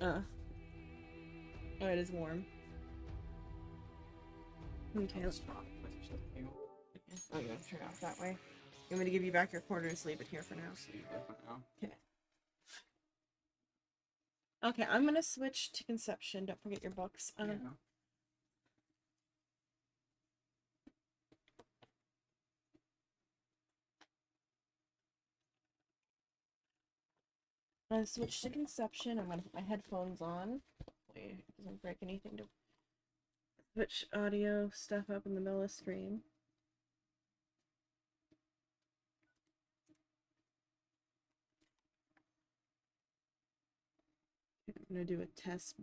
Oh, it is warm. Okay. Oh, you want to turn it off that way? You want me to give you back your quarter and just leave it here for now? Okay. Okay, I'm gonna switch to conception. Don't forget your books. Yeah. I'm gonna switch to conception. I'm gonna put my headphones on. Hopefully it doesn't break anything to switch audio stuff up in the middle of the stream. I'm gonna do a test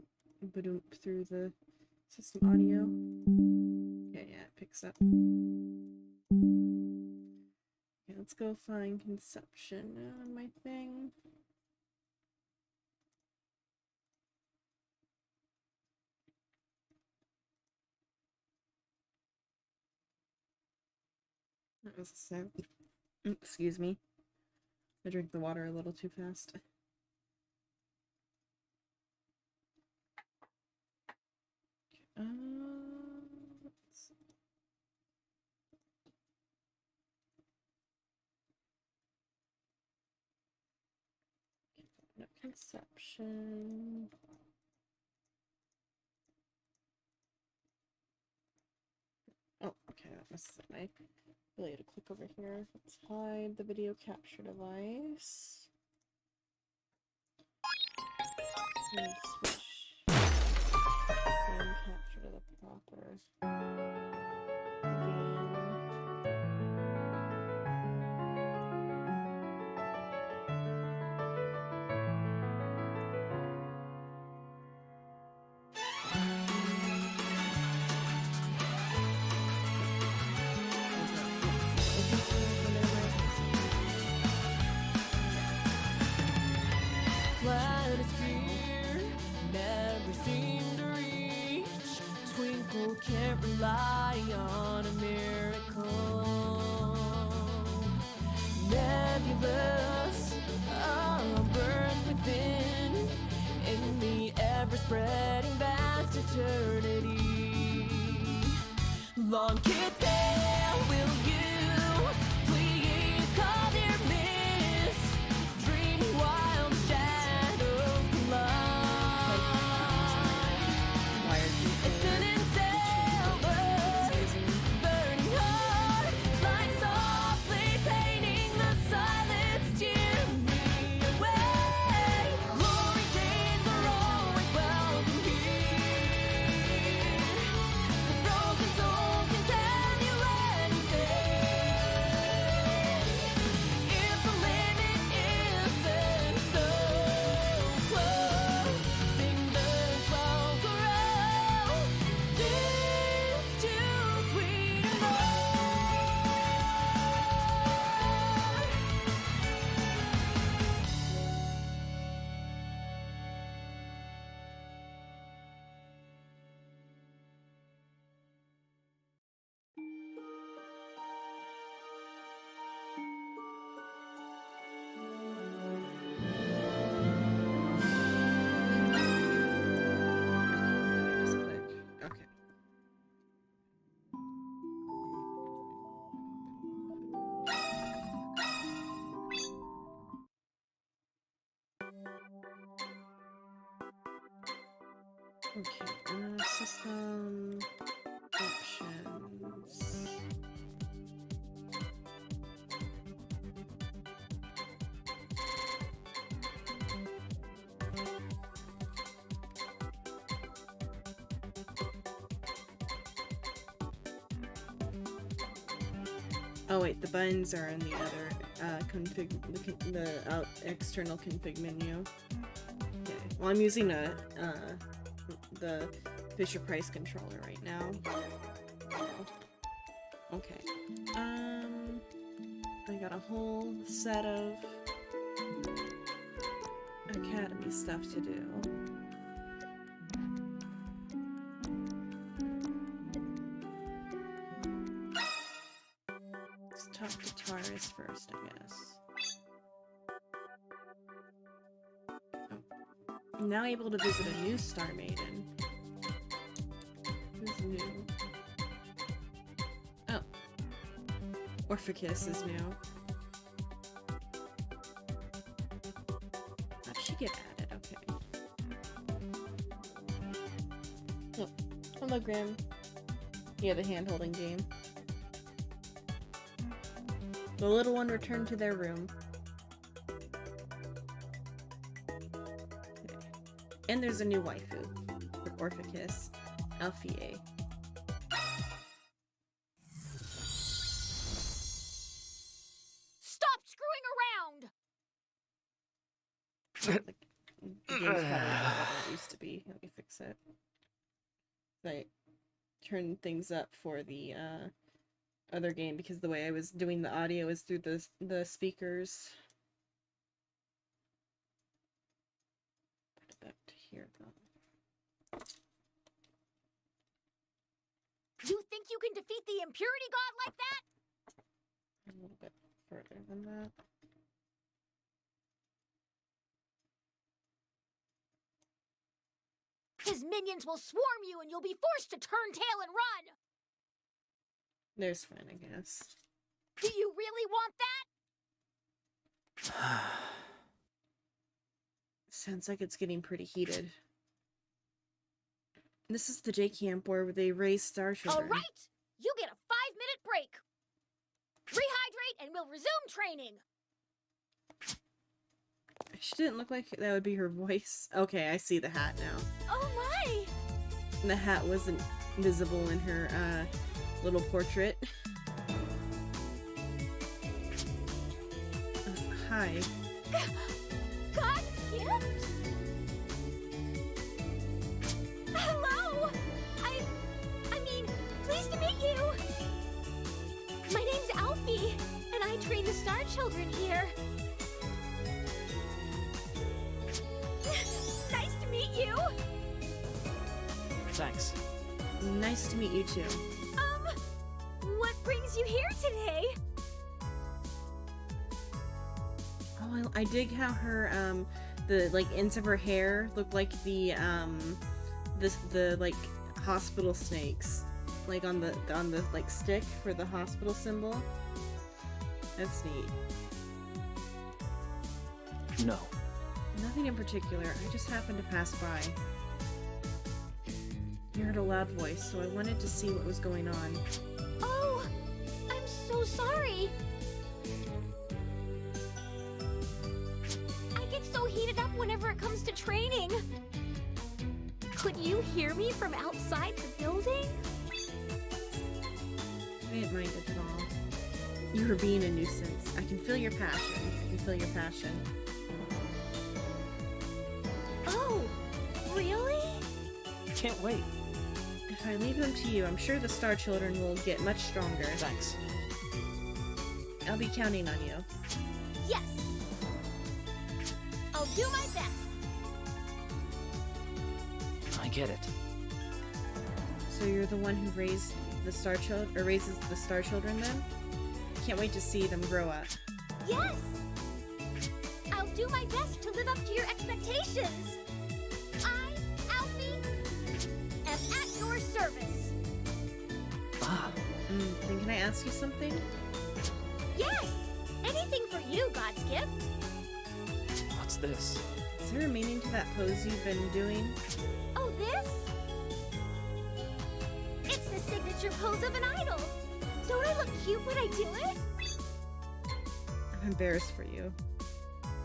through the system audio. Yeah, it picks up. Okay, let's go find conception on my thing. That was a sound. Excuse me. I drank the water a little too fast. Let's see. No conception. Oh, okay, that was my ability to click over here. Let's hide the video capture device. And switch frame capture to the proper again. Can't rely on a miracle. Nebulous, burned within, in the ever-spreading vast eternity. Long kids there, will you please call their mist? Dreaming wild shadows collide. It's an burning heart, like softly painting the silence, steer me away. Glory days are always welcome here. The broken soul can tell you anything. If the limit isn't so close, sing the 12 chorale. It's too sweet and more. Just click. Okay. Okay, system options. Oh wait, the buttons are in the other config, the external config menu. Okay. Well, I'm using the Fisher Price controller right now. Okay. I got a whole set of Academy stuff to do. Let's talk to Taurus first, I guess. Oh. Now able to visit a new Star Maiden. Who's new? Oh. Orpheus is new. How'd she get added? Okay. Oh. Hologram. Yeah, the hand-holding game. The little one returned to their room. Okay. And there's a new waifu for Orpheus, Alfie. Stop screwing around! Like, the game's probably not what it used to be. Let me fix it. I turned things up for the other game because the way I was doing the audio is through the speakers. Put it back to here though. You think you can defeat the impurity god like that? A little bit further than that. His minions will swarm you and you'll be forced to turn tail and run! There's fine, I guess. Do you really want that? Sounds like it's getting pretty heated. This is the J camp where they raise Star Children. Alright! You get a 5-minute break! Rehydrate and we'll resume training! She didn't look like that would be her voice. Okay, I see the hat now. Oh my! The hat wasn't visible in her little portrait. Hi. God's gift? Hello! I mean, pleased to meet you! My name's Alfie, and I train the Star Children here. Nice to meet you! Thanks. Nice to meet you too. What brings you here today? Oh, I dig how her the like ends of her hair look like the like hospital snakes, like on the like stick for the hospital symbol. That's neat. No. Nothing in particular. I just happened to pass by. I heard a loud voice, so I wanted to see what was going on. Oh, I'm so sorry. I get so heated up whenever it comes to training. Could you hear me from outside the building? I didn't mind it at all. You were being a nuisance. I can feel your passion. I can feel your passion. Oh, really? Can't wait. If I leave them to you, I'm sure the Star Children will get much stronger. Thanks. I'll be counting on you. Yes. I'll do my best. I get it. So you're the one who raised the Star Children, or raises the Star Children then? Can't wait to see them grow up. Yes. I'll do my best to live up to your expectations. I, Alfie, am at your service. Ah, Then can I ask you something? Yes. Anything for you, God's gift. what's this? Is there a meaning to that pose you've been doing? Oh, this? It's the signature pose of an idol. Don't I look cute when I do it? I'm embarrassed for you.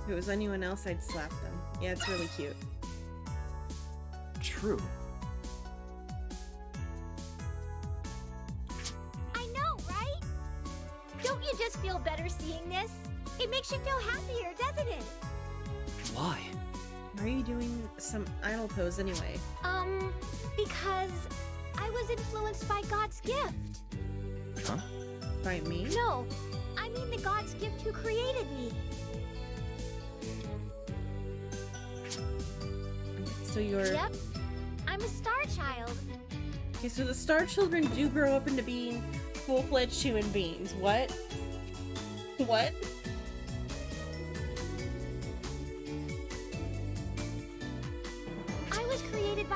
If it was anyone else, I'd slap them. Yeah, it's really cute. True. I know, right? Don't you just feel better seeing this? It makes you feel happier, doesn't it? Why? Why are you doing some idol pose anyway? Because I was influenced by God's gift. Huh? By me? No, I mean the God's gift who created me. So you're... Yep, I'm a star child. Okay, so the Star Children do grow up into being full-fledged human beings. What? What?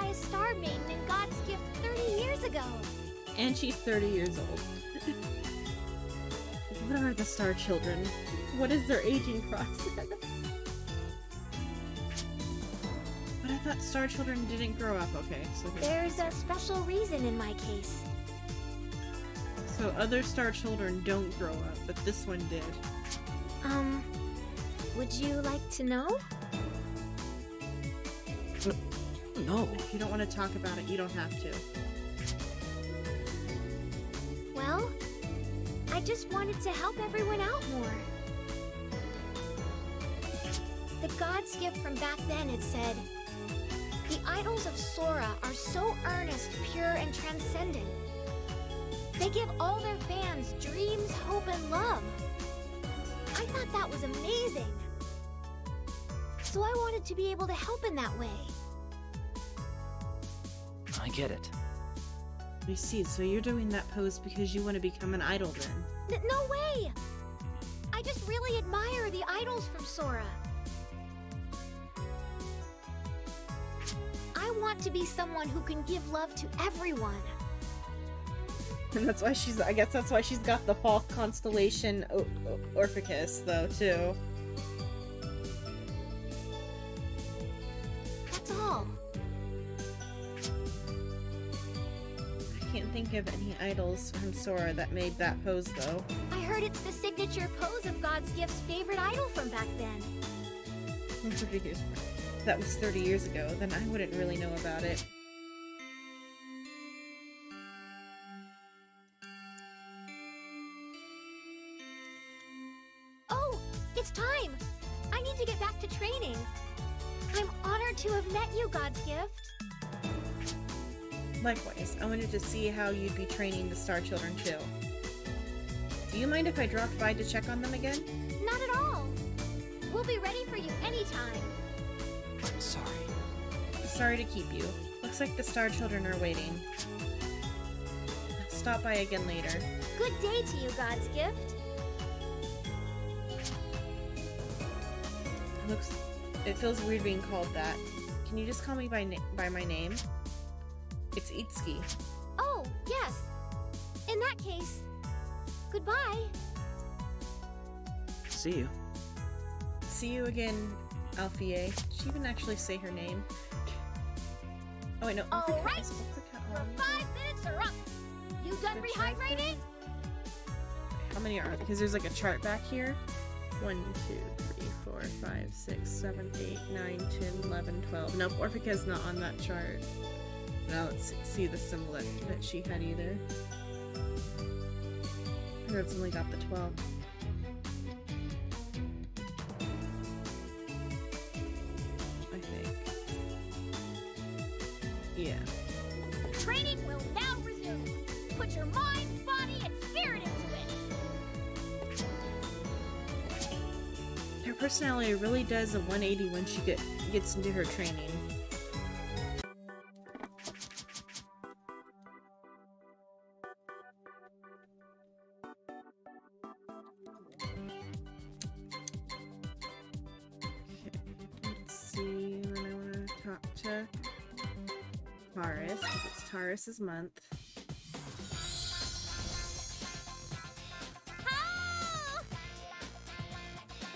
by a star maiden in God's gift 30 years ago. And she's 30 years old. What are the Star Children? What is their aging process? But I thought Star Children didn't grow up. Okay, so There's a special reason in my case. So other Star Children don't grow up, but this one did. Would you like to know? No. If you don't want to talk about it, you don't have to. Well, I just wanted to help everyone out more. The God's gift from back then had said, the idols of Sora are so earnest, pure, and transcendent. They give all their fans dreams, hope, and love. I thought that was amazing. So I wanted to be able to help in that way. I get it. I see, so you're doing that pose because you want to become an idol then? No way! I just really admire the idols from Sora. I want to be someone who can give love to everyone. And that's why I guess that's why she's got the fall constellation Orpheus, though, too. That's all. I can't think of any idols from Sora that made that pose, though. I heard it's the signature pose of God's Gift's favorite idol from back then. That was 30 years ago, then I wouldn't really know about it. Oh, it's time! I need to get back to training. I'm honored to have met you, God's Gift. Likewise, I wanted to see how you'd be training the Star Children too. Do you mind if I dropped by to check on them again? Not at all. We'll be ready for you anytime. I'm sorry. Sorry to keep you. Looks like the Star Children are waiting. Stop by again later. Good day to you, God's Gift. It feels weird being called that. Can you just call me by my name? It's Itsuki. Oh, yes. In that case, goodbye. See you. See you again, Alfie. Did she even actually say her name? Oh wait, no. All right. Your 5 minutes are up. You done The chart rehydrating? How many are there? Because there's like a chart back here. 1, 2, 3, 4, 5, 6, 7, 8, 9, 10, 11, 12. Nope, Orphica's not on that chart. Now let's see the symbol that she had either. It's only got the 12. I think. Yeah. Training will now resume. Put your mind, body, and spirit into it. Her personality really does a 180 when she gets into her training. Taurus, because it's Taurus's month.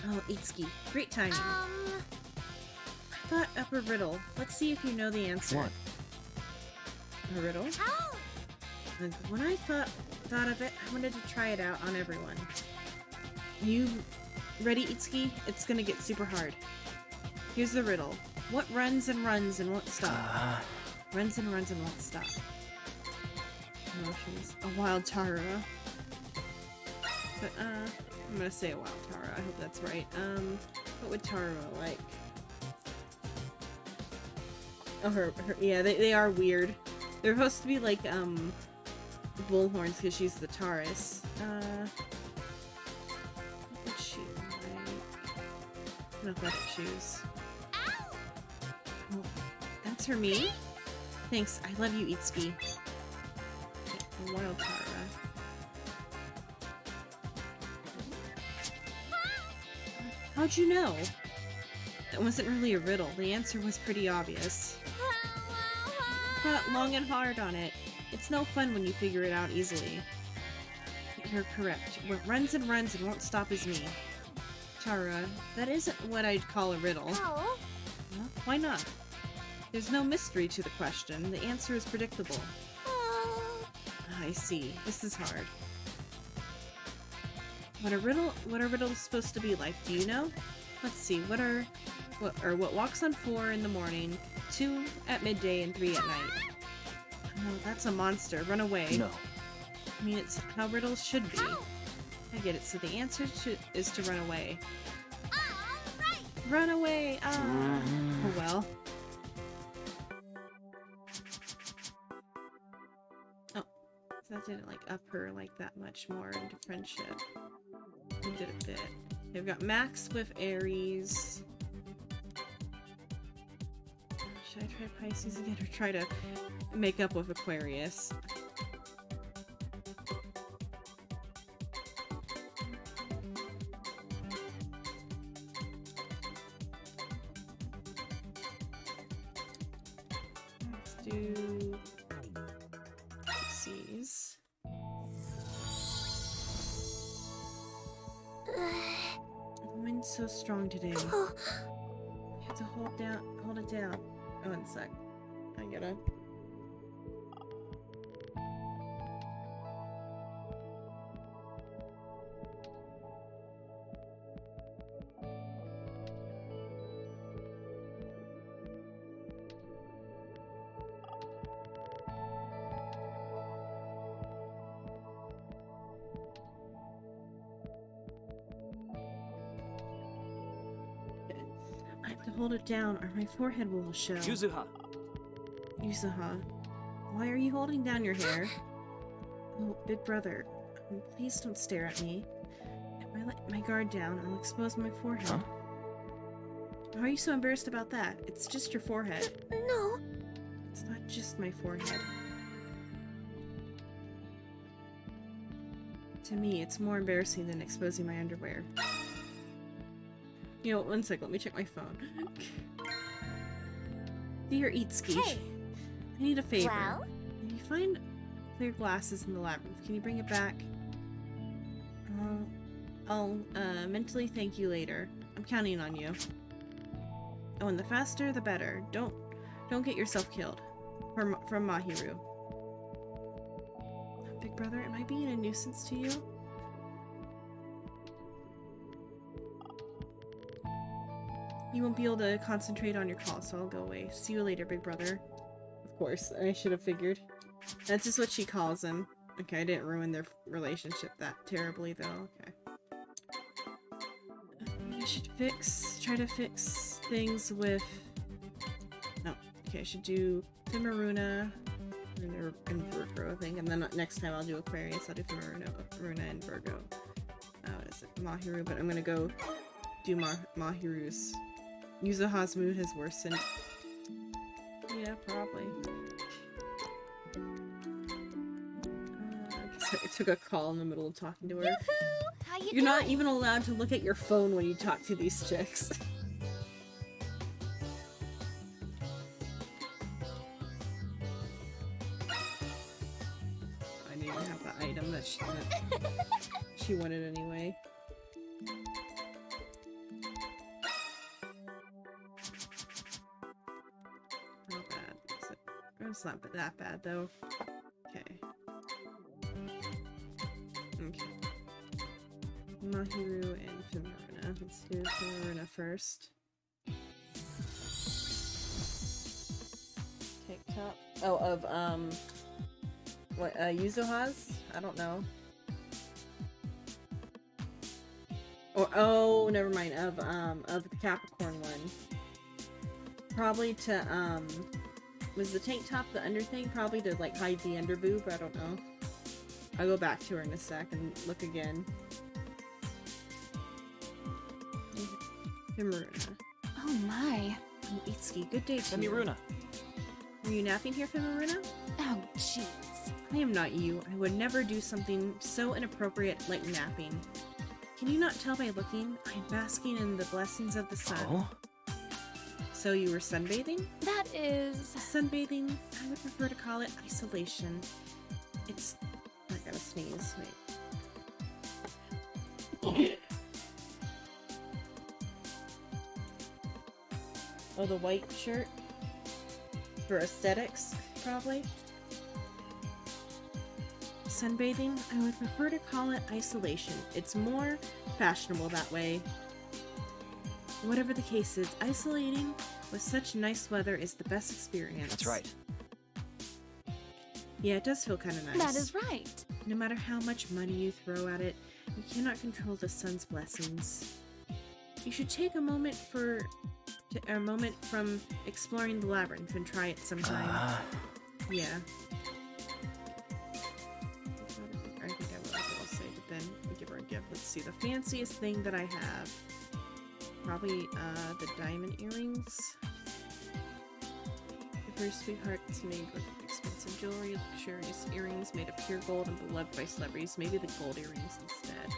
Oh, Itsuki. Great timing. I thought up a riddle. Let's see if you know the answer. What? A riddle? And when I thought of it, I wanted to try it out on everyone. You ready, Itsuki? It's gonna get super hard. Here's the riddle. What runs and runs and won't stop? Runs and runs and won't stop. Emotions. A wild Tara. But, I'm gonna say a wild Tara. I hope that's right. What would Tara like? Oh, yeah, they are weird. They're supposed to be like, bullhorns because she's the Taurus. What would she like? No leather shoes. Oh, that's her me? Thanks, I love you, Itsuki. Okay, wild Tara. How'd you know? That wasn't really a riddle. The answer was pretty obvious. thought long and hard on it. It's no fun when you figure it out easily. You're correct. What runs and won't stop is me. Tara, that isn't what I'd call a riddle. Oh. Huh? Why not? There's no mystery to the question. The answer is predictable. Oh. I see. This is hard. What are riddles supposed to be like? Do you know? Let's see. What walks on 4 in the morning, 2 at midday, and 3 at night? Oh, that's a monster. Run away. No. I mean, it's how riddles should be. I get it. So the answer is to run away. Right. Run away! Ah. Oh well. Oh. That didn't, like, up her, like, that much more into friendship. We did a bit. They've got Max with Aries. Should I try Pisces again or try to make up with Aquarius? Let's do Pisces. The wind's so strong today. You have to hold it down. Oh, one sec. I gotta. I have to hold it down or my forehead will show. Yuzuha. Yuzuha, why are you holding down your hair? Oh, big brother, please don't stare at me. If I let my guard down, I'll expose my forehead. Huh? Why are you so embarrassed about that? It's just your forehead. No. It's not just my forehead. To me, it's more embarrassing than exposing my underwear. You know, one sec, let me check my phone. Dear Itsuki, Hey. I need a favor. Well? When you find clear glasses in the labyrinth, can you bring it back? I'll mentally thank you later. I'm counting on you. Oh, and the faster, the better. Don't get yourself killed. From Mahiru. Big brother, am I being a nuisance to you? You won't be able to concentrate on your call, so I'll go away. See you later, big brother. Of course, I should have figured. That's just what she calls him. Okay, I didn't ruin their relationship that terribly, though. Okay. I should try to fix things with... No. Okay, I should do Fimaruna and Virgo, I think. And then next time I'll do Aquarius. I'll do Fimaruna and Virgo. What is it? Mahiru, but I'm gonna go do Mahiru's. Yuzuha's mood has worsened. Yeah, probably. I took a call in the middle of talking to her. Yoo-hoo! How you You're doing? not even allowed to look at your phone when you talk to these chicks. I didn't even have the item that she wanted anyway. How bad is it? It's not that bad though. Okay. Okay. Mahiru and Fimaruna. Let's do Fimaruna first. TikTok. Oh, of what Yuzuha's? I don't know. Or oh, never mind. Of the Capricorn one. Probably to was the tank top the under thing? Probably to like hide the under boob. I don't know. I'll go back to her in a sec and look again. Fimaruna. Oh my. Oh, Itsuki, good day to you. Fimaruna. Were you napping here, Fimaruna? Oh, jeez. I am not you. I would never do something so inappropriate like napping. Can you not tell by looking? I'm basking in the blessings of the sun. Oh? So you were sunbathing? That is... Sunbathing, I would prefer to call it isolation. It's... I gotta sneeze. Wait. Oh, the white shirt? For aesthetics, probably? Sunbathing, I would prefer to call it isolation. It's more fashionable that way. Whatever the case is, isolating with such nice weather is the best experience. That's right. Yeah, it does feel kind of nice. That is right. No matter how much money you throw at it, you cannot control the sun's blessings. You should take a moment from exploring the labyrinth and try it sometime. Yeah. I think I will, I'll say, but then we give her a gift. Let's see, the fanciest thing that I have. Probably, the diamond earrings. If her sweetheart's made with expensive jewelry, luxurious earrings made of pure gold and beloved by celebrities, maybe the gold earrings instead.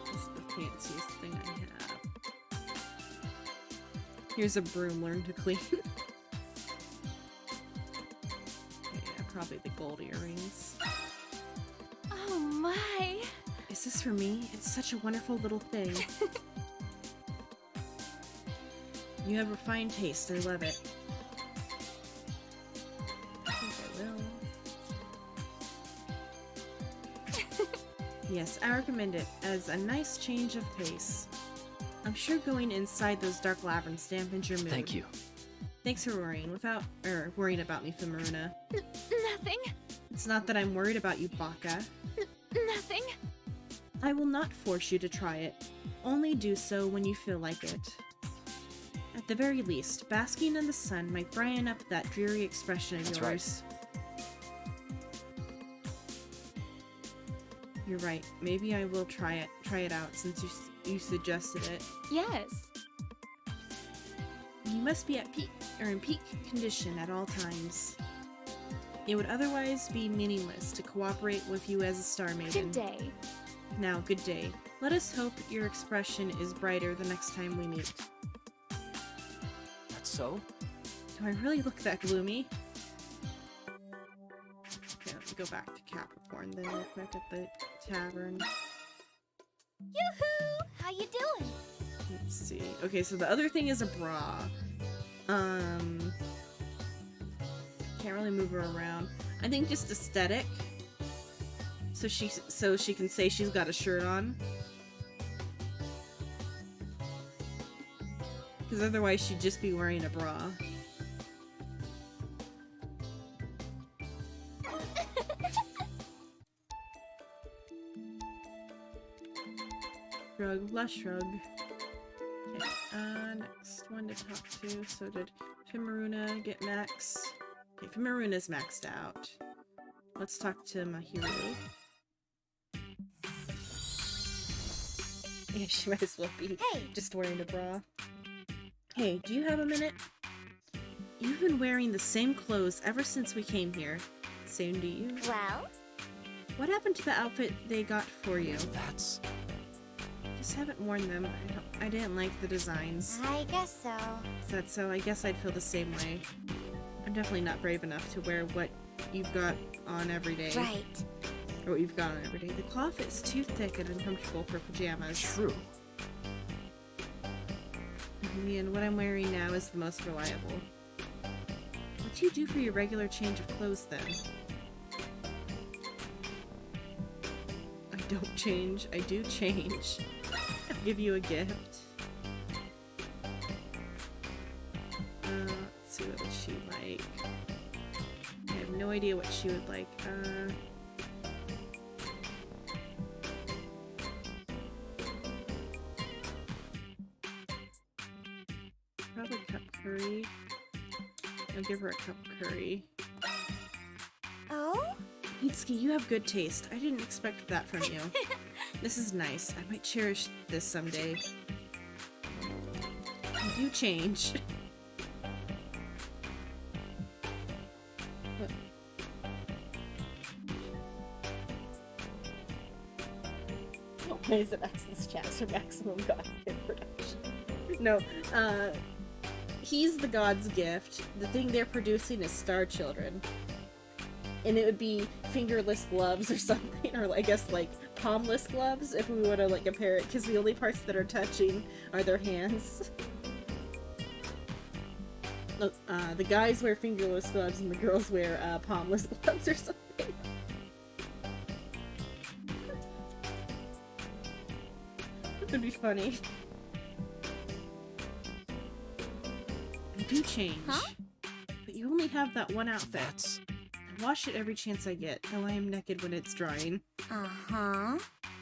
This is the fanciest thing I have. Here's a broom, learn to clean. Yeah, probably the gold earrings. Oh my. Is this for me? It's such a wonderful little thing. You have refined taste. I love it. I think I will. Yes, I recommend it as a nice change of pace. I'm sure going inside those dark labyrinths dampens your mood. Thank you. Thanks for worrying worrying about me, Fimaruna. Nothing. It's not that I'm worried about you, Baka. Nothing. I will not force you to try it. Only do so when you feel like it. At the very least, basking in the sun might brighten up that dreary expression of That's yours. You're right. Maybe I will try it out since you suggested it. Yes. You must be at in peak condition at all times. It would otherwise be meaningless to cooperate with you as a star maiden. Good day. Now, good day. Let us hope your expression is brighter the next time we meet. That's so? Do I really look that gloomy? Okay, let me go back to Capricorn then real quick at the tavern. Yoo-hoo! How you doing? Let's see. Okay, so the other thing is a bra. Can't really move her around. I think just aesthetic. So she can say she's got a shirt on. Because otherwise she'd just be wearing a bra. Shrug, less shrug. Okay, next one to talk to. So did Fimaruna get max? Okay, Fimaruna's maxed out. Let's talk to Mahiru. Yeah, she might as well be just wearing a bra. Hey, do you have a minute? You've been wearing the same clothes ever since we came here. Same to you. Well? What happened to the outfit they got for you? That's... Just haven't worn them. I didn't like the designs. I guess so. Is that so? I guess I'd feel the same way. I'm definitely not brave enough to wear what you've got on every day. Right. Or what you've got on every day. The cloth is too thick and uncomfortable for pajamas. True. And what I'm wearing now is the most reliable. What do you do for your regular change of clothes then? I don't change. I do change. I'll give you a gift. Let's see, what would she like? I have no idea what she would like. Probably cup curry. I'll give her a cup curry. Oh? Mitsuki, you have good taste. I didn't expect that from you. This is nice. I might cherish this someday. I do change. What? Oh, why is it access chats for maximum content production? No, he's the god's gift. The thing they're producing is star children. And it would be fingerless gloves or something, or I guess like palmless gloves if we were to like compare it, because the only parts that are touching are their hands. Look, the guys wear fingerless gloves and the girls wear palmless gloves or something. That would be funny. I do change, Huh? but you only have that one outfit. That's... I wash it every chance I get, though I am naked when it's drying. Uh-huh.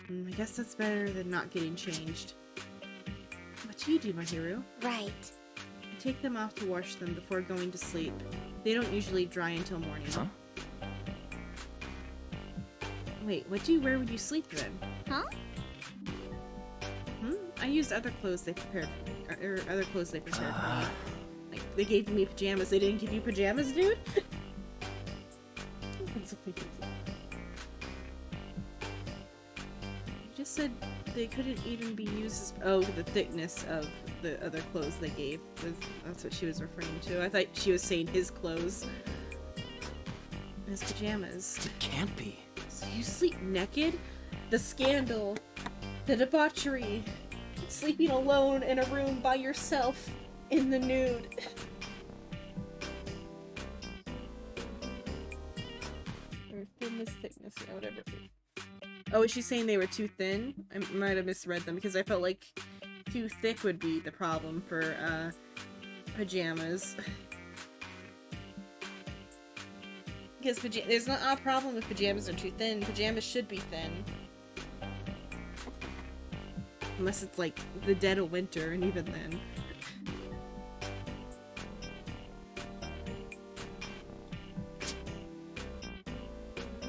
I guess that's better than not getting changed. What do you do, my hero? Right. I take them off to wash them before going to sleep. They don't usually dry until morning. Huh? Wait, what do you wear when you sleep then? Huh? I used other clothes they prepared, or other clothes they prepared for me. Like, they gave me pajamas. They didn't give you pajamas, dude? That's so confusing. You just said they couldn't even be used as... Oh, the thickness of the other clothes they gave. That's what she was referring to. I thought she was saying his clothes. His pajamas. It can't be. So you sleep naked? The scandal. The debauchery. Sleeping alone in a room by yourself in the nude. Or thinness, thickness, or whatever. Oh, is she saying they were too thin? I might have misread them because I felt like too thick would be the problem for pajamas. Because there's not a problem if pajamas are too thin. Pajamas should be thin. Unless it's like the dead of winter, and even then.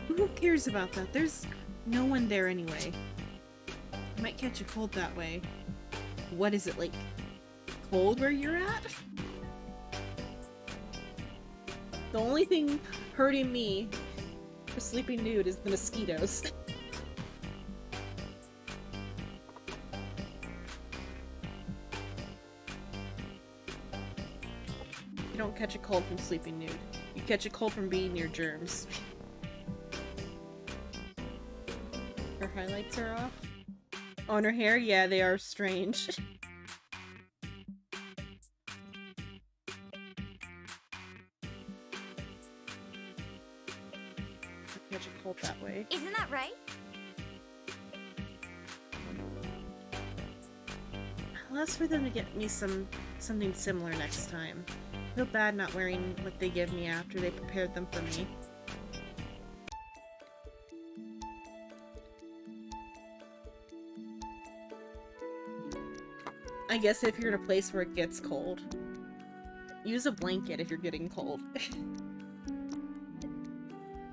Who cares about that? There's no one there anyway. You might catch a cold that way. What is it, like, cold where you're at? The only thing hurting me for sleeping nude is the mosquitoes. You don't catch a cold from sleeping nude. You catch a cold from being near germs. Her highlights are off. On her hair? Yeah, they are strange. Catch a cold that way. Isn't that right? I'll ask for them to get me something similar next time. I feel bad not wearing what they give me after they prepared them for me. I guess if you're in a place where it gets cold, use a blanket if you're getting cold.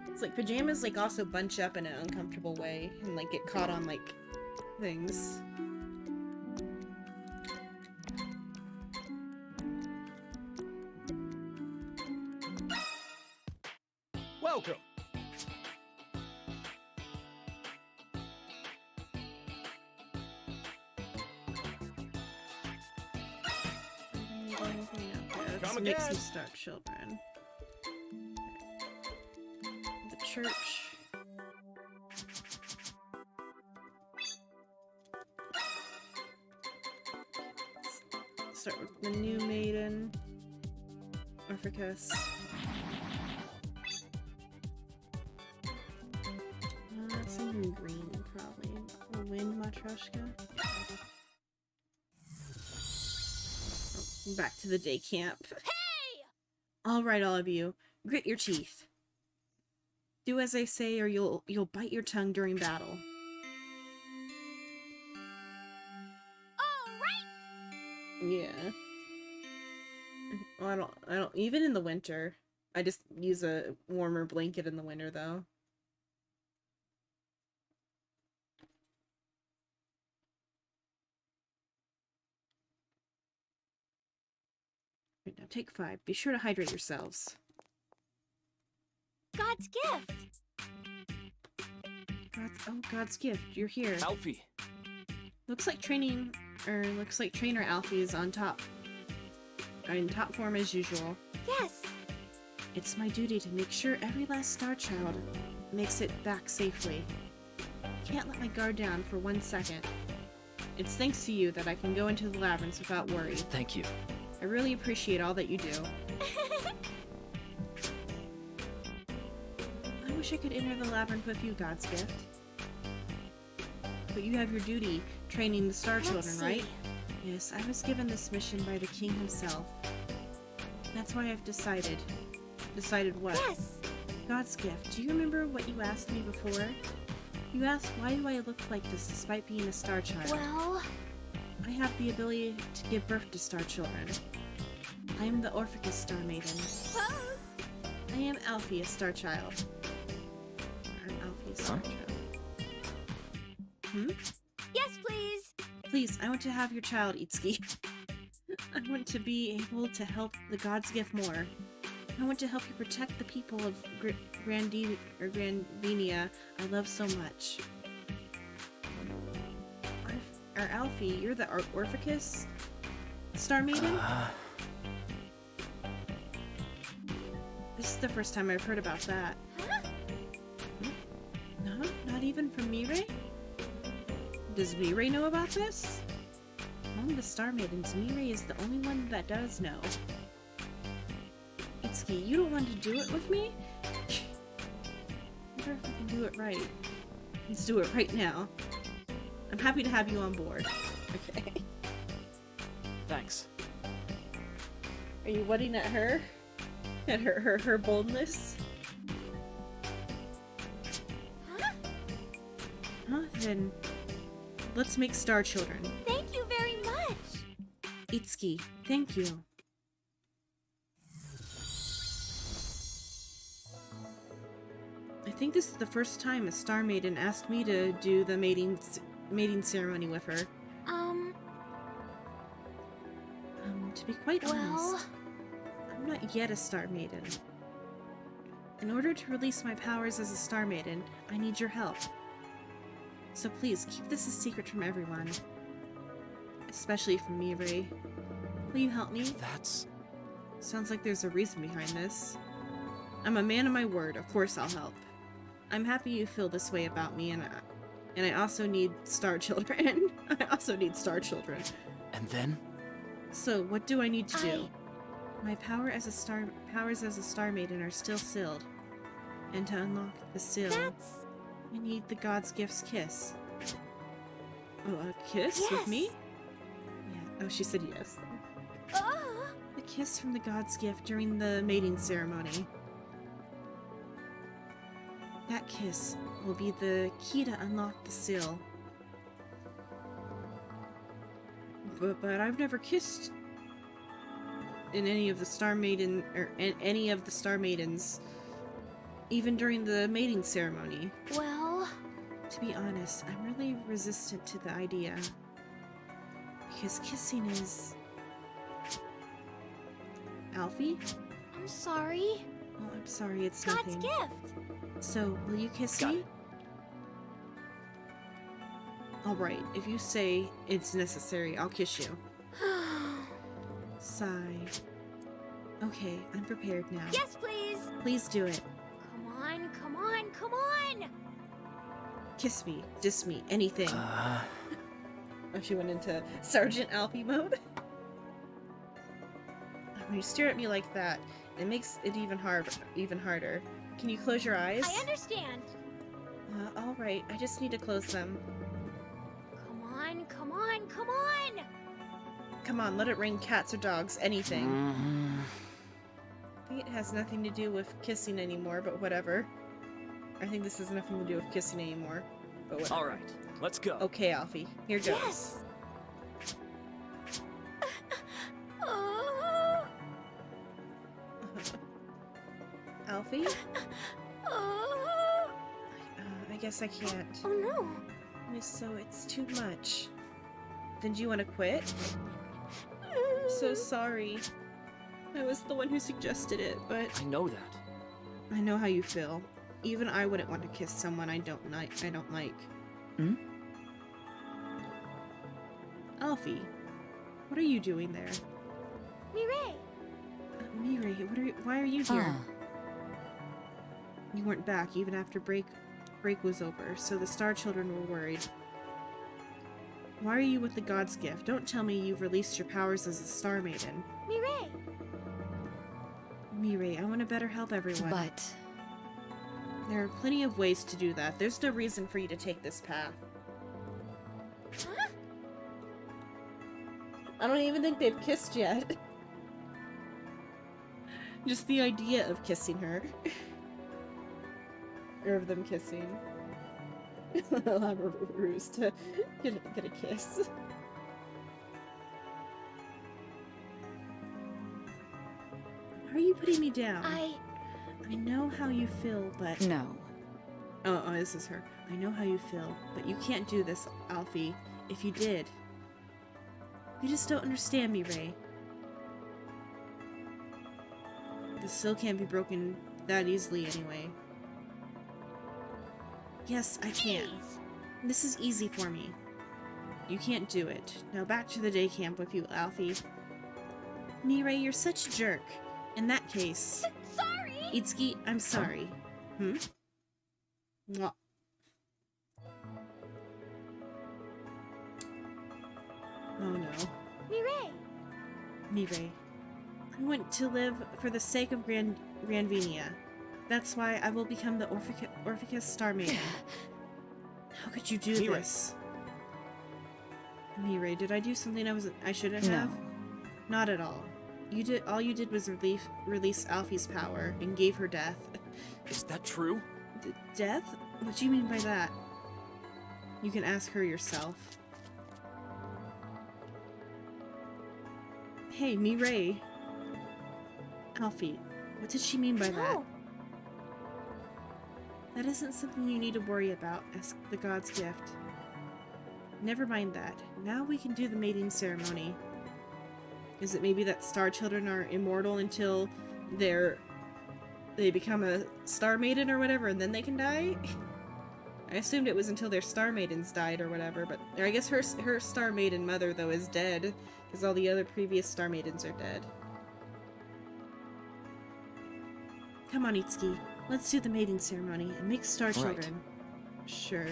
It's like pajamas like also bunch up in an uncomfortable way and like get caught on like things. Welcome. Let's Come make some again. star children. The church. Let's start with the new maiden. Orpheus. Something green, probably. A wind matryoshka. Oh, back to the day camp. Hey! Alright, all of you. Grit your teeth. Do as I say or you'll bite your tongue during battle. All right! Yeah. Well, I don't, even in the winter. I just use a warmer blanket in the winter, though. Right, now take 5. Be sure to hydrate yourselves. God's gift. God's gift. You're here. Alfie! Looks like training Looks like Trainer Alfie is on top. In top form as usual. Yes. It's my duty to make sure every last Star Child makes it back safely. I can't let my guard down for 1 second. It's thanks to you that I can go into the labyrinth without worry. Thank you. I really appreciate all that you do. I wish I could enter the labyrinth with you, God's Gift. But you have your duty training the Star Children, right? Yes, I was given this mission by the King himself. That's why I've decided. Decided what? Yes. God's Gift, do you remember what you asked me before? You asked, why do I look like this despite being a Star Child? Well, I have the ability to give birth to Star Children. I am the Orpheus Star Maiden. pose. I am Alfie, a Star Child. I'm Alfie, a Star Huh? Child. Yes, please. Please, I want to have your child, Itsuki. I want to be able to help the God's Gift more. I want to help you protect the people of Grandvinia I love so much. Alfie, you're the Orpheus Star Maiden? This is the first time I've heard about that. Huh? No? Not even from Mirai? Does Mirai know about this? Among the Star Maidens, Mirai is the only one that does know. Itsuki, you don't want to do it with me? I wonder if we can do it right. Let's do it right now. I'm happy to have you on board. Okay. Thanks. Are you wetting at her? At her boldness? Huh? Huh? Then let's make Star Children. Thank you very much. Itsuki, thank you. I think this is the first time a Star Maiden asked me to do the mating ceremony with her. To be quite Well, honest, I'm not yet a Star Maiden. In order to release my powers as a Star Maiden, I need your help. So please, keep this a secret from everyone. Especially from Mirai. Will you help me? That's... Sounds like there's a reason behind this. I'm a man of my word, of course I'll help. I'm happy you feel this way about me, and I also need Star Children. I also need Star Children. And then? So, what do I need to do? My powers as a Star Maiden are still sealed. And to unlock the seal, that's... I need the God's Gift's kiss. Oh, a kiss Yes. with me? Yeah. Oh, she said yes. Oh. The kiss from the God's Gift during the mating ceremony. That kiss will be the key to unlock the seal. But I've never kissed in any of the Star Maiden or in any of the Star Maidens, even during the mating ceremony. Well, To be honest, I'm really resistant to the idea because kissing is... Alfie? I'm sorry. Oh, I'm sorry, it's God's nothing. gift. So, will you kiss Got me? it. Alright, if you say it's necessary, I'll kiss you. Sigh. Okay, I'm prepared now. Yes, please. Please do it. Come on, come on, come on. Kiss me, diss me, anything. Oh, she went into Sergeant Alfie mode. When you stare at me like that, it makes it even harder. Can you close your eyes? I understand. Alright, I just need to close them. Come on, come on, come on. Come on, let it ring, cats or dogs, anything. Mm-hmm. I think it has nothing to do with kissing anymore, but whatever. I think this has nothing to do with kissing anymore, but whatever. All right, let's go. Okay, Alfie, here goes. Yes. Oh. Alfie? Oh. I guess I can't. Oh no. So it's too much. Then do you want to quit? I'm so sorry. I was the one who suggested it, but I know that. I know how you feel. Even I wouldn't want to kiss someone I don't like. Hmm? Alfie, what are you doing there? Mireille! Mireille, why are you here? You weren't back even after break was over, so the Star Children were worried. Why are you with the God's Gift? Don't tell me you've released your powers as a Star Maiden. Mireille! Mireille, I want to better help everyone. But... There are plenty of ways to do that. There's no reason for you to take this path. Huh? I don't even think they've kissed yet. Just the idea of kissing her. Or of them kissing. I'll have a ruse to get a kiss. Why are you putting me down? I know how you feel, but... No. Oh, this is her. I know how you feel, but you can't do this, Alfie. If you did... You just don't understand me, Ray. The seal can't be broken that easily anyway. Yes, I can. Jeez. This is easy for me. You can't do it. Now back to the day camp with you, Alfie. Mireille, you're such a jerk. In that case... Sorry! Itsuki, I'm sorry. Mwah. Oh no. Mireille! Mireille. I want to live for the sake of Granvinia. That's why I will become the Orpheus Star Maiden. How could you do Mireille. this? Mireille, did I do something I shouldn't No. have? Not at all. All you did was release Alfie's power and gave her death. Is that true? Death? What do you mean by that? You can ask her yourself. Hey, Mireille. Alfie, what did she mean by that? No. That isn't something you need to worry about, as the God's Gift. Never mind that. Now we can do the mating ceremony. Is it maybe that Star Children are immortal until they become a Star Maiden or whatever, and then they can die? I assumed it was until their Star Maidens died or whatever, but I guess her Star Maiden mother, though, is dead, because all the other previous Star Maidens are dead. Come on, Itsuki. Let's do the mating ceremony and make Star Children. Sure.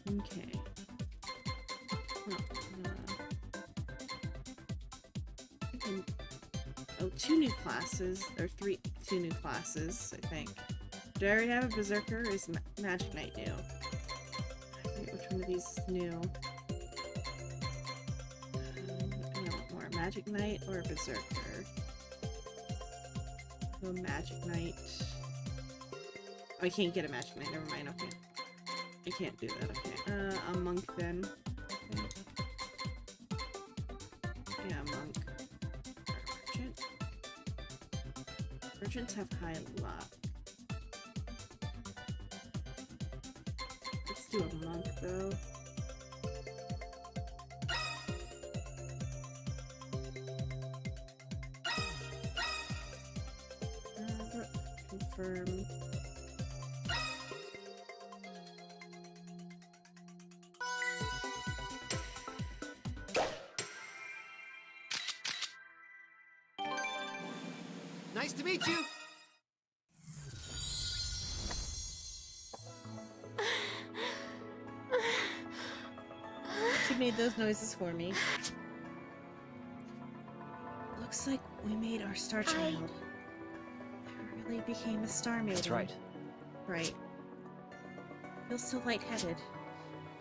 Okay. Oh, two new classes, or two new classes, I think. Do I already have a Berserker, or is Magic Knight new? I forget which one of these is new. I want more Magic Knight or Berserker. Go Magic Knight. Oh, I can't get a Magic Knight, never mind, okay. I can't do that, okay. A Monk then. Okay. Yeah, Monk. Or Merchant. Merchants have high luck. Let's do a Monk, though. Confirm. Nice to meet you. She made those noises for me. Looks like we made our Star Child. I really became a Star Maiden. That's right. Right. I feel so lightheaded.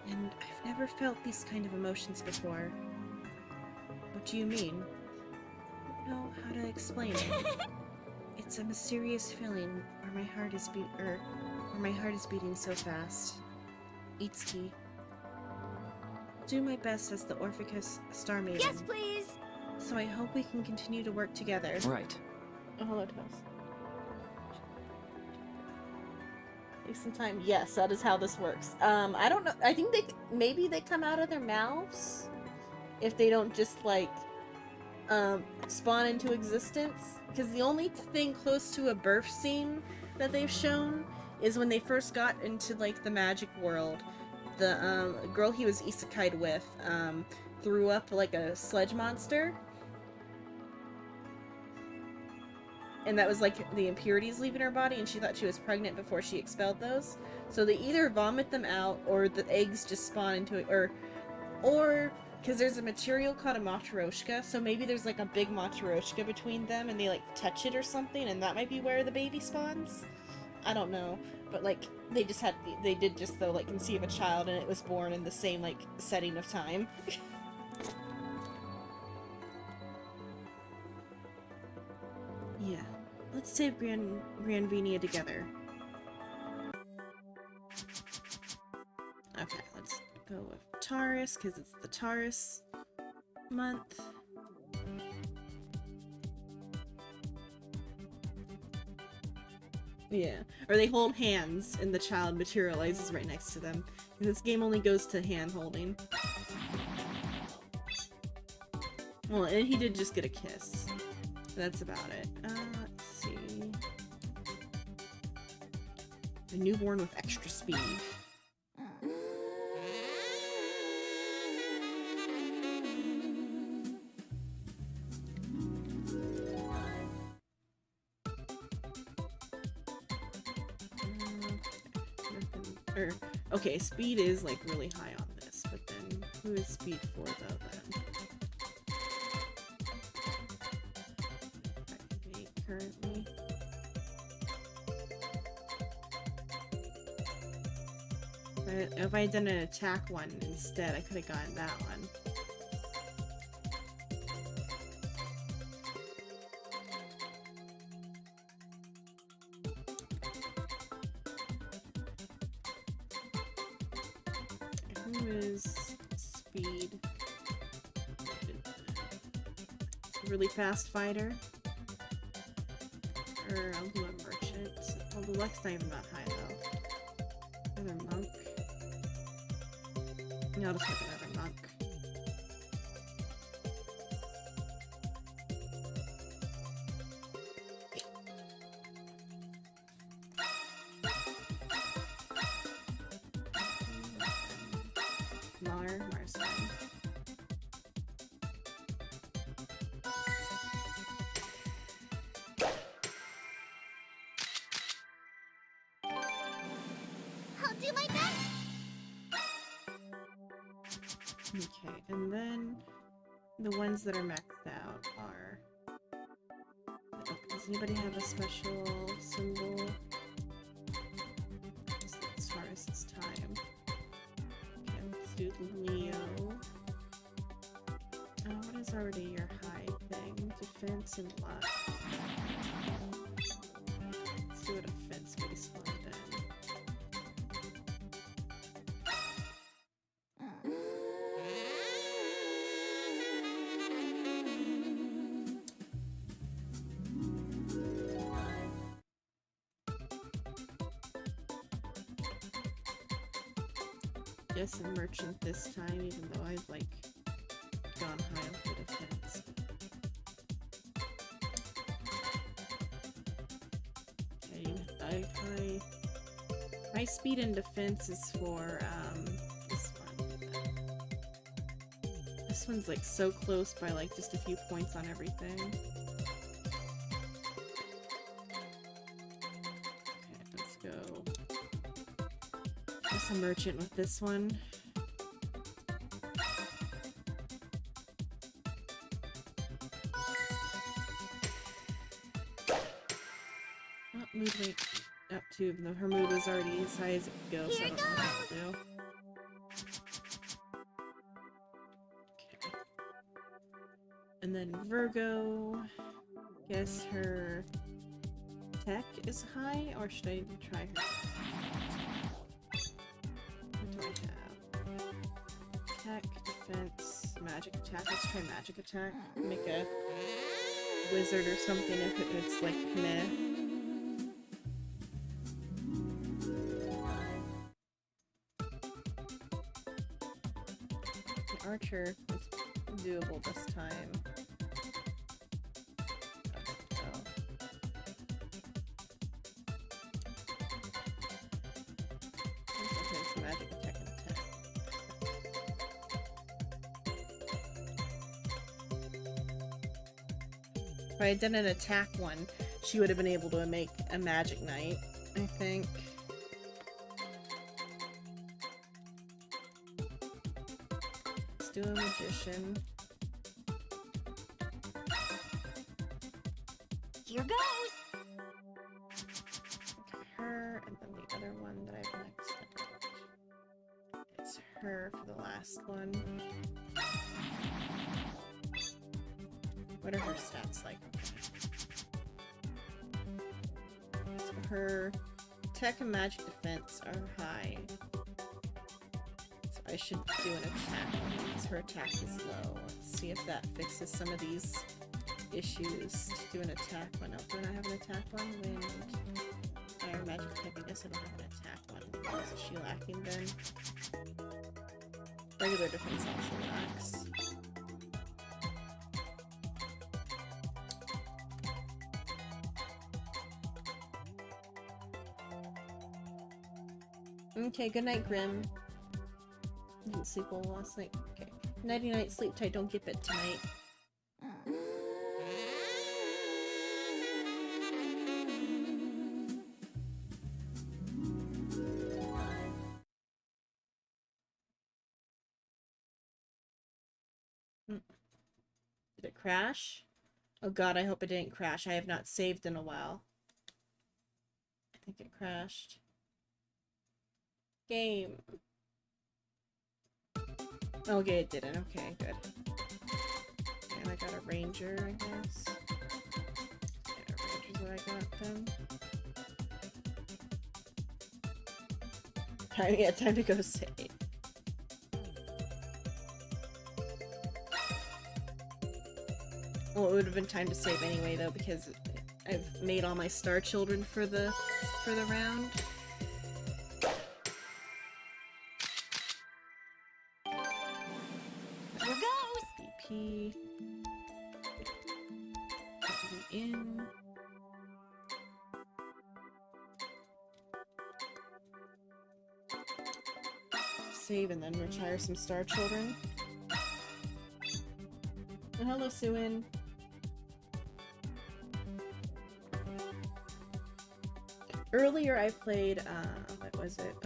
And I've never felt these kind of emotions before. What do you mean? I don't know how to explain it. It's a mysterious feeling where my heart is beating so fast. Itsuki. Do my best as the Orpheus Star Maiden. Yes, please! So I hope we can continue to work together. Right. Oh, hello, Toast. Take some time. Yes, that is how this works. I don't know. I think maybe they come out of their mouths if they don't just like spawn into existence. Because the only thing close to a birth scene that they've shown is when they first got into like the magic world. The girl he was isekai'd with threw up like a sludge monster. And that was like the impurities leaving her body, and she thought she was pregnant before she expelled those. So they either vomit them out, or the eggs just spawn into it, or because there's a material called a matryoshka, so maybe there's like a big matryoshka between them, and they like touch it or something, and that might be where the baby spawns. I don't know, but like they did just though like conceive a child, and it was born in the same like setting of time. Yeah. Let's save Granvinia together. Okay, let's go with Taurus, because it's the Taurus month. Yeah. Or they hold hands, and the child materializes right next to them. Because this game only goes to hand-holding. Well, and he did just get a kiss. That's about it. Let's see. A newborn with extra speed. Okay, speed is like really high on this, but then who is speed for though then? Currently. If I had done an attack one instead, I could have gotten that one. Who is speed? Really fast fighter? Or I'll do a merchant. Well, the luck's not even that high though. Another monk. Yeah, I'll just make another monk. Mar's fine. I'll do my best. Okay, and then the ones that are maxed out are... Oh, does anybody have a special symbol? As far as this time. Okay, let's do Leo. Oh, what is already your high thing? Defense and luck. Let's do a defense-based one then. Yes, a merchant this time, even though I've like gone high on the defense. Okay, high speed and defense is for this one. This one's like so close by like just a few points on everything. Okay, let's go. Just a merchant with this one. Oh, mood rate up to, even though her mood was already as high as it could go, so I don't know what to do. Okay. And then Virgo, guess her tech is high, or should I try her? What do I have? Tech, defense, magic attack. Let's try magic attack. Make a wizard or something if it's like meh. The archer was doable this time. I had done an attack one, she would have been able to make a magic knight, I think. Let's do a magician. Here goes! Her, and then the other one that I have next. It's her for the last one. What are her stats like? So her attack and magic defense are high. So I should do an attack because her attack is low. Let's see if that fixes some of these issues. Do an attack one. Oh, do I have an attack one? Wind. Fire, magic type. I guess I don't have an attack one. Is she lacking then? Regular defense also lacks. Okay, good night, Grim. Didn't sleep well last night. Okay. Nighty night, sleep tight, don't get bit tonight. Did it crash? Oh god, I hope it didn't crash. I have not saved in a while. I think it crashed. Game. Okay, it didn't. Okay, good. And I got a ranger, I guess. Yeah, ranger's what I got then. Time to go save. Well, it would have been time to save anyway, though, because I've made all my star children for the round. Here goes! BP. In. Save and then retire some star children. Oh, hello, Suin. Earlier I played, what was it?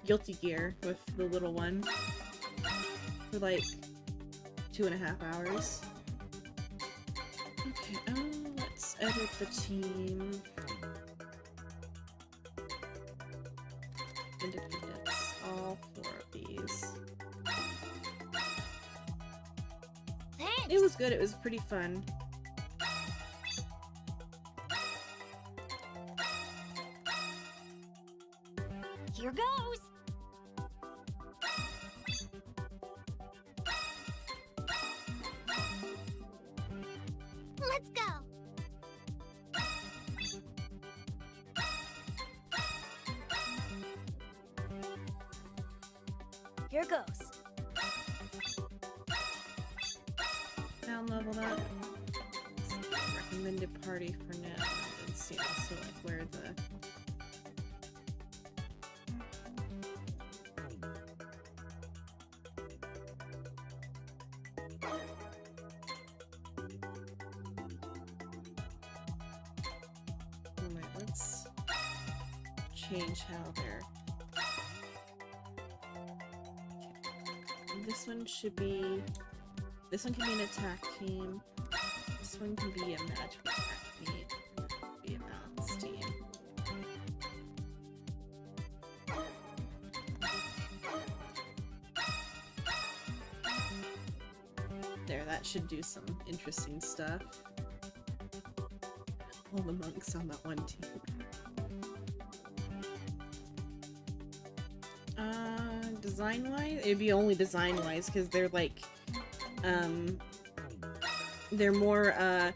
Guilty Gear with the little one for like 2.5 hours. Okay, let's edit the team. Independence, all 4 of these. Thanks! It was good, it was pretty fun. Here goes! Let's go! Here goes. Down level that. Recommended party for now. And see also like where the let's change how they're. Okay. This one should be. This one can be an attack team. This one can be a magic attack team. Be a balance team. There, that should do some interesting stuff. All the monks on that one team. Design-wise? It'd be only design-wise, because they're like, they're more,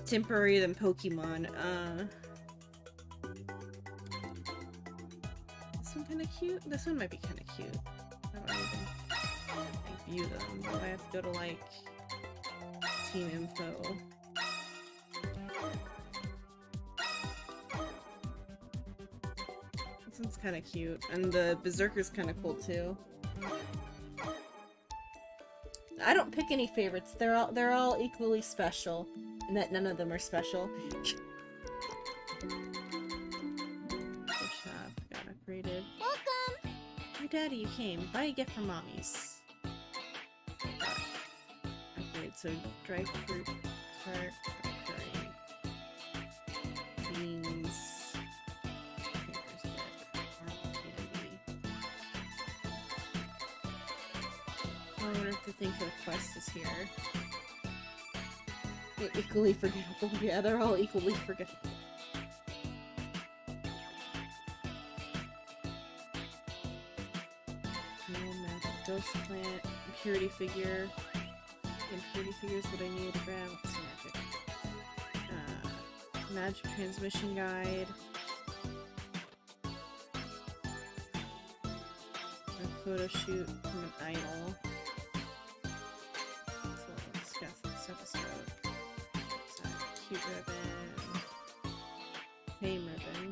temporary than Pokemon. This one kinda cute? This one might be kinda cute. I don't even view them. Do I have to go to, like, team info? This one's kinda cute. And the Berserker's kinda cool, too. I don't pick any favorites. They're all equally special None of them are special. Gift shop got upgraded. Welcome! Your daddy, you came. Buy a gift for mommies. Upgrade, so dried fruit, tart, curry, beans, papers, caramel candy. I wonder if the thing for the quest is here. They're equally forgettable. Yeah, they're all equally forgettable. Magic ghost plant, impurity figure. Impurity figure is what I need to grab. What's magic? Magic transmission guide. A photo shoot from an idol. So let's discuss the stethoscope. Cute ribbon. Fame ribbon.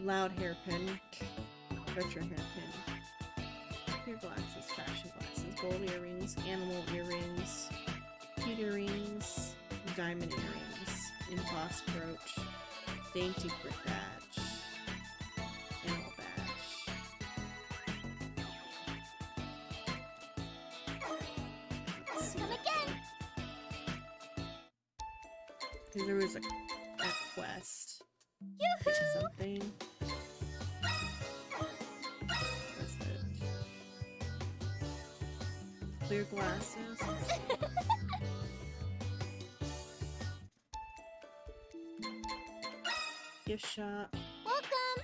Loud hairpin. Retro hairpin. Clear glasses, fashion glasses, gold earrings, animal earrings, cute earrings, diamond earrings, embossed brooch, dainty brick badge, animal badge. Let's see. Come again! There was a quest. Yoo-hoo! Something. What's it? Clear glasses. Gift shop. Welcome!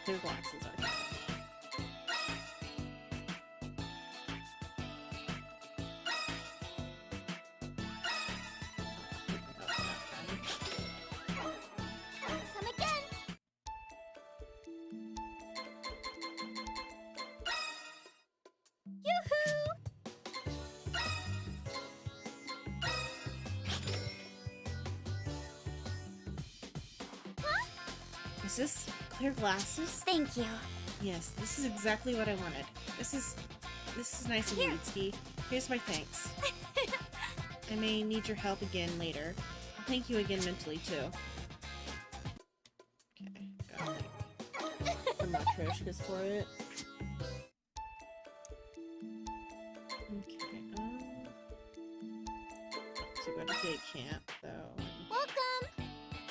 Clear glasses. Okay. Come again! Yoo-hoo! Is this clear glasses? Thank you. Yes, this is exactly what I wanted. This is nice of you, Here. Itsuki. Here's my thanks. I may need your help again later. I'll thank you again mentally too. Okay, got like some matryoshkas for it. Okay, so go to day camp though. Welcome!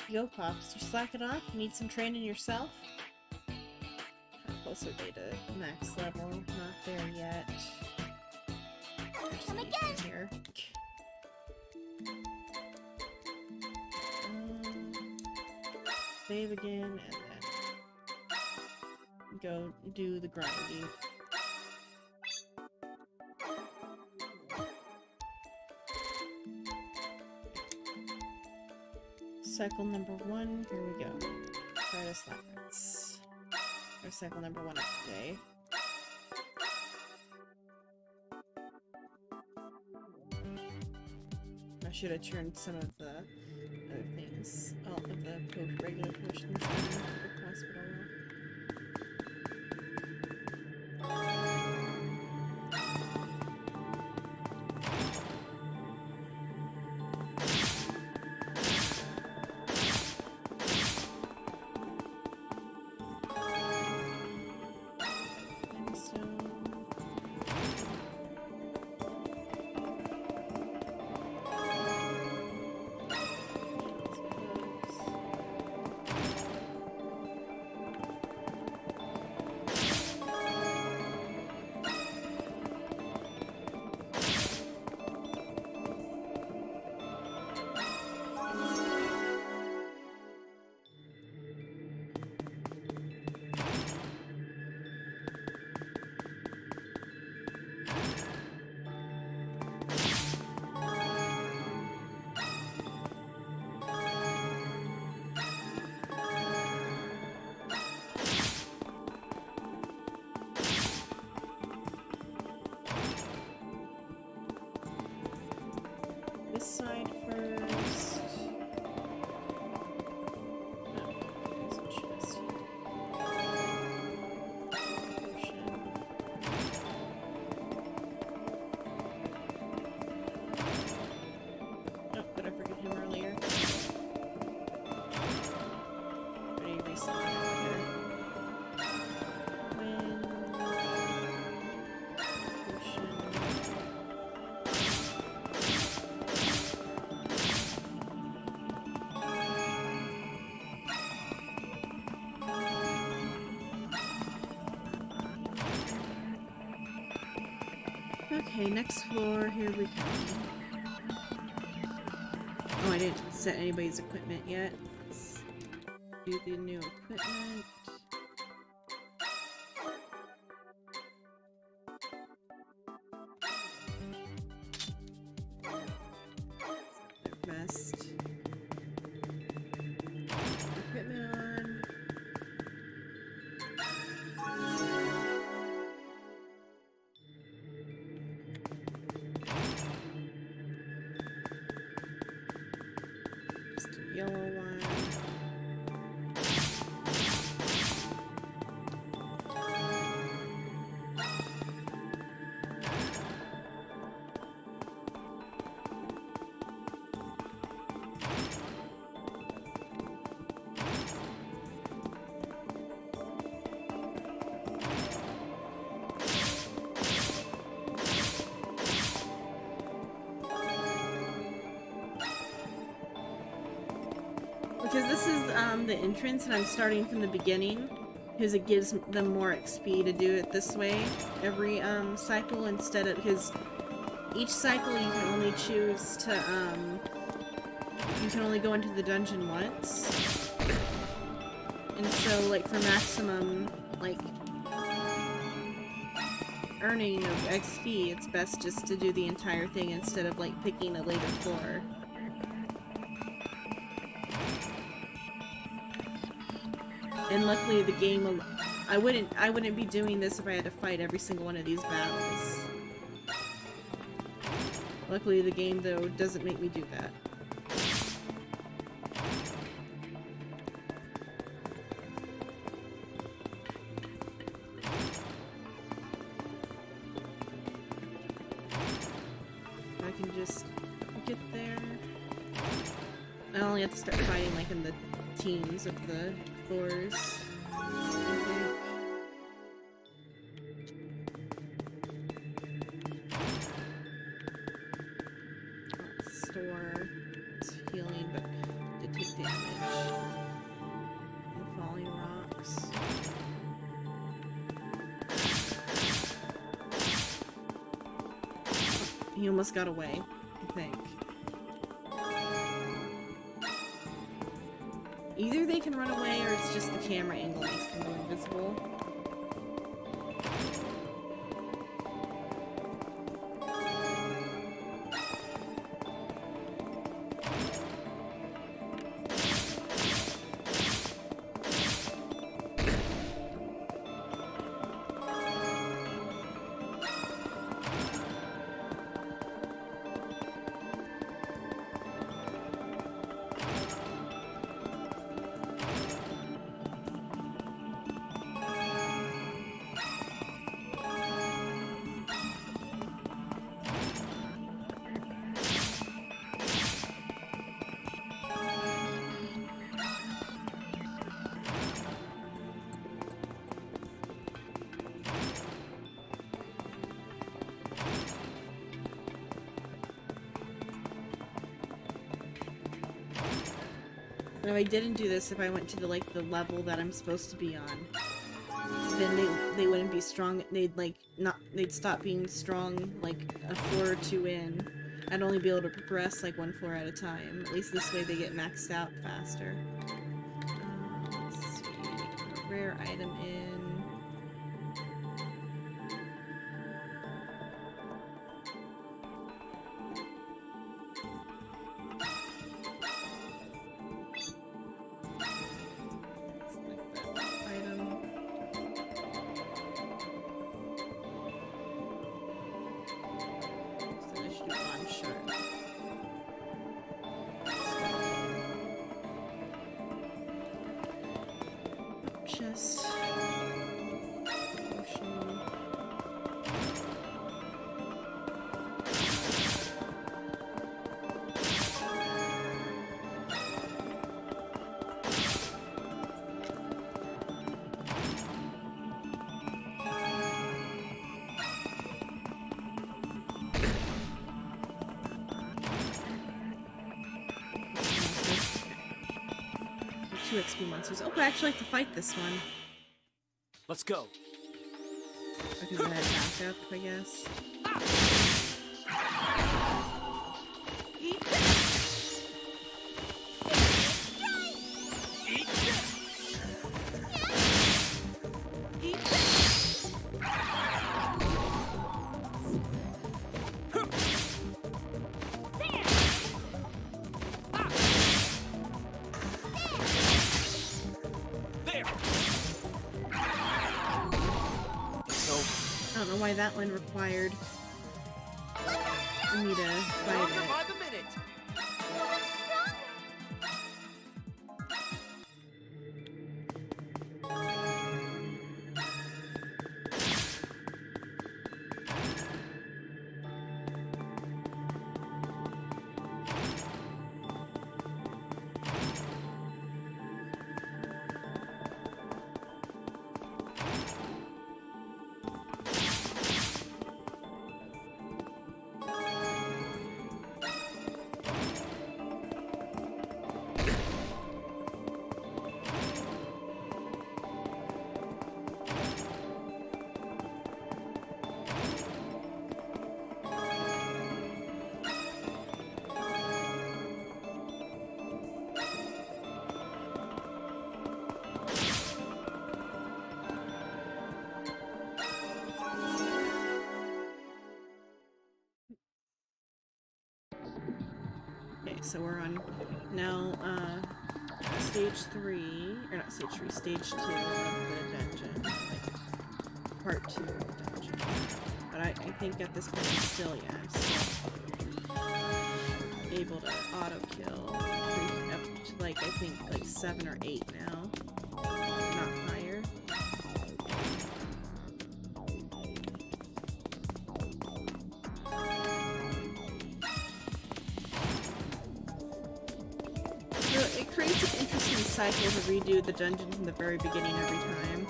Yo, Pops, you slacking off? Need some training yourself? How close are they to max level? Not there yet. Just Come need again. them here. Save again, and then go do the grinding. Cycle number 1, here we go. Try to slapperts. Or cycle number 1 of today. I should have turned some of the other things, all of the regular potions in the hospital. This side first. Oh, there's a chest here. Okay, next floor, here we go. Oh, I didn't set anybody's equipment yet. Let's do the new equipment. Best. Equipment on. Just a yellow one. Because this is the entrance and I'm starting from the beginning, because it gives them more XP to do it this way every cycle instead of, because each cycle you can only choose to you can only go into the dungeon once. And so like for maximum like earning of XP, it's best just to do the entire thing instead of like picking a later floor. And luckily the game, I wouldn't be doing this if I had to fight every single one of these battles. Luckily the game though doesn't make me do that. I can just get there. I only have to start fighting like in the teams of the floors, I think. Store. It's healing, but did take damage. And falling rocks. He almost got away, I think. Either they can run away or it's just the camera angle makes them go invisible. If I didn't do this, if I went to the level that I'm supposed to be on, then they wouldn't be strong. They'd stop being strong like a floor or two in. I'd only be able to progress like one floor at a time. At least this way they get maxed out faster. Let's see. Rare item in. Chest. Potion. Two XP monsters. Oh, I actually like to fight this one. Let's go. Because I had backup, I guess. I don't know why that one required me to fight it. By the minute. Okay, so we're on now, stage 3, or not stage 3, stage 2 of the dungeon, like, part 2 of the dungeon. But I think at this point I'm still able to auto-kill up to, like, I think, like, 7 or 8 now, not higher. It creates an interesting cycle to redo the dungeon from the very beginning every time.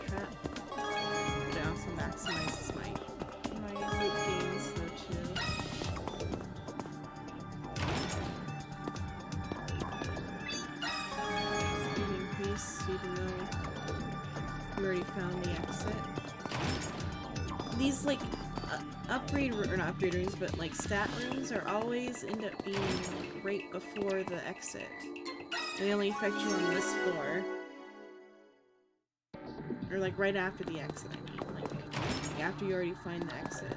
Trap. It also maximizes my loot gains though too. Even though we already found the exit. These, like, upgrade, or not upgrade rooms, but, like, stat rooms are always end up being right before the exit. They only affect you on this floor. Or, like, right after the exit, I mean. Like, after you already find the exit.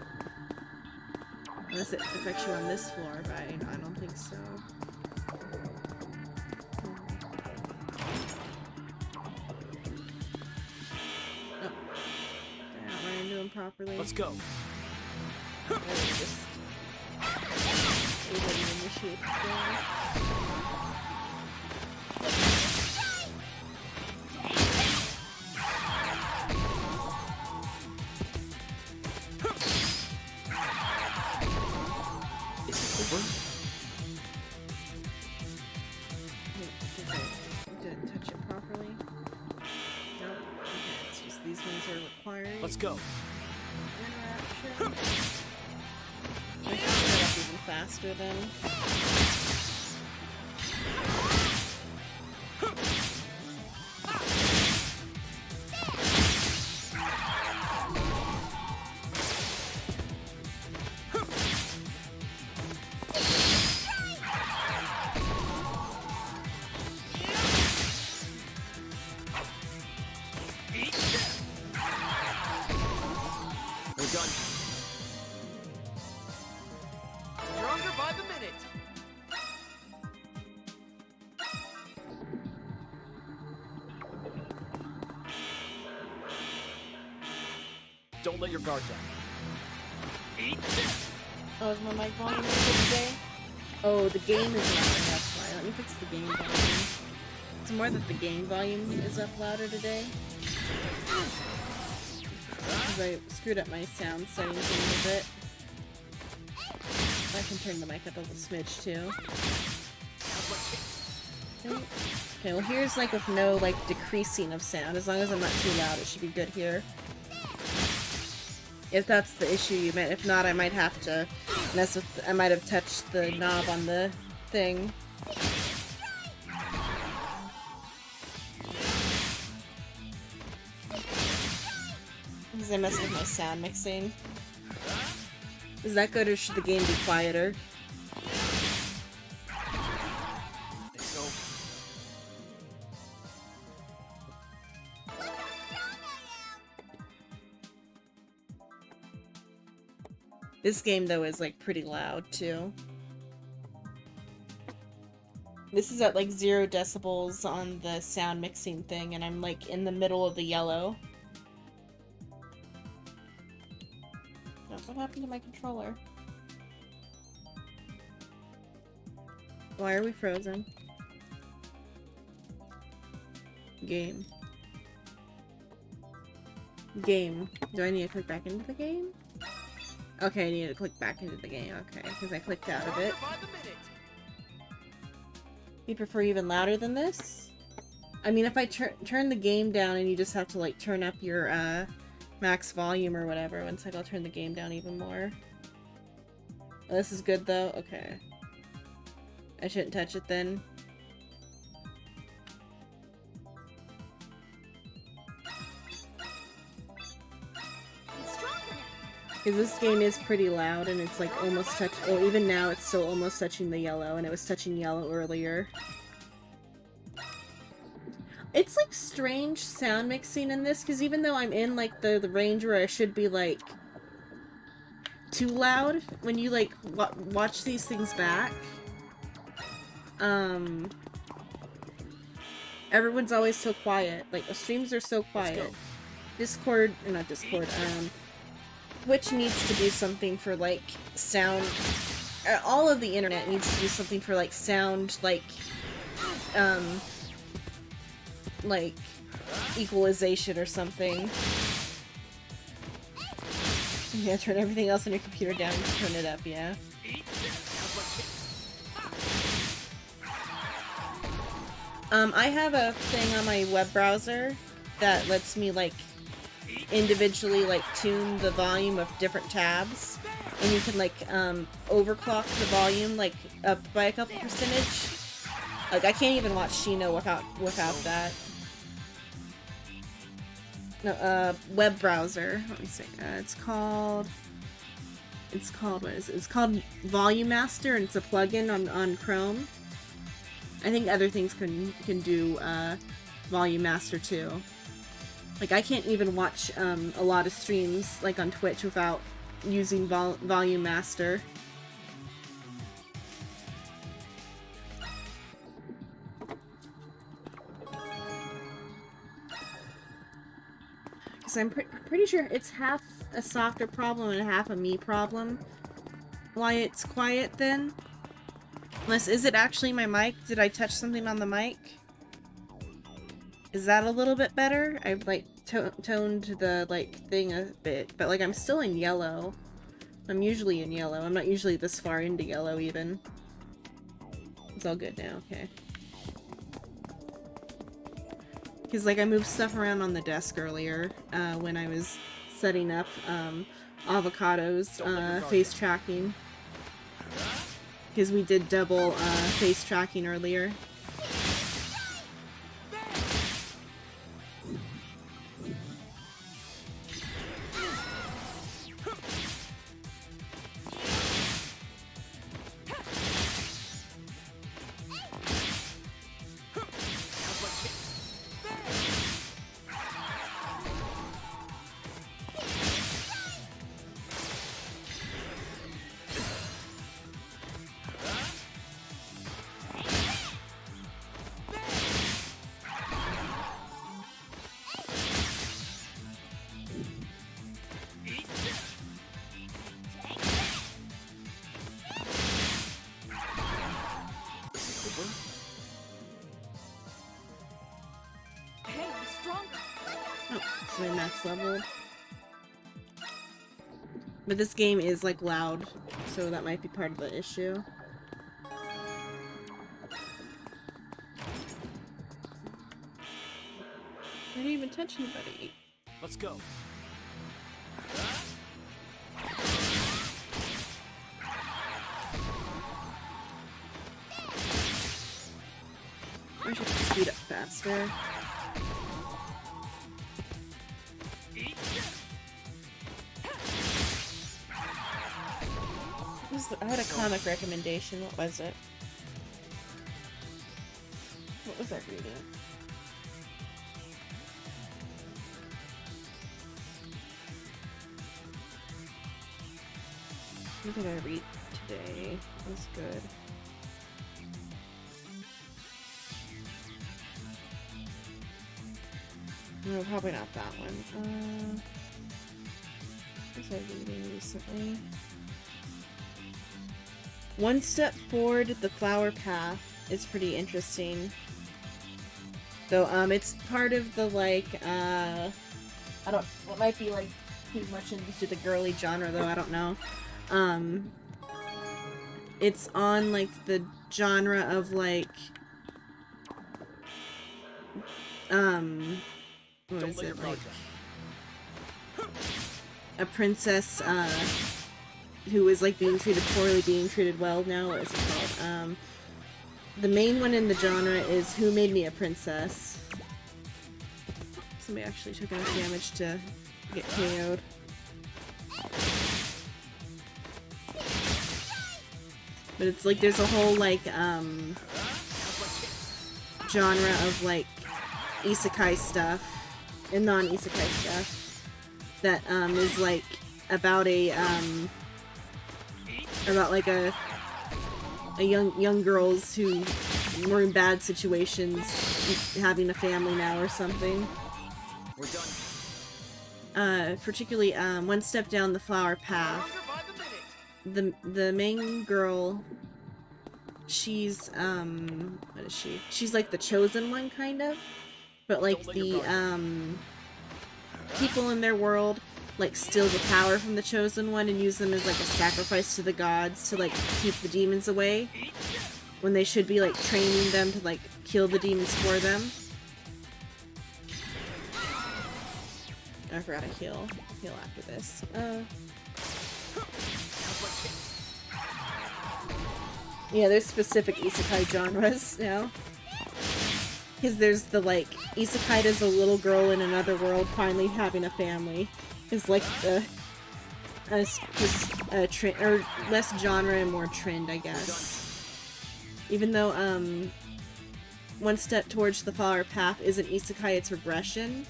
Unless it affects you on this floor, but I don't think so. Properly. Let's go. Just able to initiate the game. Is it over? I didn't touch it properly. No. Okay, it's just these ones are required. Let's go. Interaction. I should set up even faster then. Don't let your guard down. Oh, is my mic volume good today? Oh, the game is louder, that's why. Let me fix the game volume. It's more that the game volume is up louder today. Because I screwed up my sound settings a little bit. I can turn the mic up a little smidge too. Okay. Okay, well here's like with no like decreasing of sound. As long as I'm not too loud, it should be good here. If that's the issue you meant. If not, I might have to mess with... I might have touched the knob on the thing. Because I messed with my sound mixing. Is that good or should the game be quieter? This game, though, is, like, pretty loud, too. This is at, like, 0 decibels on the sound mixing thing, and I'm, like, in the middle of the yellow. Oh, what happened to my controller? Why are we frozen? Game. Game. Do I need to click back into the game? Okay, I need to click back into the game. Okay, because I clicked out of it. You prefer even louder than this? I mean, if I turn the game down and you just have to, like, turn up your, max volume or whatever, one sec, I'll turn the game down even more. Oh, this is good, though? Okay. I shouldn't touch it, then. Because this game is pretty loud, and it's like almost touch. Well, even now it's still almost touching the yellow, and it was touching yellow earlier. It's like strange sound mixing in this, because even though I'm in like the range where I should be like too loud, when you like watch these things back, everyone's always so quiet. Like the streams are so quiet. Discord, or not Discord. Twitch needs to do something for, like, sound... all of the internet needs to do something for, like, sound, like, equalization or something. Yeah, turn everything else on your computer down and turn it up, yeah. I have a thing on my web browser that lets me, like, individually like tune the volume of different tabs, and you can like overclock the volume like up by a couple percentage. Like I can't even watch Shino without that. No, web browser. Let me see. It's called what is it? It's called Volume Master, and it's a plugin on Chrome. I think other things can do Volume Master too. Like, I can't even watch a lot of streams, like, on Twitch without using Volume Master. Because I'm pretty sure it's half a software problem and half a me problem. Why it's quiet, then? Unless, is it actually my mic? Did I touch something on the mic? Is that a little bit better? I've, like, toned the, like, thing a bit. But, like, I'm still in yellow. I'm usually in yellow. I'm not usually this far into yellow, even. It's all good now, okay. Because, like, I moved stuff around on the desk earlier, when I was setting up, Avocado's, face tracking. Because we did double, face tracking earlier. Level. But this game is like loud, so that might be part of the issue. even touch anybody. Let's go. I should speed up faster. I had a comic recommendation. What was it? What was I reading? What did I read today? It was good. No, probably not that one. What was I reading recently? One Step Forward, The Flower Path is pretty interesting. Though, it's part of the, like, I don't, it might be, like, too much into the girly genre, though, I don't know. It's on, like, the genre of, like, what is it, like, a princess, who is, like, being treated poorly, being treated well now. What is it called? The main one in the genre is Who Made Me a Princess? Somebody actually took enough damage to get KO'd. But it's like, there's a whole, like, genre of, like, isekai stuff, and non-isekai stuff, that, is, like, about a, about, like, a young girls who were in bad situations having a family now or something. We're done. Particularly, One Step Down the Flower Path. The main girl, she's, what is she? She's like the chosen one, kind of. But, like, the, people in their world, like, steal the power from the chosen one and use them as, like, a sacrifice to the gods to, like, keep the demons away. When they should be, like, training them to, like, kill the demons for them. I forgot to heal. Heal after this. Yeah, there's specific isekai genres now. Because there's the, like, isekai as a little girl in another world finally having a family. Is like the trend, or less genre and more trend, I guess. Even though One Step Towards the Flower Path isn't isekai, it's regression.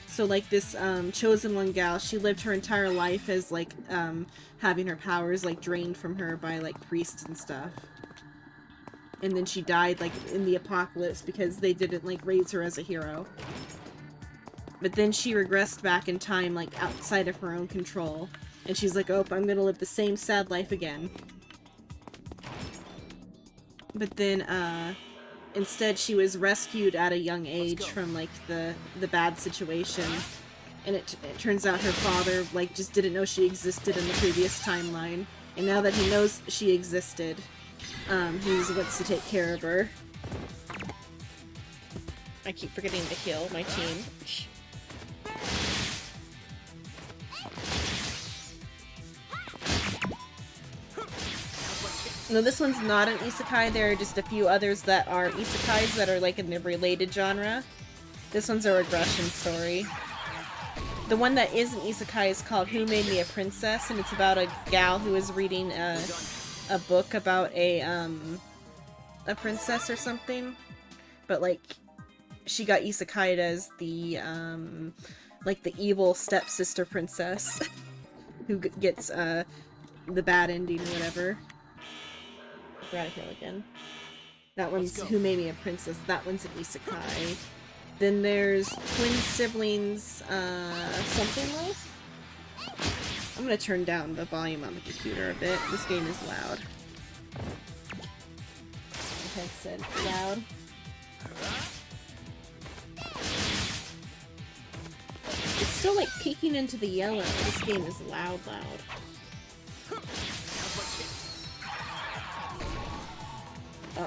So, like, this chosen one gal, she lived her entire life as, like, having her powers, like, drained from her by, like, priests and stuff. And then she died, like, in the apocalypse because they didn't, like, raise her as a hero. But then she regressed back in time, like, outside of her own control. And she's like, oh, I'm gonna live the same sad life again. But then, instead she was rescued at a young age from, like, the bad situation. And it turns out her father, like, just didn't know she existed in the previous timeline. And now that he knows she existed, he wants to take care of her. I keep forgetting to heal my team. No, this one's not an isekai. There are just a few others that are isekais that are, like, in the related genre. This one's a regression story. The one that is an isekai is called Who Made Me a Princess, and it's about a gal who is reading a book about a princess or something. But, like, she got isekai'd as the, like, the evil stepsister princess who gets, the bad ending or whatever. Gotta heal again. That one's Who Made Me a Princess. That one's an isekai. Then there's Twin Siblings, something life? I'm gonna turn down the volume on the computer a bit. This game is loud. My headset is loud. It's still, like, peeking into the yellow. This game is loud.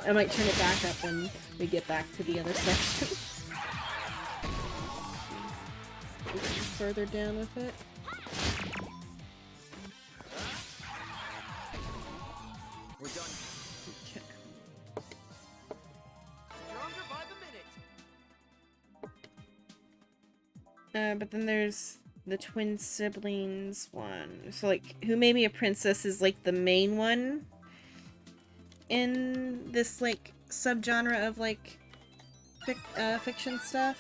I might turn it back up when we get back to the other section. further down with it. We're done. Okay. Stronger by the minute. But then there's the twin siblings one. So like, Who Made Me a Princess is like the main one in this like subgenre of like fiction stuff.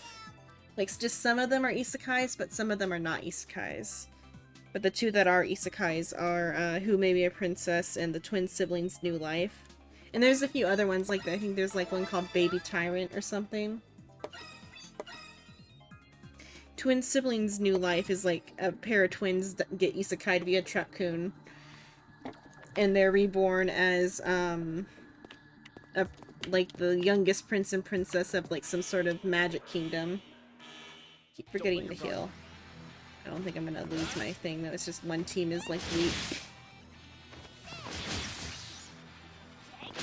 Like just some of them are isekais, but some of them are not isekais. But the two that are isekais are Who Made Me a Princess and the twin siblings New Life. And there's a few other ones like that. I think there's like one called Baby Tyrant or something. Twin Siblings New Life is like a pair of twins that get isekai'd via Truck-kun. And they're reborn as, like the youngest prince and princess of like some sort of magic kingdom. Keep forgetting to heal. I don't think I'm gonna lose my thing though, it's just one team is like weak.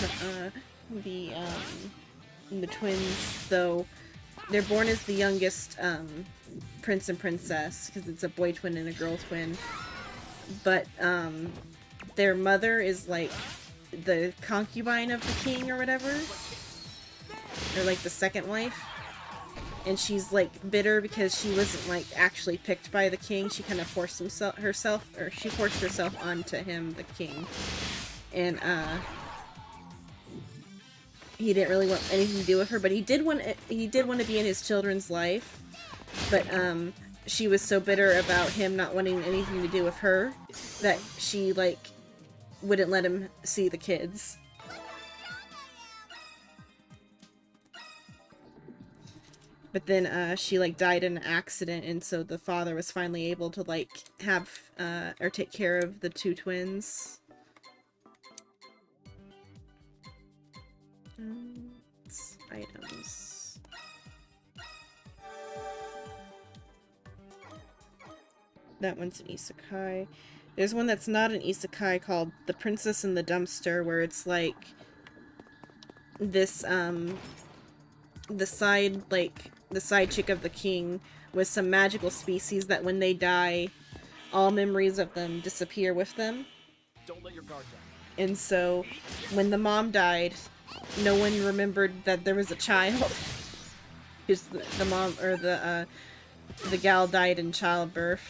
But, the twins, though, they're born as the youngest, prince and princess, because it's a boy twin and a girl twin. But, their mother is, like, the concubine of the king or whatever. Or, like, the second wife. And she's, like, bitter because she wasn't, like, actually picked by the king. She kind of forced herself onto him, the king. And, he didn't really want anything to do with her, but he did want to be in his children's life. But she was so bitter about him not wanting anything to do with her that she like wouldn't let him see the kids. But then she like died in an accident, and so the father was finally able to like have or take care of the two twins. Items. That one's an isekai. There's one that's not an isekai called The Princess in the Dumpster, where it's like this the side chick of the king with some magical species that when they die, all memories of them disappear with them. Don't let your guard down. And so when the mom died, no one remembered that there was a child. Because the mom, or the gal died in childbirth.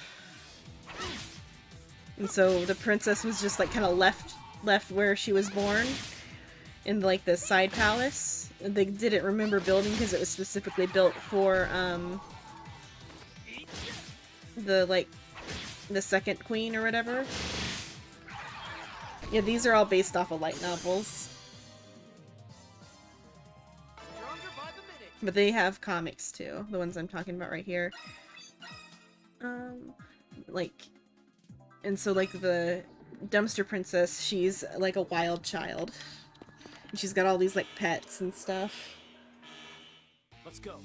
And so the princess was just like kind of left where she was born. In like the side palace. They didn't remember building because it was specifically built for the second queen or whatever. Yeah, these are all based off of light novels. But they have comics too, the ones I'm talking about right here. And so like the dumpster princess, she's like a wild child. And she's got all these like pets and stuff. Let's go.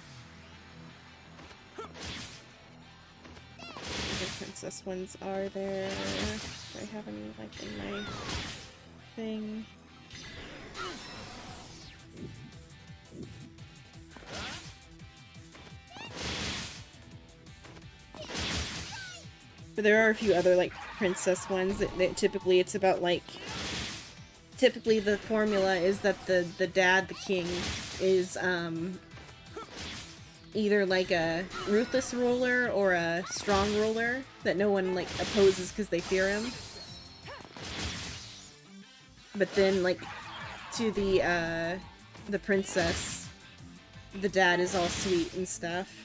The princess ones are there. Do I have any like in my thing? But there are a few other like princess ones that typically it's about like typically the formula is that the dad, the king, is either like a ruthless ruler or a strong ruler that no one like opposes because they fear him. But then like to the princess, the dad is all sweet and stuff.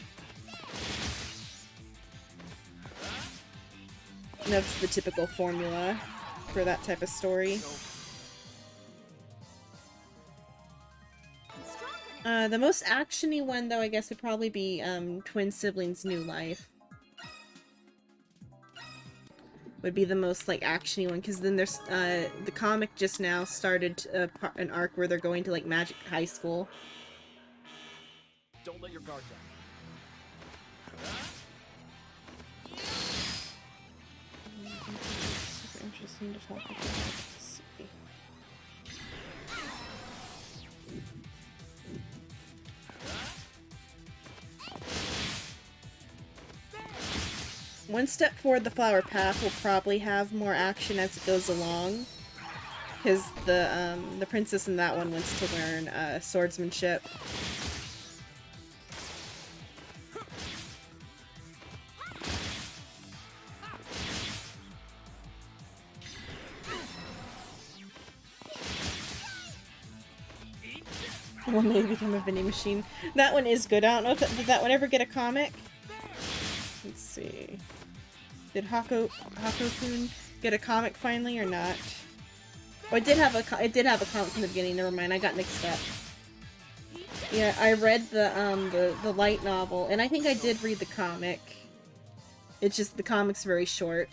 And that's the typical formula for that type of story. The most actiony one, though, I guess would probably be Twin Siblings New Life. Would be the most like actiony one, because then there's the comic just now started an arc where they're going to like Magic High School. Don't let your guard down. Super interesting to talk about. Let's see. One Step Forward, The Flower Path will probably have more action as it goes along. Because the princess in that one wants to learn swordsmanship. One day become a vending machine. That one is good. I don't know if did that one ever get a comic? Let's see. Did Hako-kun get a comic finally or not? Oh, it did have a comic from the beginning. Never mind, I got mixed up. Yeah, I read the light novel, and I think I did read the comic. It's just the comic's very short.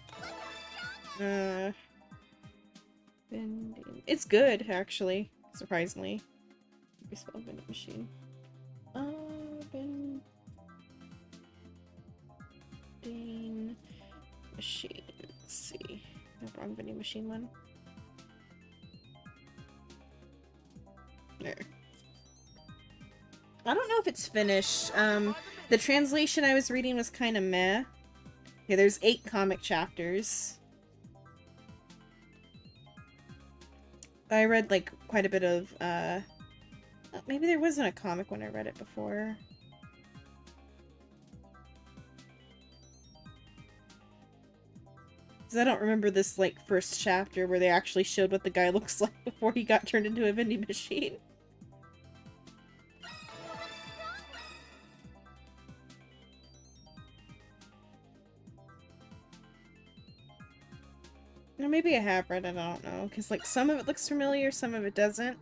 It's good actually, surprisingly. We spell vending machine. Vending machine. Let's see. No, wrong vending machine one. There. I don't know if it's finished. The translation I was reading was kind of meh. Okay, there's 8 comic chapters. I read like quite a bit of maybe there wasn't a comic when I read it before. Because I don't remember this like first chapter where they actually showed what the guy looks like before he got turned into a vending machine. Or maybe I have read it, I don't know. Because like some of it looks familiar, some of it doesn't.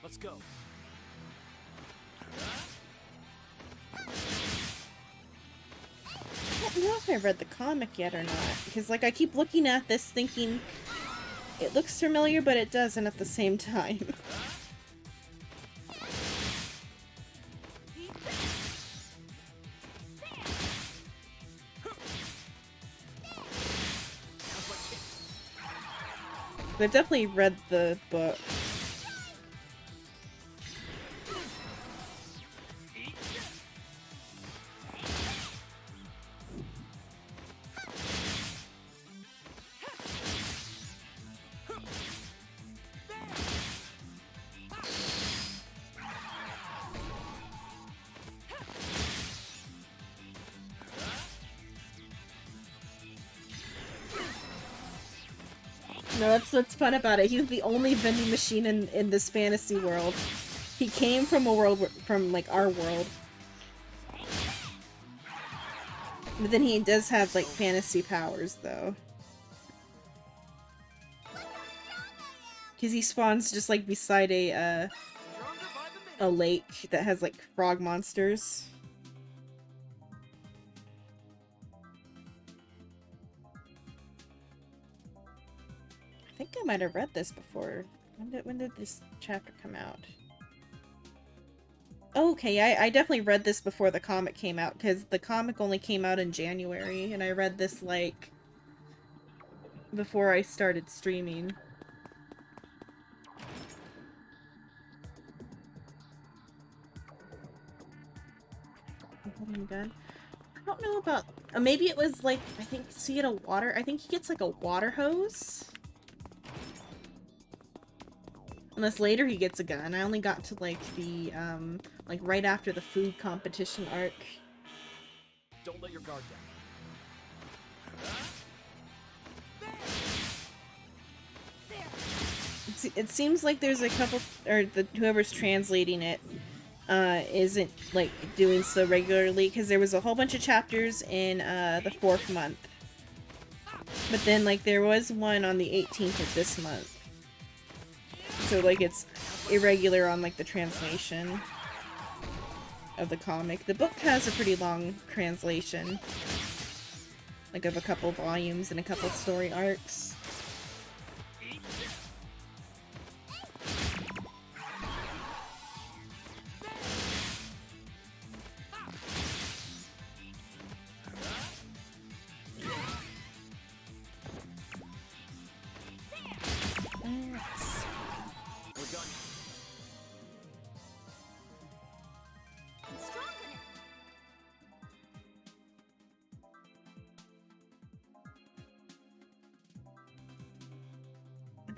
Let's go. I don't know if I read the comic yet or not. Because like I keep looking at this thinking it looks familiar, but it doesn't at the same time. I've definitely read the book. No, that's what's fun about it. He's the only vending machine in this fantasy world. He came from a world from like our world. But then he does have like fantasy powers though. Cause he spawns just like beside a lake that has like frog monsters. I think I might have read this before. When did this chapter come out? Oh, okay, I definitely read this before the comic came out, because the comic only came out in January, and I read this, like, before I started streaming. Gun. I don't know about... maybe it was, like, I think, so he get a water... I think he gets, like, a water hose? Unless later he gets a gun. I only got to, like, the, like, right after the food competition arc. Don't let your guard down. It seems like there's a couple... or whoever's translating it, isn't, like, doing so regularly, because there was a whole bunch of chapters in, the 4th month. But then, like, there was one on the 18th of this month. So, like, it's irregular on, like, the translation of the comic. The book has a pretty long translation. Like, of a couple volumes and a couple story arcs.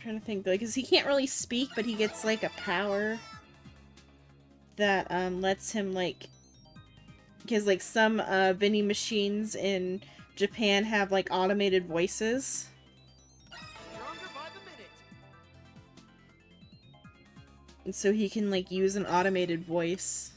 trying to think, like, because he can't really speak, but he gets, like, a power that, lets him, like, because, like, some, vending machines in Japan have, like, automated voices. Stronger by the minute. And so he can, like, use an automated voice.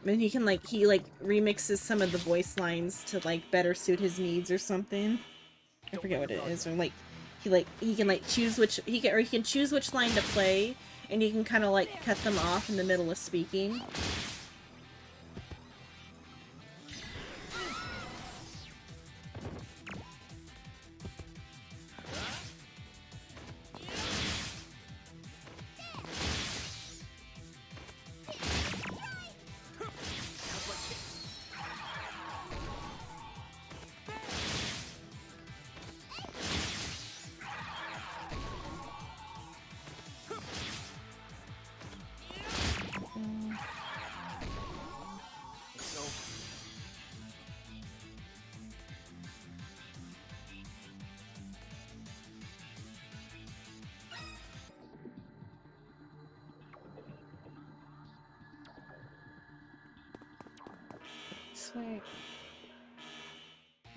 And he can, like, he, like, remixes some of the voice lines to, like, better suit his needs or something. I forget what it is. Or, like, he can, like, choose which, he can choose which line to play, and he can kind of, like, cut them off in the middle of speaking. Wait.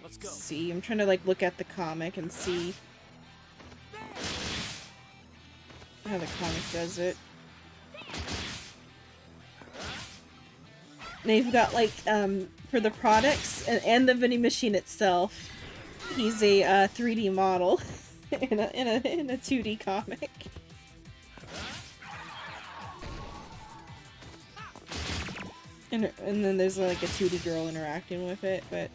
Let's go. See, I'm trying to, like, look at the comic and see how the comic does it. They've got, like, for the products and the vending machine itself, he's a 3D model in a 2D comic. And then there's, like, a 2D girl interacting with it, but...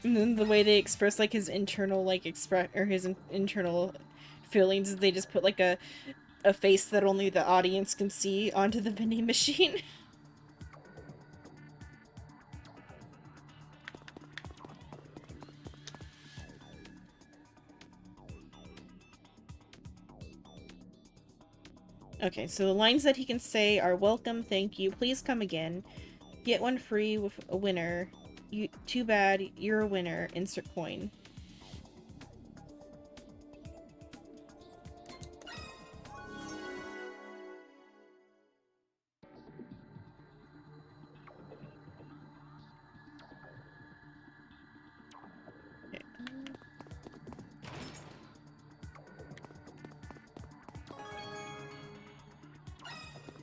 And then the way they express, like, his internal, like, internal feelings is they just put, like, a face that only the audience can see onto the vending machine. Okay, so the lines that he can say are welcome, thank you, please come again, get one free with a winner, too bad, you're a winner, insert coin. Okay.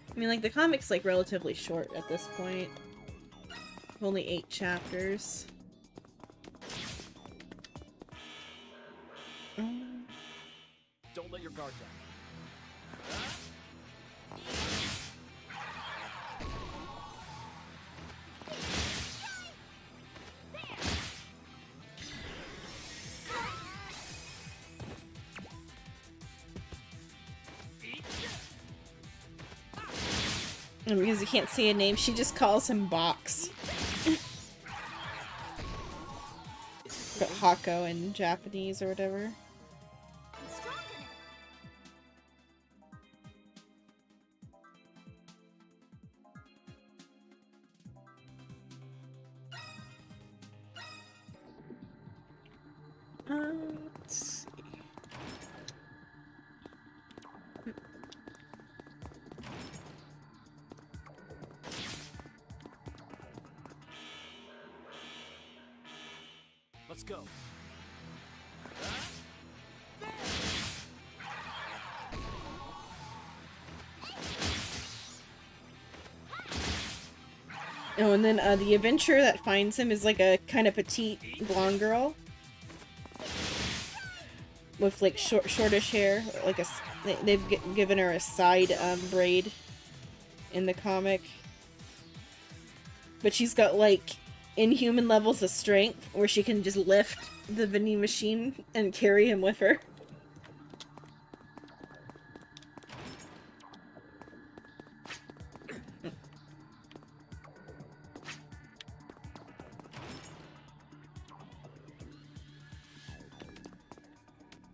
I mean, like, the comic's, like, relatively short at this point. Only 8 chapters. Don't let your guard down. And because he can't say a name, she just calls him Box. But Hako in Japanese or whatever. Let's see. Let's go. Oh, and then the adventurer that finds him is like a kind of petite blonde girl with like shortish hair. Like they've given her a side braid in the comic, but she's got like inhuman levels of strength where she can just lift the vending machine and carry him with her.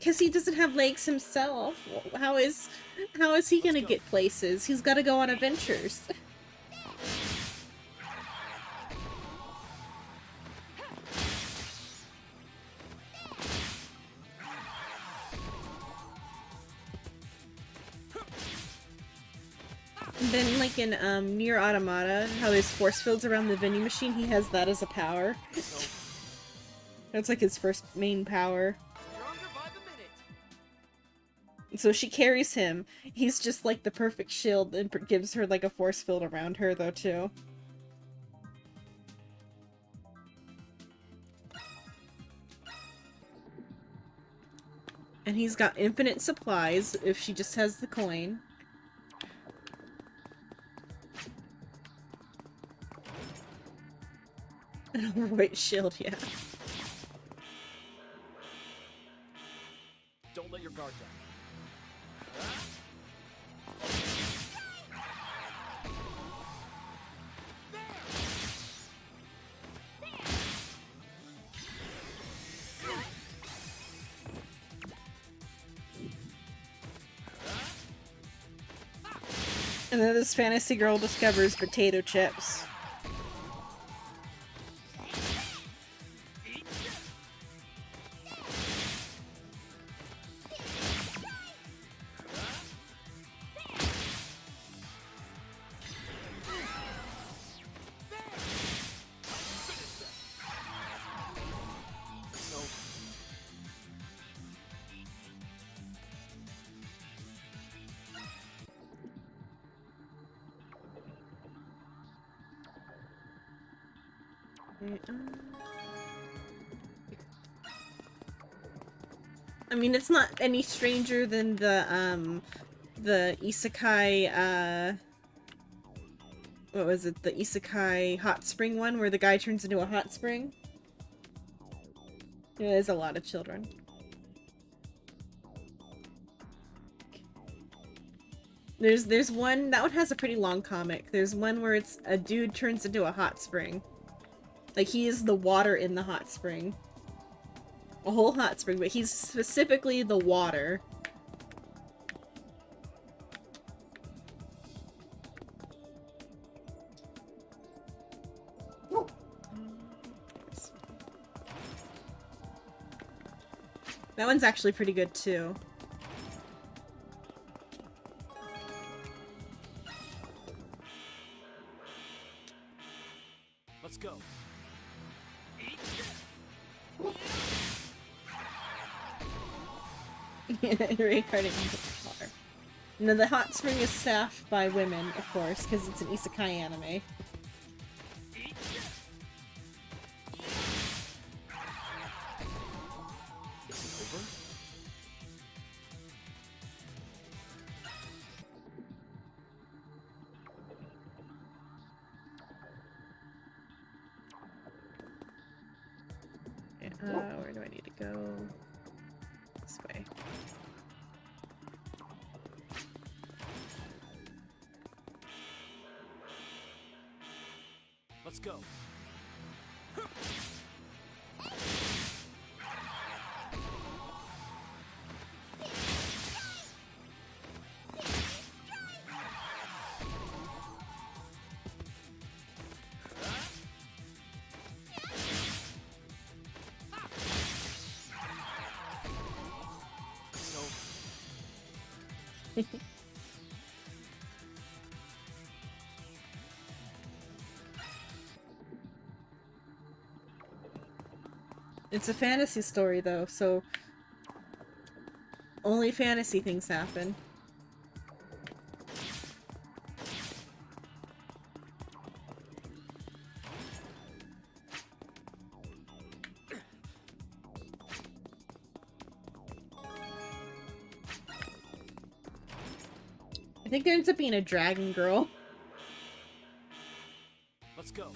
Because he doesn't have legs himself. How is he gonna get places? He's got to go on adventures. Then, like in Nier Automata, how there's force fields around the vending machine, he has that as a power. That's like his first main power. Stronger by the minute. So she carries him. He's just like the perfect shield and gives her like a force field around her though too. And he's got infinite supplies if she just has the coin. An overweight shield, yeah. Don't let your guard down. And then this fantasy girl discovers potato chips. I mean, it's not any stranger than the isekai, what was it? The isekai hot spring one, where the guy turns into a hot spring? Yeah, there's a lot of children. There's one, that one has a pretty long comic. There's one where it's a dude turns into a hot spring. Like, he is the water in the hot spring. A whole hot spring, but he's specifically the water. That one's actually pretty good too. Let's go. Reincarnating into the water. No, the hot spring is staffed by women, of course, because it's an isekai anime. Where do I need to go? This way. Let's go. It's a fantasy story though, so only fantasy things happen. I think there ends up being a dragon girl. Let's go.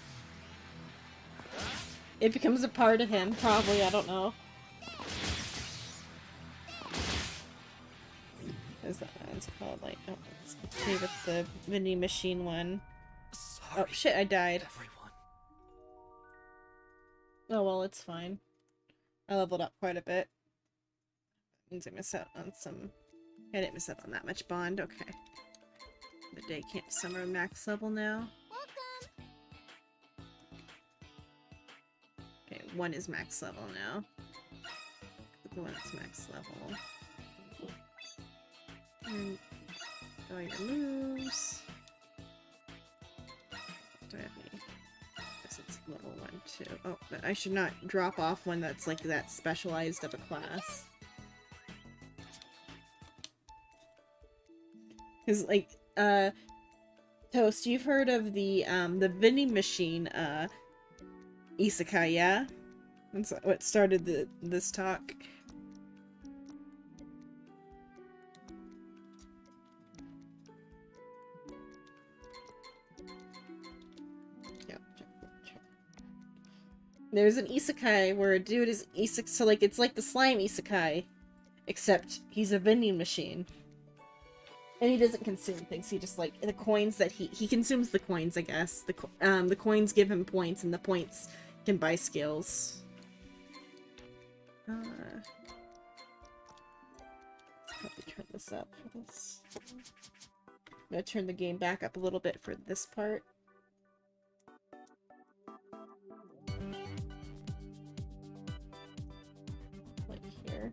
It becomes a part of him, probably, I don't know. What is that one's called? Like, oh, let's see with the vending machine one. Sorry, Oh shit, I died. everyone. Oh well, it's fine. I leveled up quite a bit. Means I miss out on some. I didn't miss out on that much bond. Okay. The day can't summer max level now. Okay, 1 is max level now. The one that's max level. And all your moves. Do I have any? I guess it's level 1 too. Oh, but I should not drop off one that's like that specialized of a class. Cause like, Toast, you've heard of the vending machine, isekai, yeah? That's what started this talk. Yeah. There's an isekai where a dude is isekai, so like it's like the slime isekai, except he's a vending machine. And he doesn't consume things, he just like, the coins that he consumes the coins, I guess. The coins give him points, and the points can buy skills. Let's probably turn this up for this. I'm gonna turn the game back up a little bit for this part. Like here.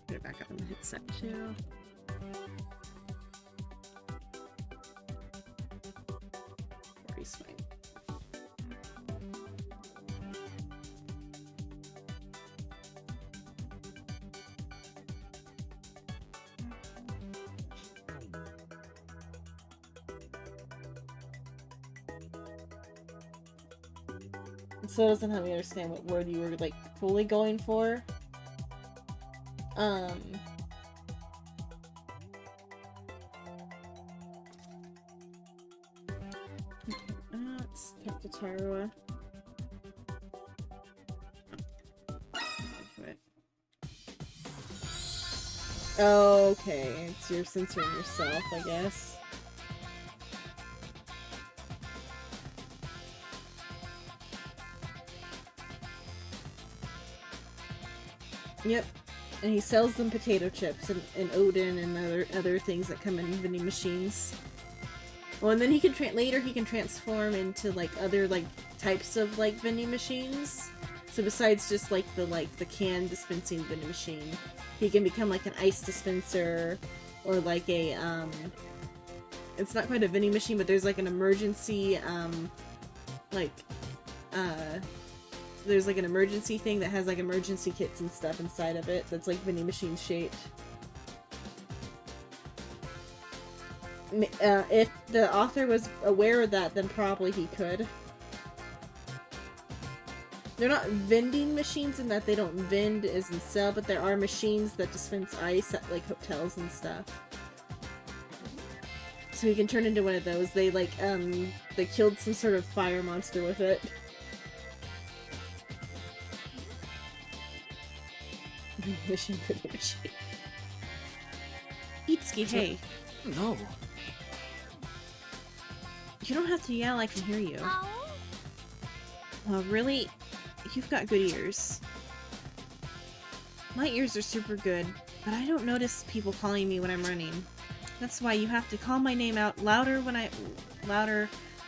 Put it back up on the headset too. Pretty fine. So it doesn't help me understand what word you were like fully going for. Let's talk to Tarawa. Okay, it's you're censoring yourself, I guess. Yep, and he sells them potato chips and Odin and other things that come in vending machines. Well, and then he can later he can transform into like other like types of like vending machines. So besides just like the can dispensing vending machine, he can become like an ice dispenser or like a it's not quite a vending machine, but there's like an emergency there's like an emergency thing that has like emergency kits and stuff inside of it that's like vending machine shaped. If the author was aware of that, then probably he could. They're not vending machines in that they don't vend as in sell, but there are machines that dispense ice at like hotels and stuff. So he can turn into one of those. They like they killed some sort of fire monster with it. Machine for the machine. Itsuki, hey. No. You don't have to yell, I can hear you. Oh, Well, really? You've got good ears. My ears are super good, but I don't notice people calling me when I'm running. That's why you have to call my name out louder when I am.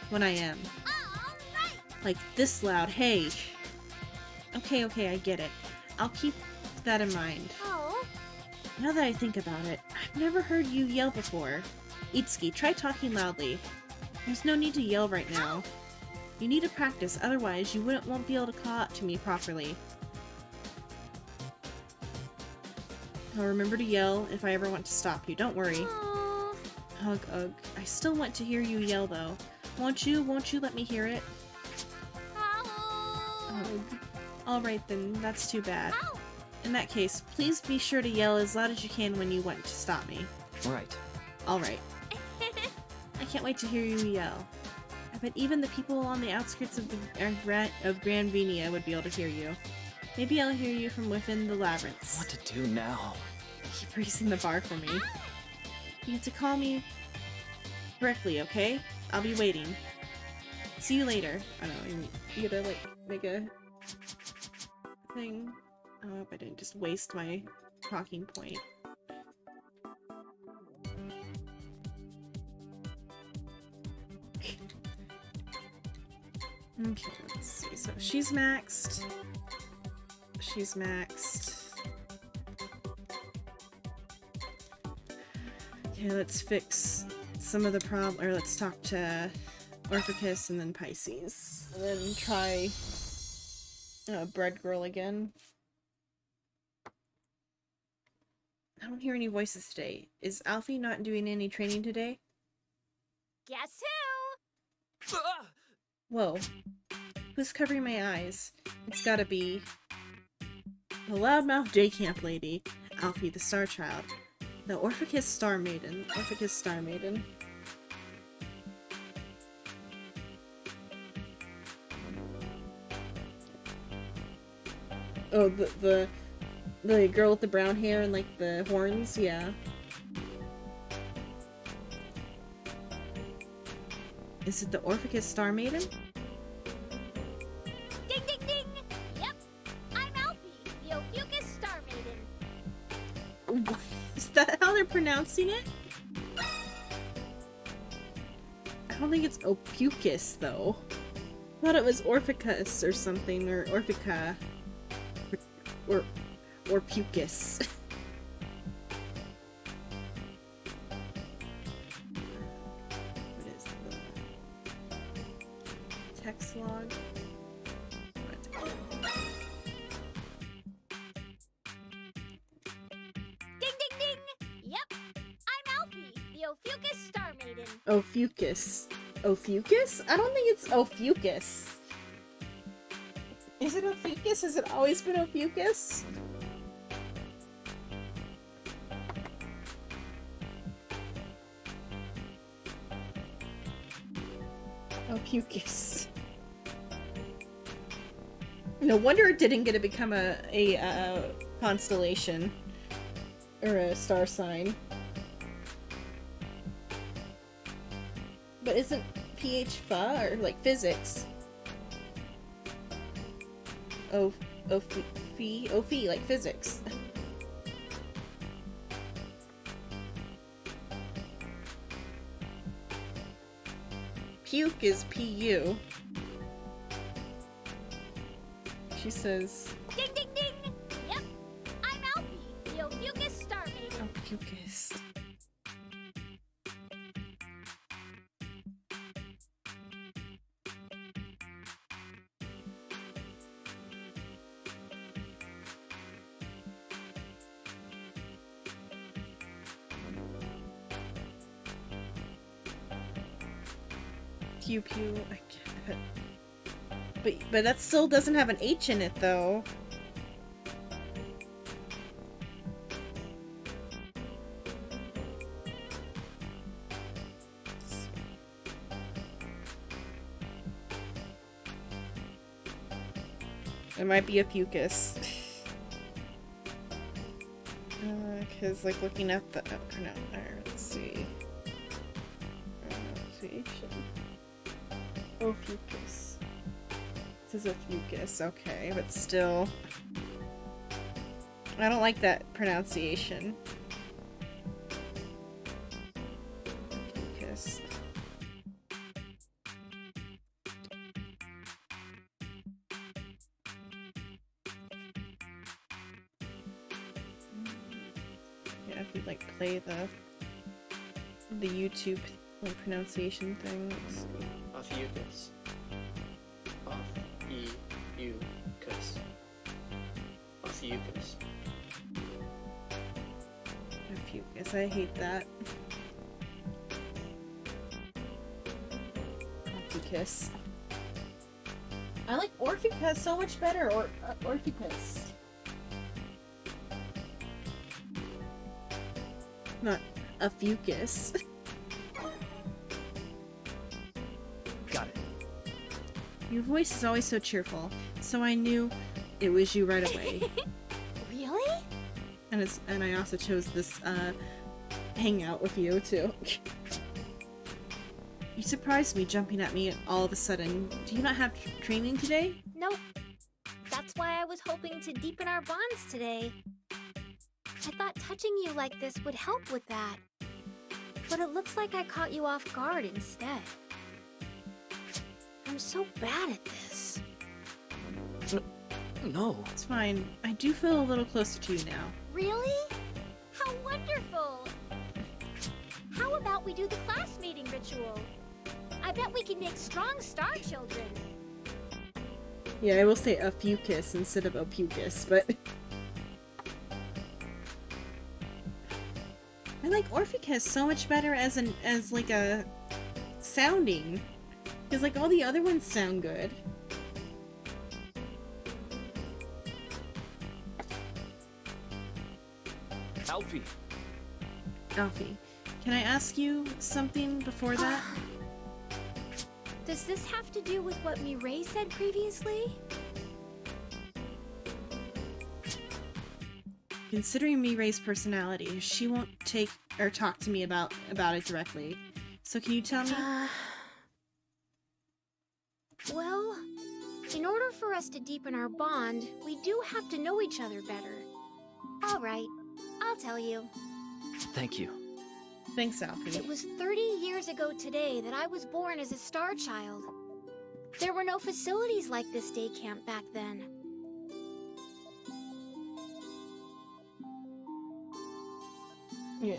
alright. Like this loud, hey. Okay, I get it. I'll keep that in mind. Oh, Now that I think about it, I've never heard you yell before. Itsuki, try talking loudly. There's no need to yell right now. You need to practice, otherwise you won't be able to call out to me properly. I'll remember to yell if I ever want to stop you, don't worry. aw. Ugh. I still want to hear you yell though. Won't you let me hear it? Ow. Ugh. Alright then, that's too bad. Ow. In that case, please be sure to yell as loud as you can when you want to stop me. Right. Alright. I can't wait to hear you yell. I bet even the people on the outskirts of Grand Venia would be able to hear you. Maybe I'll hear you from within the labyrinths. What to do now? Keep raising the bar for me. You have to call me correctly, okay? I'll be waiting. See you later. I don't know, you gotta like make a thing. I hope I didn't just waste my talking point. Okay, let's see. So she's maxed. She's maxed. Okay, let's fix some of the problem, or let's talk to Orpheus and then Pisces. And then try Bread Girl again. I don't hear any voices today. Is Alfie not doing any training today? Guess who? Ah! Whoa. Who's covering my eyes? It's gotta be the loudmouth day camp lady, Alfie the Star Child, the Orpheus Star Maiden, Orpheus Star Maiden. Oh, the girl with the brown hair and like the horns, yeah. Is it the Orpheus Star Maiden? Ding ding ding! Yep, I'm Alfie, the Ophiuchus Star Maiden. Is that how they're pronouncing it? I don't think it's Ophiuchus though. I thought it was Orpheus or something, or Orphica. Or Pucus. What is the text log? Ding ding ding! Yep, I'm Alfie, the Ophiuchus Star Maiden. Ophiuchus. Ophiuchus? I don't think it's Ophiuchus. Is it Ophiuchus? Has it always been Ophiuchus? Ophiuchus. No wonder it didn't get to become a constellation or a star sign. But isn't PH pha or like physics? Ophi, like physics. Puke is PU. She says... Ding ding ding! Yep, I'm Alfie, the Ophiuchus Star Maiden. Ophiuchus. Pew pew. I can't. But that still doesn't have an H in it though. It might be a fucus. Cause like looking at the let's see. Pronunciation. Ophiuchus. This is Ophiuchus, okay, but still. I don't like that pronunciation. Ophiuchus. Yeah, if we like play the YouTube like pronunciation thing. Let's see. Ophiuchus. Ophiuchus. Ophiuchus. Ophiuchus, I hate that. Ophiuchus. I like Orpheus so much better, or Orpheus. Not a fucus. Got it. Your voice is always so cheerful, so I knew it was you right away. Really? And I also chose this hangout with you too. You surprised me jumping at me all of a sudden. Do you not have training today? Nope. That's why I was hoping to deepen our bonds today. I thought touching you like this would help with that. But it looks like I caught you off guard instead. I'm so bad at this. No. It's fine. I do feel a little closer to you now. Really? How wonderful! How about we do the class meeting ritual? I bet we can make strong star children. Yeah, I will say a fucus instead of a pucus, but... I like Orphic so much better as like a sounding. Because like all the other ones sound good. Alfie. Alfie, can I ask you something before that? Does this have to do with what Mireille said previously? Considering Mireille's personality, she won't take or talk to me about it directly. So can you tell me? Well, in order for us to deepen our bond, we do have to know each other better. All right, I'll tell you. Thank you. Thanks, Alfie. It was 30 years ago today that I was born as a star child. There were no facilities like this day camp back then. Yeah.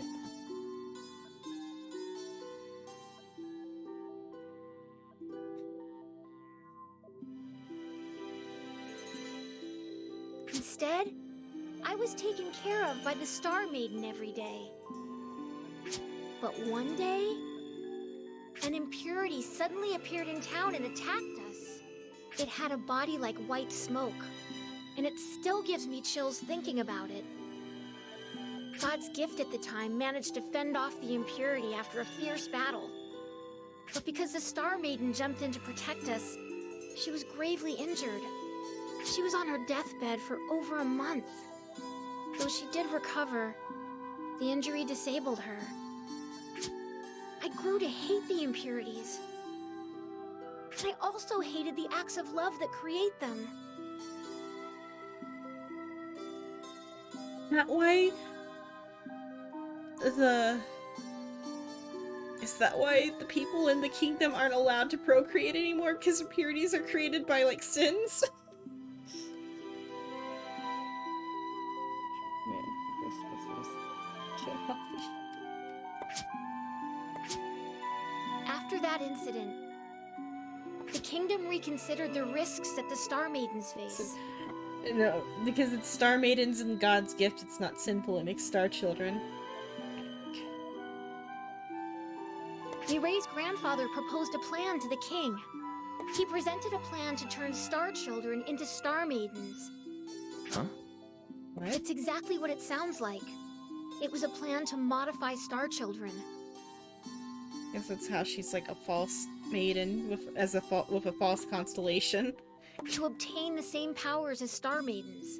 Instead, I was taken care of by the Star Maiden every day. But one day, an impurity suddenly appeared in town and attacked us. It had a body like white smoke, and it still gives me chills thinking about it. God's gift at the time managed to fend off the impurity after a fierce battle. But because the Star Maiden jumped in to protect us, she was gravely injured. She was on her deathbed for over a month. Though she did recover, the injury disabled her. I grew to hate the impurities. And I also hated the acts of love that create them. That why Is that why the people in the kingdom aren't allowed to procreate anymore? Because impurities are created by, like, sins? After that incident, the kingdom reconsidered the risks that the Star Maidens face. No, because it's Star Maidens and God's gift, it's not sinful, it makes star children. Mireille's grandfather proposed a plan to the king. He presented a plan to turn star children into Star Maidens. Huh? What? It's exactly what it sounds like. It was a plan to modify star children. Guess that's how she's like a false maiden with a false constellation. To obtain the same powers as Star Maidens.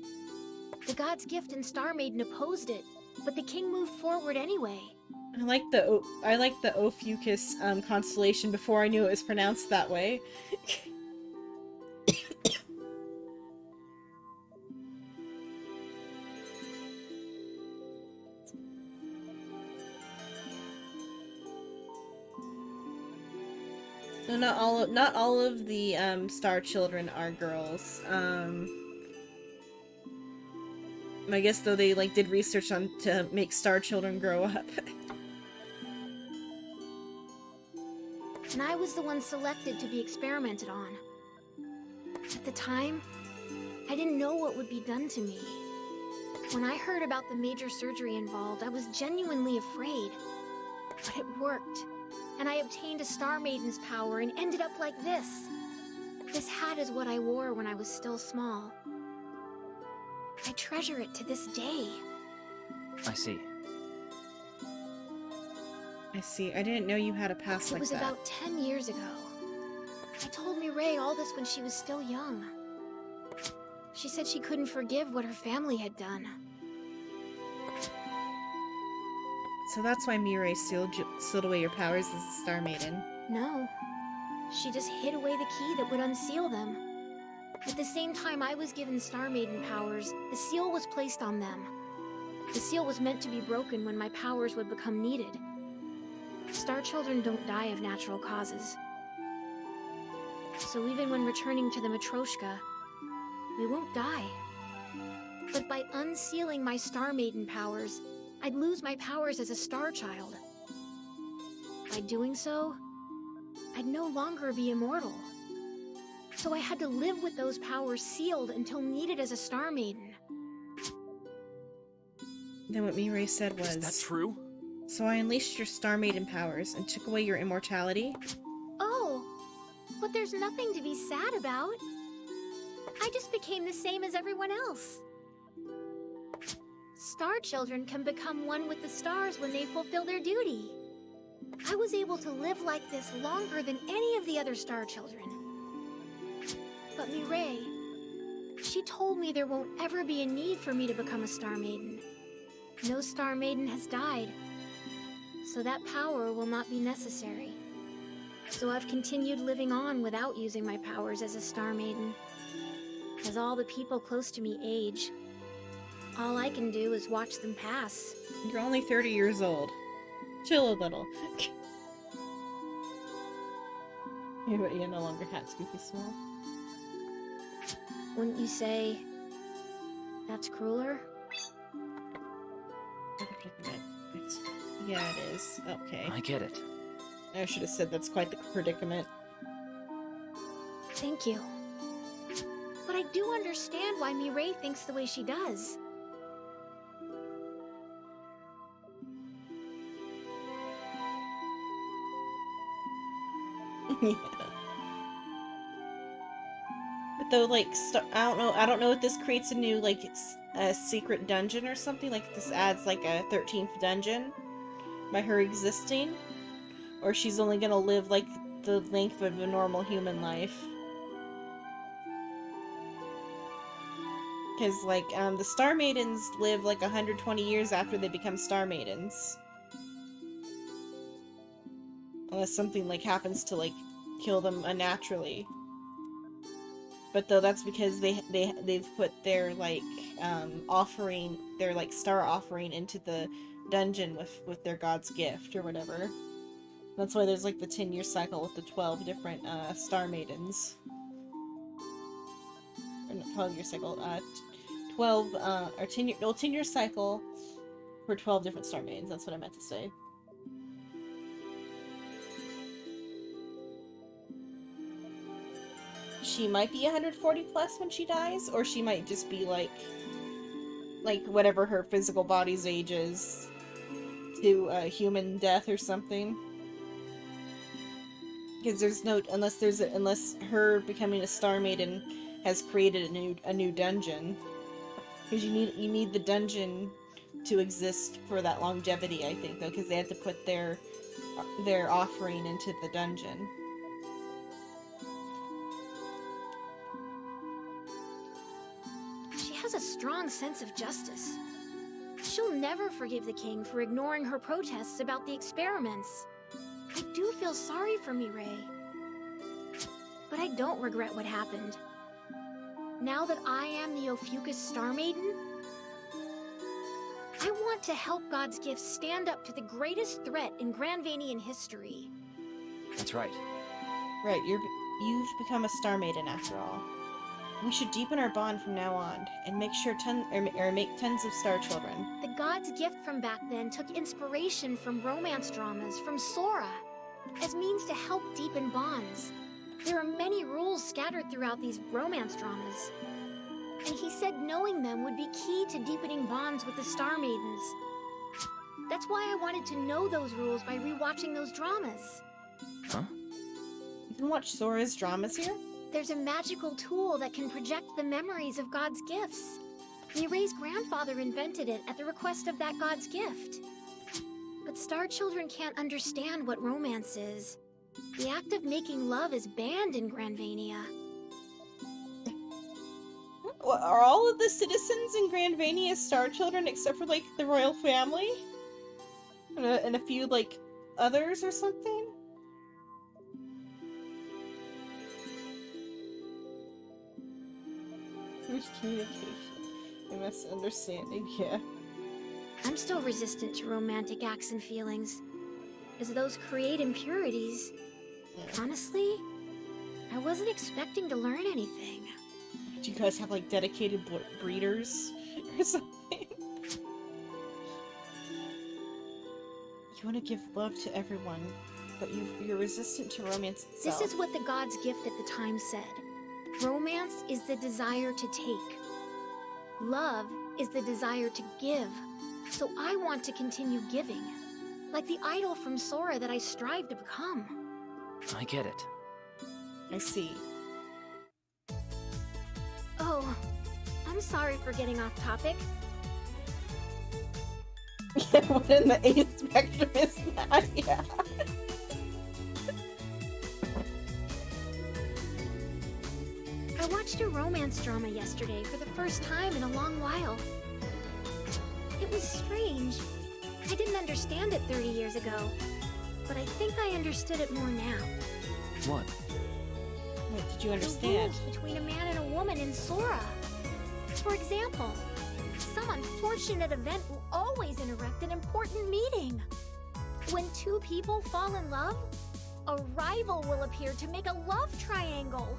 The God's Gift and Star Maiden opposed it, but the king moved forward anyway. I like the Ophiuchus constellation before I knew it was pronounced that way. No, not all of the star children are girls. I guess though they like did research on to make star children grow up. And I was the one selected to be experimented on. At the time, I didn't know what would be done to me. When I heard about the major surgery involved, I was genuinely afraid. But it worked, and I obtained a Star Maiden's power and ended up like this. This hat is what I wore when I was still small. I treasure it to this day. I see. I see. I didn't know you had a past like that. It was about 10 years ago. I told Mireille all this when she was still young. She said she couldn't forgive what her family had done. So that's why Mireille sealed away your powers as a Star Maiden. No. She just hid away the key that would unseal them. At the same time I was given Star Maiden powers, the seal was placed on them. The seal was meant to be broken when my powers would become needed. Star Children don't die of natural causes. So even when returning to the Matryoshka, we won't die. But by unsealing my Star Maiden powers, I'd lose my powers as a Star Child. By doing so, I'd no longer be immortal. So I had to live with those powers sealed until needed as a Star Maiden. Then what Mirai said was, Is that true? "So I unleashed your Star Maiden powers and took away your immortality?" Oh, but there's nothing to be sad about. I just became the same as everyone else. Star Children can become one with the stars when they fulfill their duty. I was able to live like this longer than any of the other Star Children. But Mirai, she told me there won't ever be a need for me to become a Star Maiden. No Star Maiden has died, so that power will not be necessary. So I've continued living on without using my powers as a Star Maiden. As all the people close to me age, all I can do is watch them pass. You're only 30 years old. Chill a little. You no longer hat Goofy Small. Wouldn't you say that's crueler? Yeah, it is. Okay. I get it. I should have said that's quite the predicament. Thank you. But I do understand why Mirai thinks the way she does. Yeah. But though, like, I don't know if this creates a new, like, a secret dungeon or something. Like, this adds, like, a 13th dungeon by her existing. Or she's only gonna live, like, the length of a normal human life. Because, like, the Star Maidens live, like, 120 years after they become Star Maidens. Unless something, like, happens to, like, kill them unnaturally. But though that's because they've put their, like, offering, their, like, star offering into the dungeon with their god's gift or whatever. That's why there's, like, the 10-year cycle with the 12 different Star Maidens. Or not 12-year cycle, 12, or 10-year, no, 10-year cycle for 12 different Star Maidens, that's what I meant to say. She might be 140 plus when she dies, or she might just be, like whatever her physical body's age is to human death or something. Because there's no, unless her becoming a Star Maiden has created a new dungeon. Because you need the dungeon to exist for that longevity, I think, though, because they had to put their offering into the dungeon. She has a strong sense of justice. She'll never forgive the king for ignoring her protests about the experiments. I do feel sorry for Mirai. But I don't regret what happened. Now that I am the Ophiuchus Star Maiden, I want to help God's gifts stand up to the greatest threat in Granvanian history. That's right. Right, you've become a Star Maiden after all. We should deepen our bond from now on, and make sure make tons of Star Children. The God's gift from back then took inspiration from romance dramas from Sora, as means to help deepen bonds. There are many rules scattered throughout these romance dramas, and he said knowing them would be key to deepening bonds with the Star Maidens. That's why I wanted to know those rules by rewatching those dramas. Huh? You can watch Sora's dramas here? There's a magical tool that can project the memories of God's gifts. Mirai's grandfather invented it at the request of that God's gift. But Star Children can't understand what romance is. The act of making love is banned in Granvania. What, are all of the citizens in Granvania Star Children except for, like, the royal family? And a few, like, others or something? Miscommunication. A misunderstanding, yeah. I'm still resistant to romantic acts and feelings, as those create impurities. Yeah. Honestly, I wasn't expecting to learn anything. Do you guys have like dedicated breeders or something? You want to give love to everyone, but you're resistant to romance itself. This is what the god's gift at the time said. Romance is the desire to take. Love is the desire to give. So I want to continue giving. Like the idol from Sora that I strive to become. I get it. I see. Oh, I'm sorry for getting off topic. What in the A spectrum is that? Yeah. I watched a romance drama yesterday for the first time in a long while. It was strange. I didn't understand it 30 years ago, but I think I understood it more now. What? What did you The understand? rules between a man and a woman in Sora. For example, some unfortunate event will always interrupt an important meeting. When two people fall in love, a rival will appear to make a love triangle.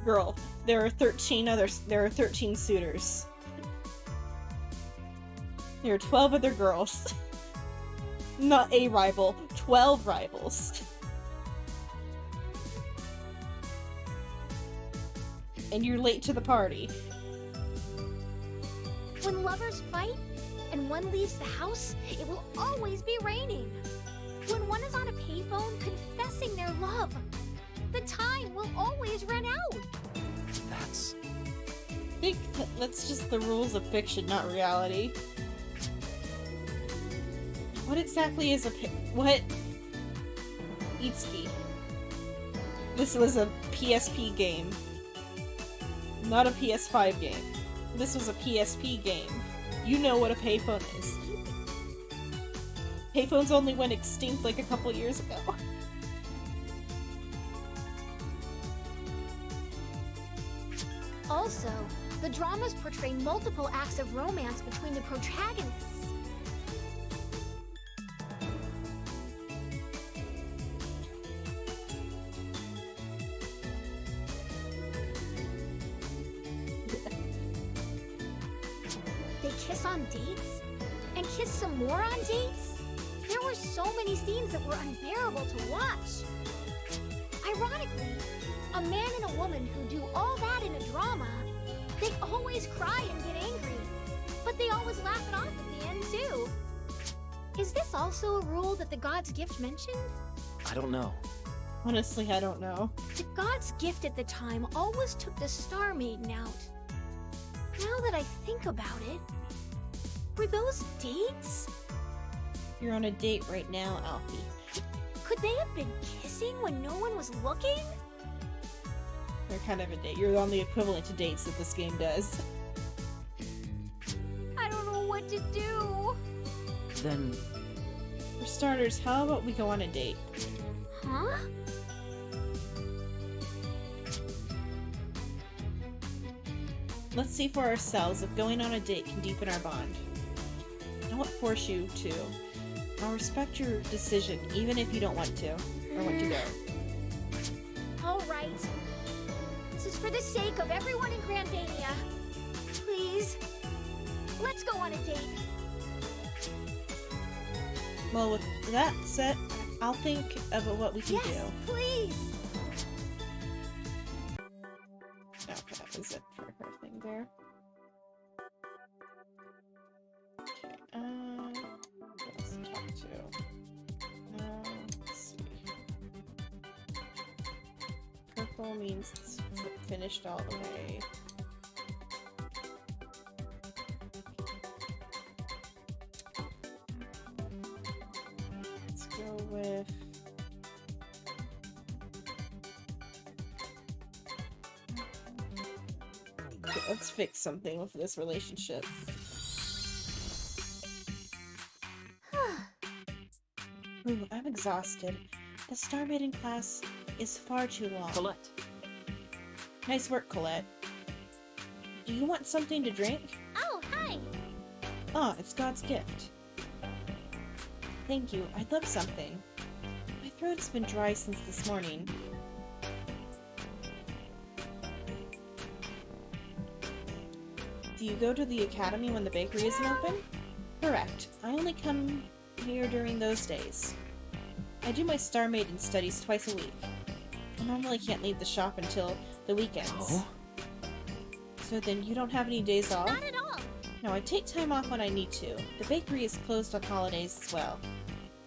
Girl, there are 13 suitors. There are 12 other girls. Not a rival, 12 rivals. And you're late to the party. When lovers fight and one leaves the house, it will always be raining. When one is on a payphone confessing their love, the time will always run out. That's... I think that's just the rules of fiction, not reality. What exactly is what? Itsuki. This was a PSP game. Not a PS5 game. This was a PSP game. You know what a payphone is. Payphones only went extinct like a couple years ago. Also, the dramas portray multiple acts of romance between the protagonists. They kiss on dates, and kiss some more on dates. There were so many scenes that were unbearable to watch. Ironically, a man and a woman who do all that in a drama, they always cry and get angry, but they always laugh it off at the end too. Is this also a rule that the God's Gift mentioned? I don't know. Honestly, I don't know. The God's Gift at the time always took the Star Maiden out. Now that I think about it, were those dates? You're on a date right now, Alfie. Could they have been kissing when no one was looking? They're kind of a date. You're on the equivalent to dates that this game does. I don't know what to do. Then... For starters, how about we go on a date? Huh? Let's see for ourselves if going on a date can deepen our bond. I won't force you to. I'll respect your decision, even if you don't want to, or want to go. All right. This is for the sake of everyone in Grandania. Please, let's go on a date. Well, with that said, I'll think of what we can Yes, do. please. Okay, that was it for her thing there. Okay, what else to talk to? Let's see. Purple means it's finished all the way. Let's go with... Okay, let's fix something with this relationship. Ooh, I'm exhausted. The Star Maiden class is far too long. Colette. Nice work, Colette. Do you want something to drink? Oh, hi! Ah, it's God's gift. Thank you. I'd love something. My throat's been dry since this morning. Do you go to the academy when the bakery isn't open? Correct. I only come here during those days. I do my Star Maiden studies twice a week. I normally can't leave the shop until the weekends. Oh? So then you don't have any days off? Not at all! No, I take time off when I need to. The bakery is closed on holidays as well.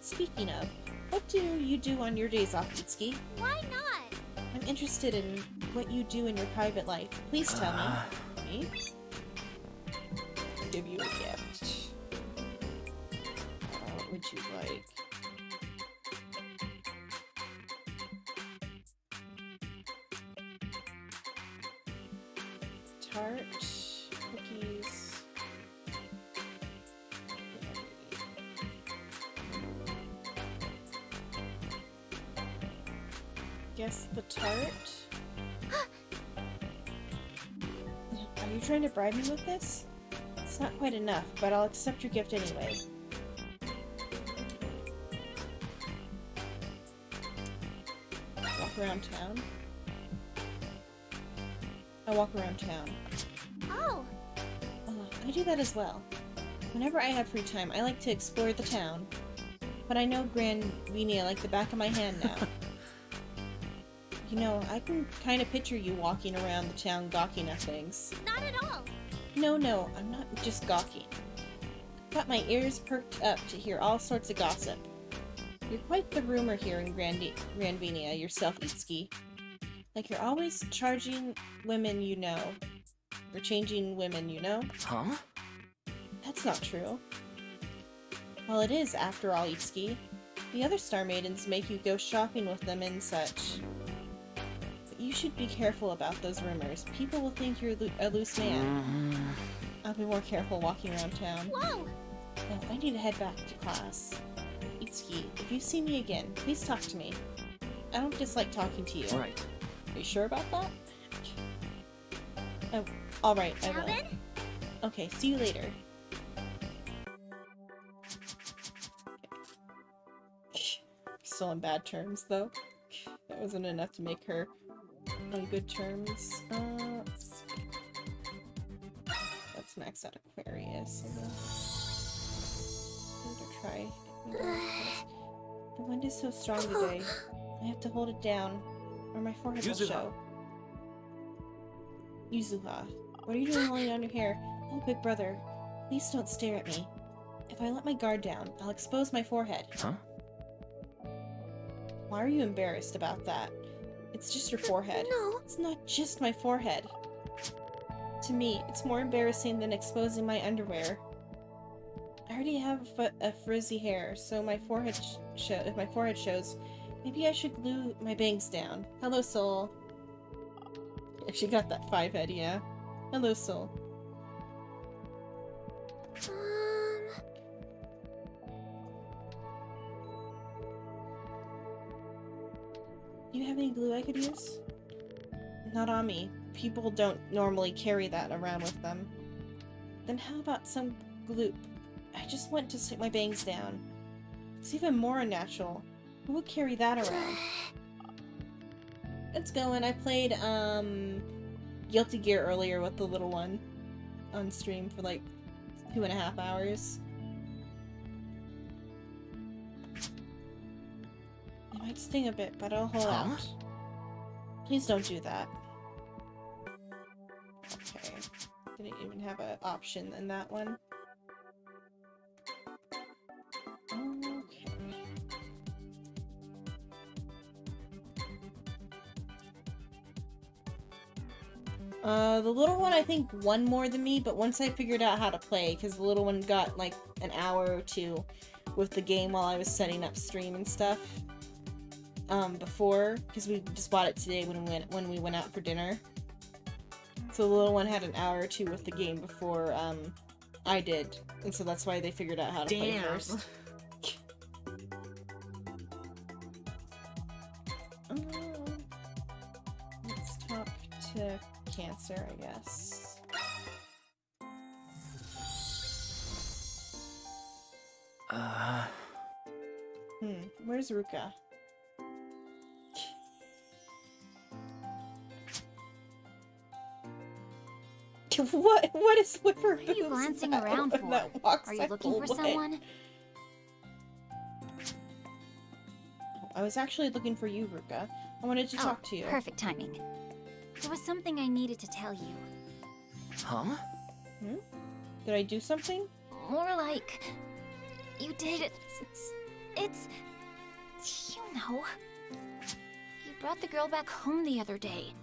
Speaking of, what do you do on your days off, Itsuki? Why not? I'm interested in what you do in your private life. Please tell me. Me? Give you a gift. What would you like? Tart, cookies. Guess the tart? Are you trying to bribe me with this? It's not quite enough, but I'll accept your gift anyway. Walk around town? I walk around town. Oh, I do that as well. Whenever I have free time, I like to explore the town. But I know Grand Venia like the back of my hand now. You know, I can kind of picture you walking around the town gawking at things. not at all! No, I'm not just gawking. Got my ears perked up to hear all sorts of gossip. You're quite the rumor here in Grand Venia yourself, Itsuki. Like you're always charging women you know. Or changing women you know. Huh? That's not true. Well, it is, after all, Itsuki. The other Star Maidens make you go shopping with them and such. But you should be careful about those rumors. People will think you're a loose man. I'll be more careful walking around town. Whoa! Oh, I need to head back to class. Itsuki, if you see me again, please talk to me. I don't dislike talking to you. Right. Are you sure about that? Oh, alright, I Now will. then? Okay, see you later. Still on bad terms, though. That wasn't enough to make her on good terms. Let's see. Let's max out Aquarius. And then try. The wind is so strong today. I have to hold it down, or my forehead will Yuzuha. show. Yuzuha, what are you doing holding down your hair? Oh, big brother, please don't stare at me. If I let my guard down, I'll expose my forehead. Huh? Why are you embarrassed about that? It's just your forehead. No! It's not just my forehead. To me, it's more embarrassing than exposing my underwear. I already have a frizzy hair, so my forehead if my forehead shows, maybe I should glue my bangs down. Hello, Soul. Yeah, she got that 5 head, yeah. Hello, Soul. Do you have any glue I could use? Not on me. People don't normally carry that around with them. Then how about some glue? I just went to stick my bangs down. It's even more unnatural. Who would carry that around? Let's go, and I played, Guilty Gear earlier with the little one on stream for like 2.5 hours. It might sting a bit, but I'll hold Huh? out. Please don't do that. Okay. Didn't even have an option in that one. Okay. The little one I think won more than me, but once I figured out how to play, because the little one got like an hour or two with the game while I was setting up stream and stuff. Before, because we just bought it today when we went out for dinner. So the little one had an hour or two with the game before I did, and so that's why they figured out how to play first. Let's talk to to Cancer, I guess. Where's Ruka? What is with her What are you boobs glancing that- around for? that Are you looking for walks someone? I was actually looking for you, Ruka. I wanted to talk to you. Perfect timing. There was something I needed to tell you. Huh? Did I do something? More like... You did it. It's... You know... You brought the girl back home the other day.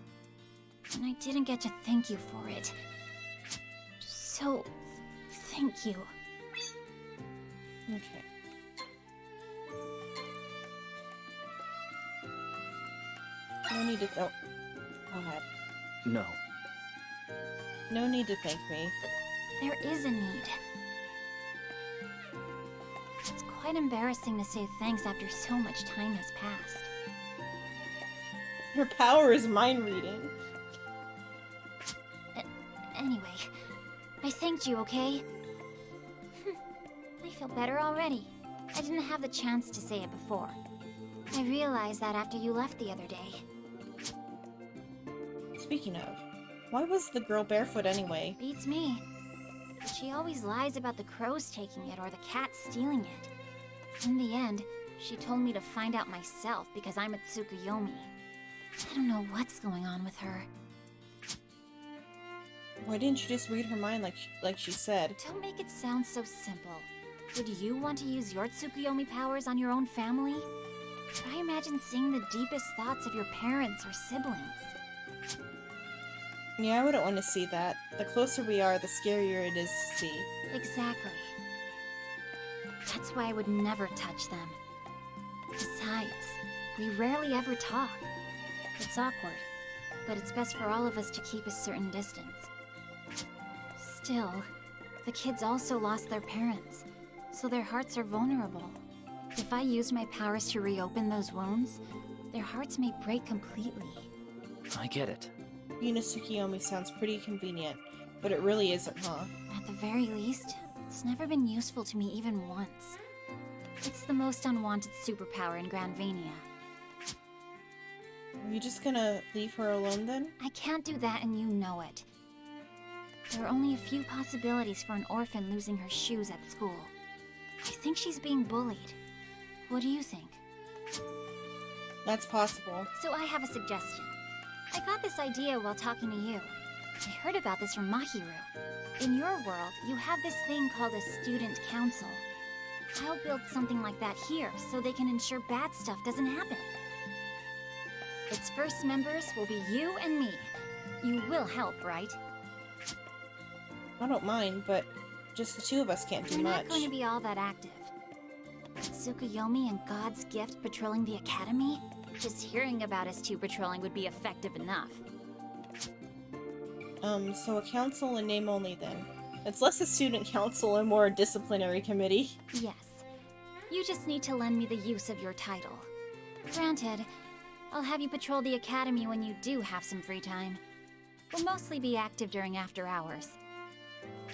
And I didn't get to thank you for it. So... Thank you. Okay. No need to... Oh. Go ahead. No. No need to thank me. There is a need. It's quite embarrassing to say thanks after so much time has passed. Her power is mind reading. Anyway, I thanked you, okay? I feel better already. I didn't have the chance to say it before. I realized that after you left the other day. Speaking of, why was the girl barefoot anyway? Beats me. But she always lies about the crows taking it or the cat stealing it. In the end, she told me to find out myself because I'm a Tsukuyomi. I don't know what's going on with her. Why didn't you just read her mind like she said? Don't make it sound so simple. Would you want to use your Tsukuyomi powers on your own family? Try imagine seeing the deepest thoughts of your parents or siblings. Yeah, I wouldn't want to see that. The closer we are, the scarier it is to see. Exactly. That's why I would never touch them. Besides, we rarely ever talk. It's awkward, but it's best for all of us to keep a certain distance. Still, the kids also lost their parents, so their hearts are vulnerable. If I use my powers to reopen those wounds, their hearts may break completely. I get it. Being a Tsukuyomi sounds pretty convenient, but it really isn't, huh? At the very least, it's never been useful to me even once. It's the most unwanted superpower in Grandvania. Are you just gonna leave her alone then? I can't do that and you know it. There are only a few possibilities for an orphan losing her shoes at school. I think she's being bullied. What do you think? That's possible. So I have a suggestion. I got this idea while talking to you. I heard about this from Mahiru. In your world, you have this thing called a student council. I'll build something like that here so they can ensure bad stuff doesn't happen. Its first members will be you and me. You will help, right? I don't mind, but just the two of us can't do We're much. not going to be all that active. Tsukuyomi and God's Gift patrolling the academy? Just hearing about us two patrolling would be effective enough. So a council in name only then. It's less a student council and more a disciplinary committee. Yes. You just need to lend me the use of your title. Granted, I'll have you patrol the academy when you do have some free time. We'll mostly be active during after hours.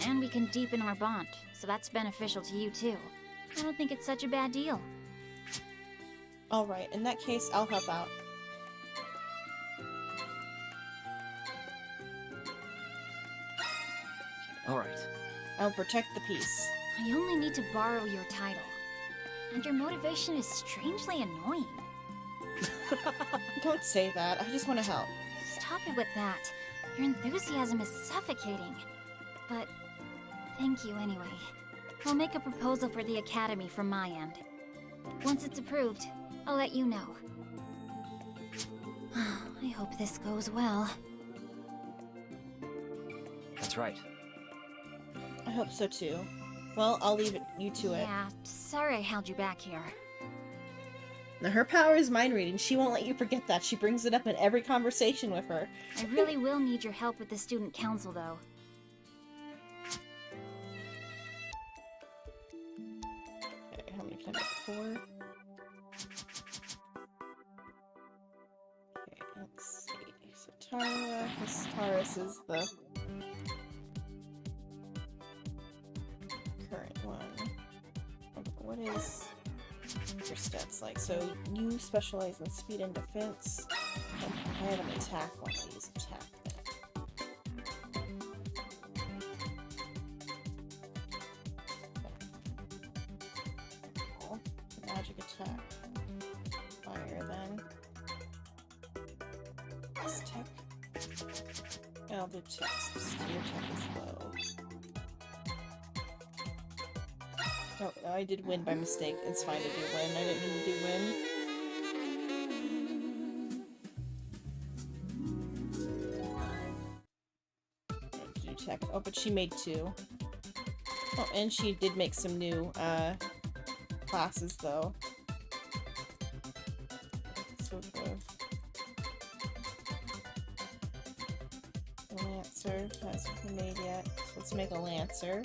And we can deepen our bond, so that's beneficial to you too. I don't think it's such a bad deal. Alright, in that case, I'll help out. Alright. I'll protect the peace. I only need to borrow your title. And your motivation is strangely annoying. Don't say that, I just want to help. Stop it with that. Your enthusiasm is suffocating. But thank you anyway. I'll make a proposal for the academy from my end. Once it's approved, I'll let you know. I hope this goes well. That's right. I hope so too. Well, I'll leave you to it. Yeah, sorry I held you back here. Now, her power is mind reading. She won't let you forget that. She brings it up in every conversation with her. I really will need your help with the student council, though. Okay, how many can I make? 4? Okay, let's see. So Tara, because Taurus is the current one. What is your stats like? So you specialize in speed and defense. I have an attack one. I use attack then. Oh, magic attack. Fire then. This tech. I'll do text. Your tech is low. Oh, no, I did win by mistake. It's fine to do win. I didn't mean to do win. Check. Oh, but she made 2. Oh, and she did make some new classes though. So the Lancer hasn't been made yet. So let's make a Lancer.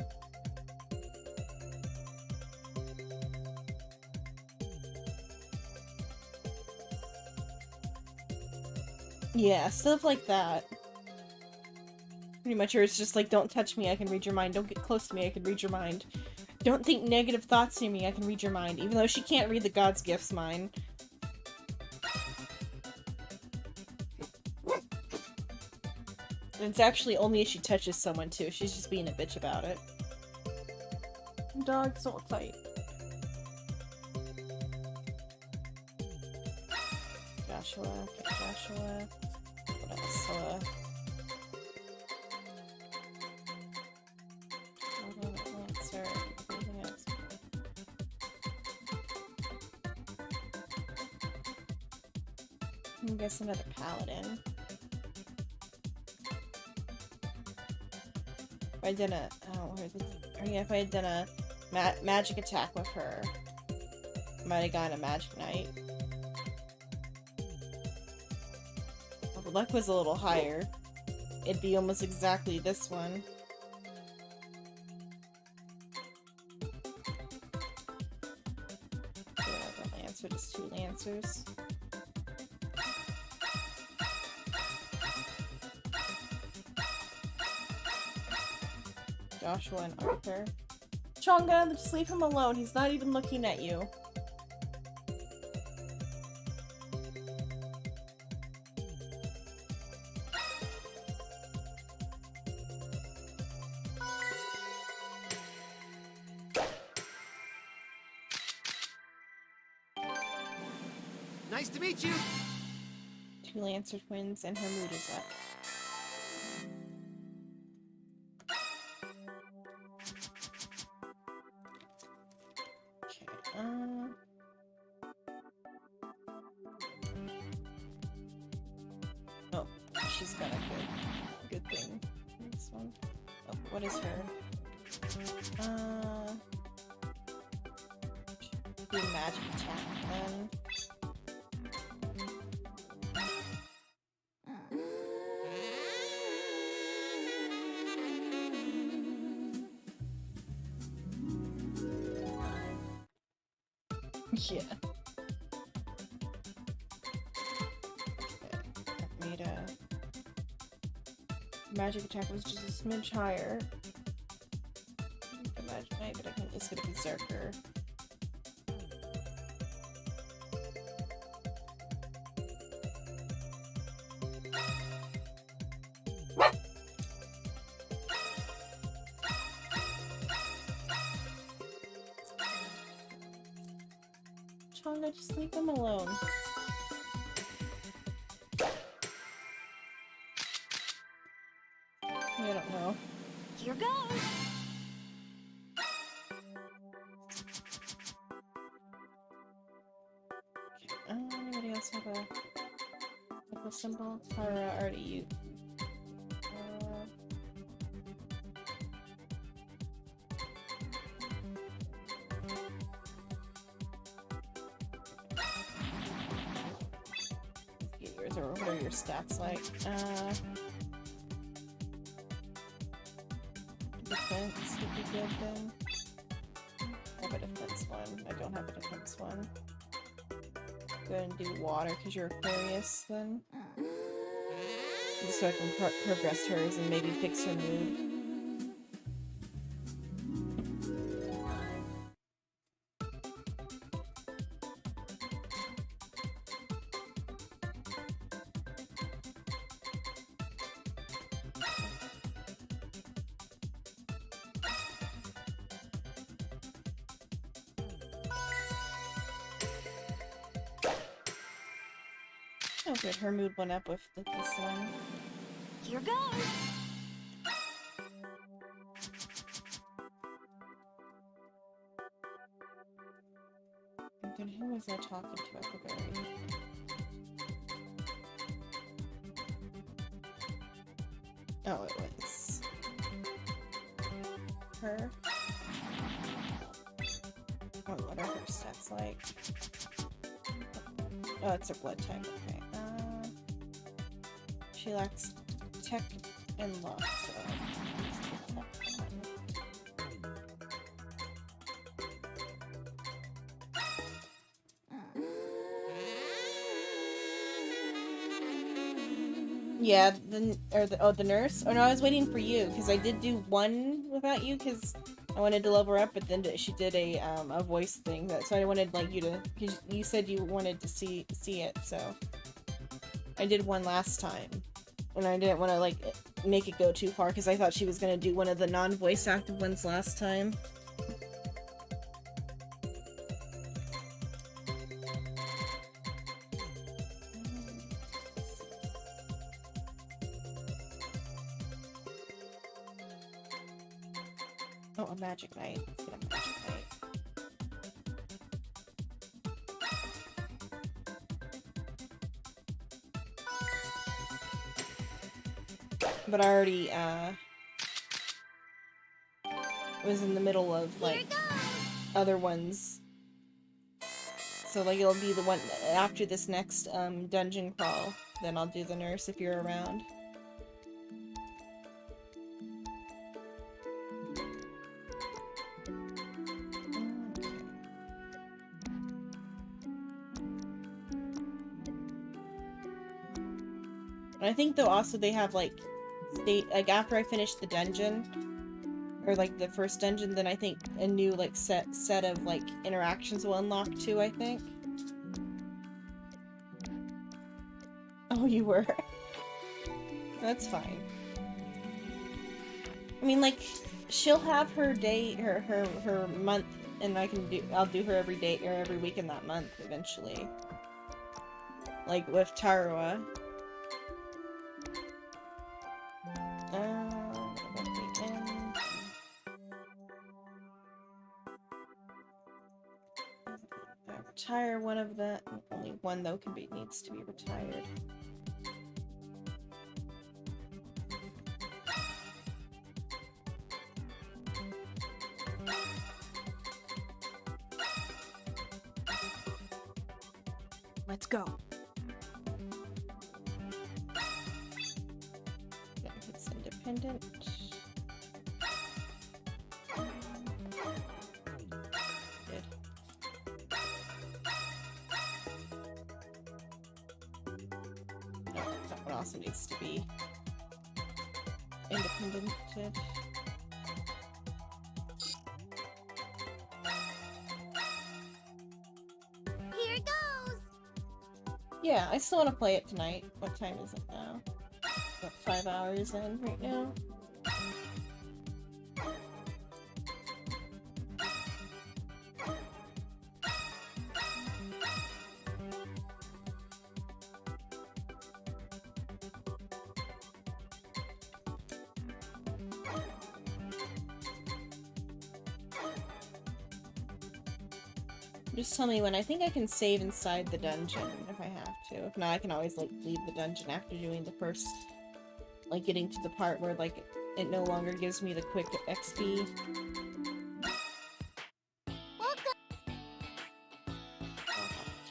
Yeah, stuff like that. Pretty much, or it's just like, don't touch me, I can read your mind. Don't get close to me, I can read your mind. Don't think negative thoughts to me, I can read your mind. Even though she can't read the God's Gift's mind. And it's actually only if she touches someone, too. She's just being a bitch about it. Dogs don't fight. Joshua, okay, Joshua. What else? Lancer. Anything else? I guess another paladin. If I did a, if I had done a magic attack with her, I might have gotten a magic knight. Well, the luck was a little higher. It'd be almost exactly this one. Yeah, the Lancer, just 2 Lancers. Joshua and Arthur. Chonga, just leave him alone. He's not even looking at you. Nice to meet you. 2 Lancer twins, and her mood is up. Oh, she's got a good thing. This one. Oh, what is her? Do magic attack then. Yeah. Okay. Made a magic attack was just a smidge higher. The magic knight, but I can just get a berserker. Chonga, just leave them alone. I don't know. Here goes! Anybody else have a double symbol? Tara already used. Or what are your stats like? Defense would be good then. I have a defense one. I don't have a defense one. Go ahead and do water because you're Aquarius then. Just so I can progress hers and maybe fix her mood. Oh good, her mood went up with this one. Here goes. And then who was I talking to at the very? Oh, it was her. Oh, what are her stats like? Oh, it's her blood type. Okay. She lacks tech and luck, so. Yeah, the nurse. Oh no, I was waiting for you because I did do one without you because I wanted to level her up, but then she did a voice thing so I wanted like you to, because you said you wanted to see it, so I did one last time, and I didn't want to like make it go too far because I thought she was gonna do one of the non-voice active ones last time. Oh, a magic knight. Let's get a magic knight. But I already was in the middle of like other ones, so like it'll be the one after this next dungeon crawl. Then I'll do the nurse if you're around. And I think though also they have like like after I finish the dungeon or like the first dungeon, then I think a new like set of like interactions will unlock too, I think. Oh, you were. That's fine. I mean, like she'll have her day, her month, and I'll do her every day or every week in that month eventually. Like with Tarawa. Retire one of the. Only one though needs to be retired. Let's go. Yeah, it's independent. Good. Oh, that one also needs to be independented. Here goes. Yeah, I still want to play it tonight. What time is it now? What, 5 hours in right now? Just tell me when. I think I can save inside the dungeon if I have to. If not, I can always like leave the dungeon after doing the first, like getting to the part where like it no longer gives me the quick XP.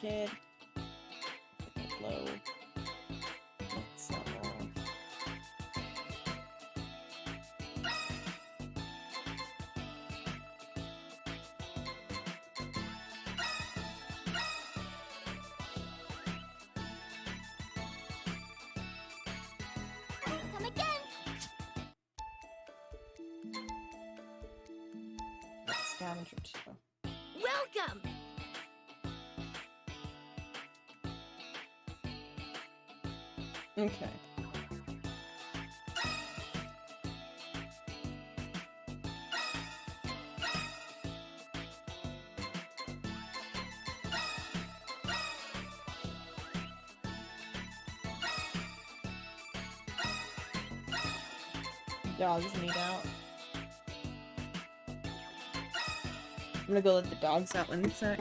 Kid. Low. That's not low. 102. Welcome! Okay. Dogs need out. I'm gonna go let the dogs out one sec.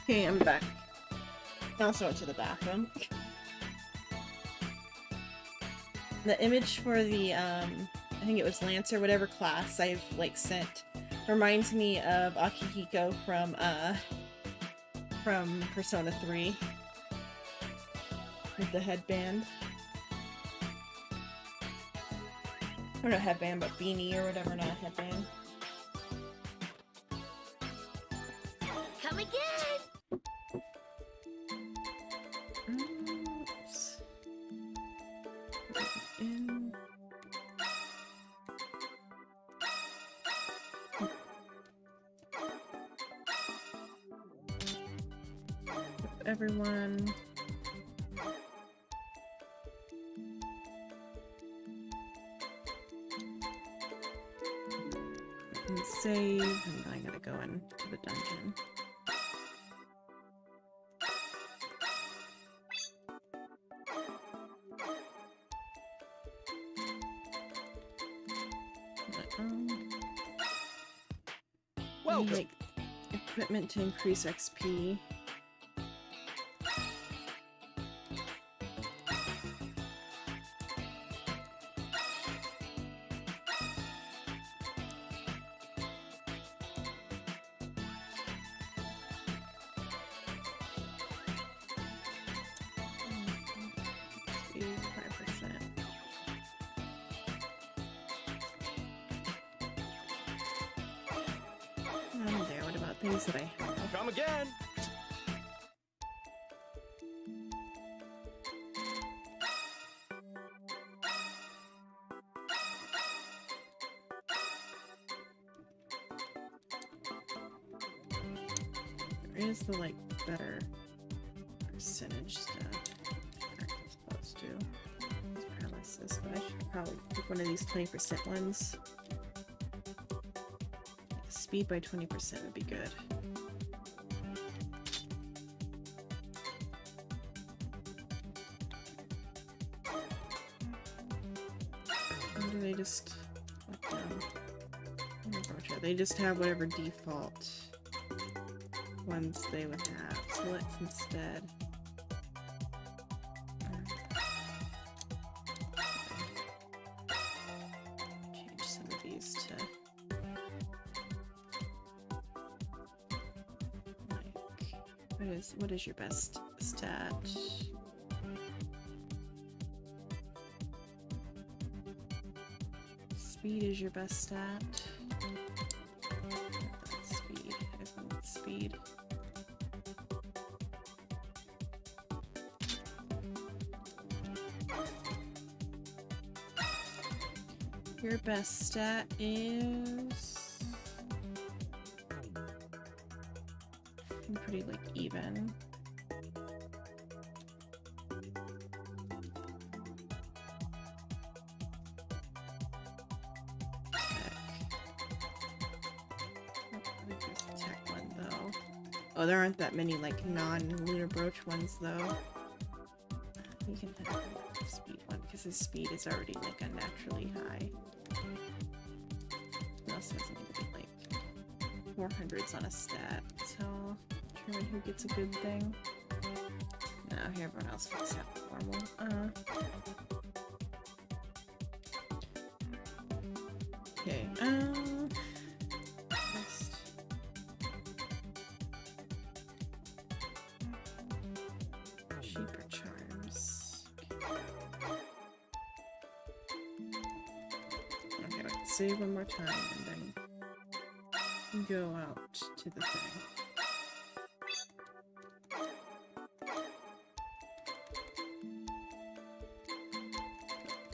Okay, I'm back. I also went to the bathroom. The image for the, I think it was Lancer, whatever class I've, like, sent, reminds me of Akihiko from Persona 3. With the headband. Or not headband, but beanie or whatever, not a headband. Come again! Oops. In. Everyone. And save, and I gotta go into the dungeon. Welcome. Make equipment to increase XP. There, what about things that I have? Come again. is the like better percentage stuff? I'm supposed to. It's paralysis, but I should probably pick one of these 20% ones. Speed by 20% would be good. Or do they just let them? They just have whatever default ones they would have. So let's instead change some of these to like what is your best stat? Speed is your best stat. Speed. I want speed. Your best stat is pretty like even. Oh, there aren't that many like non-lunar brooch ones though. You can have the speed one because his speed is already like unnaturally high. He also doesn't even like 400s on a stat, so determine who gets a good thing. No, here everyone else gets that normal. Okay, Sheeper charms. Okay, let's save one more time and then go out to the thing.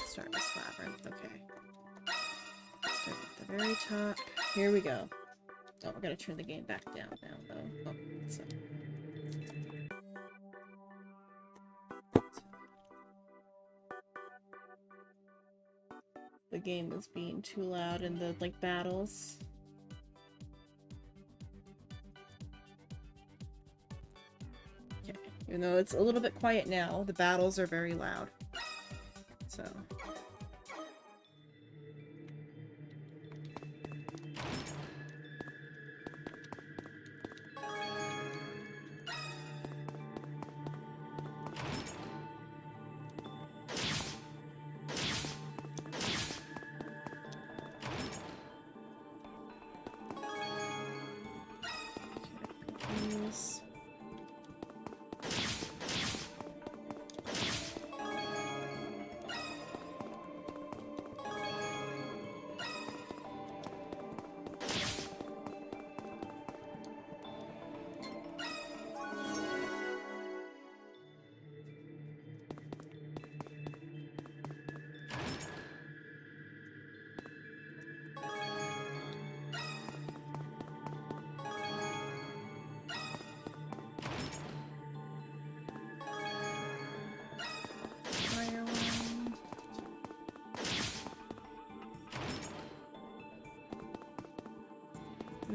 Start this labyrinth, okay. Start at the very top. Here we go. Oh, we're gonna turn the game back down now, though. Oh, so. The game was being too loud in the, like, battles. Okay. Even though it's a little bit quiet now, the battles are very loud. So...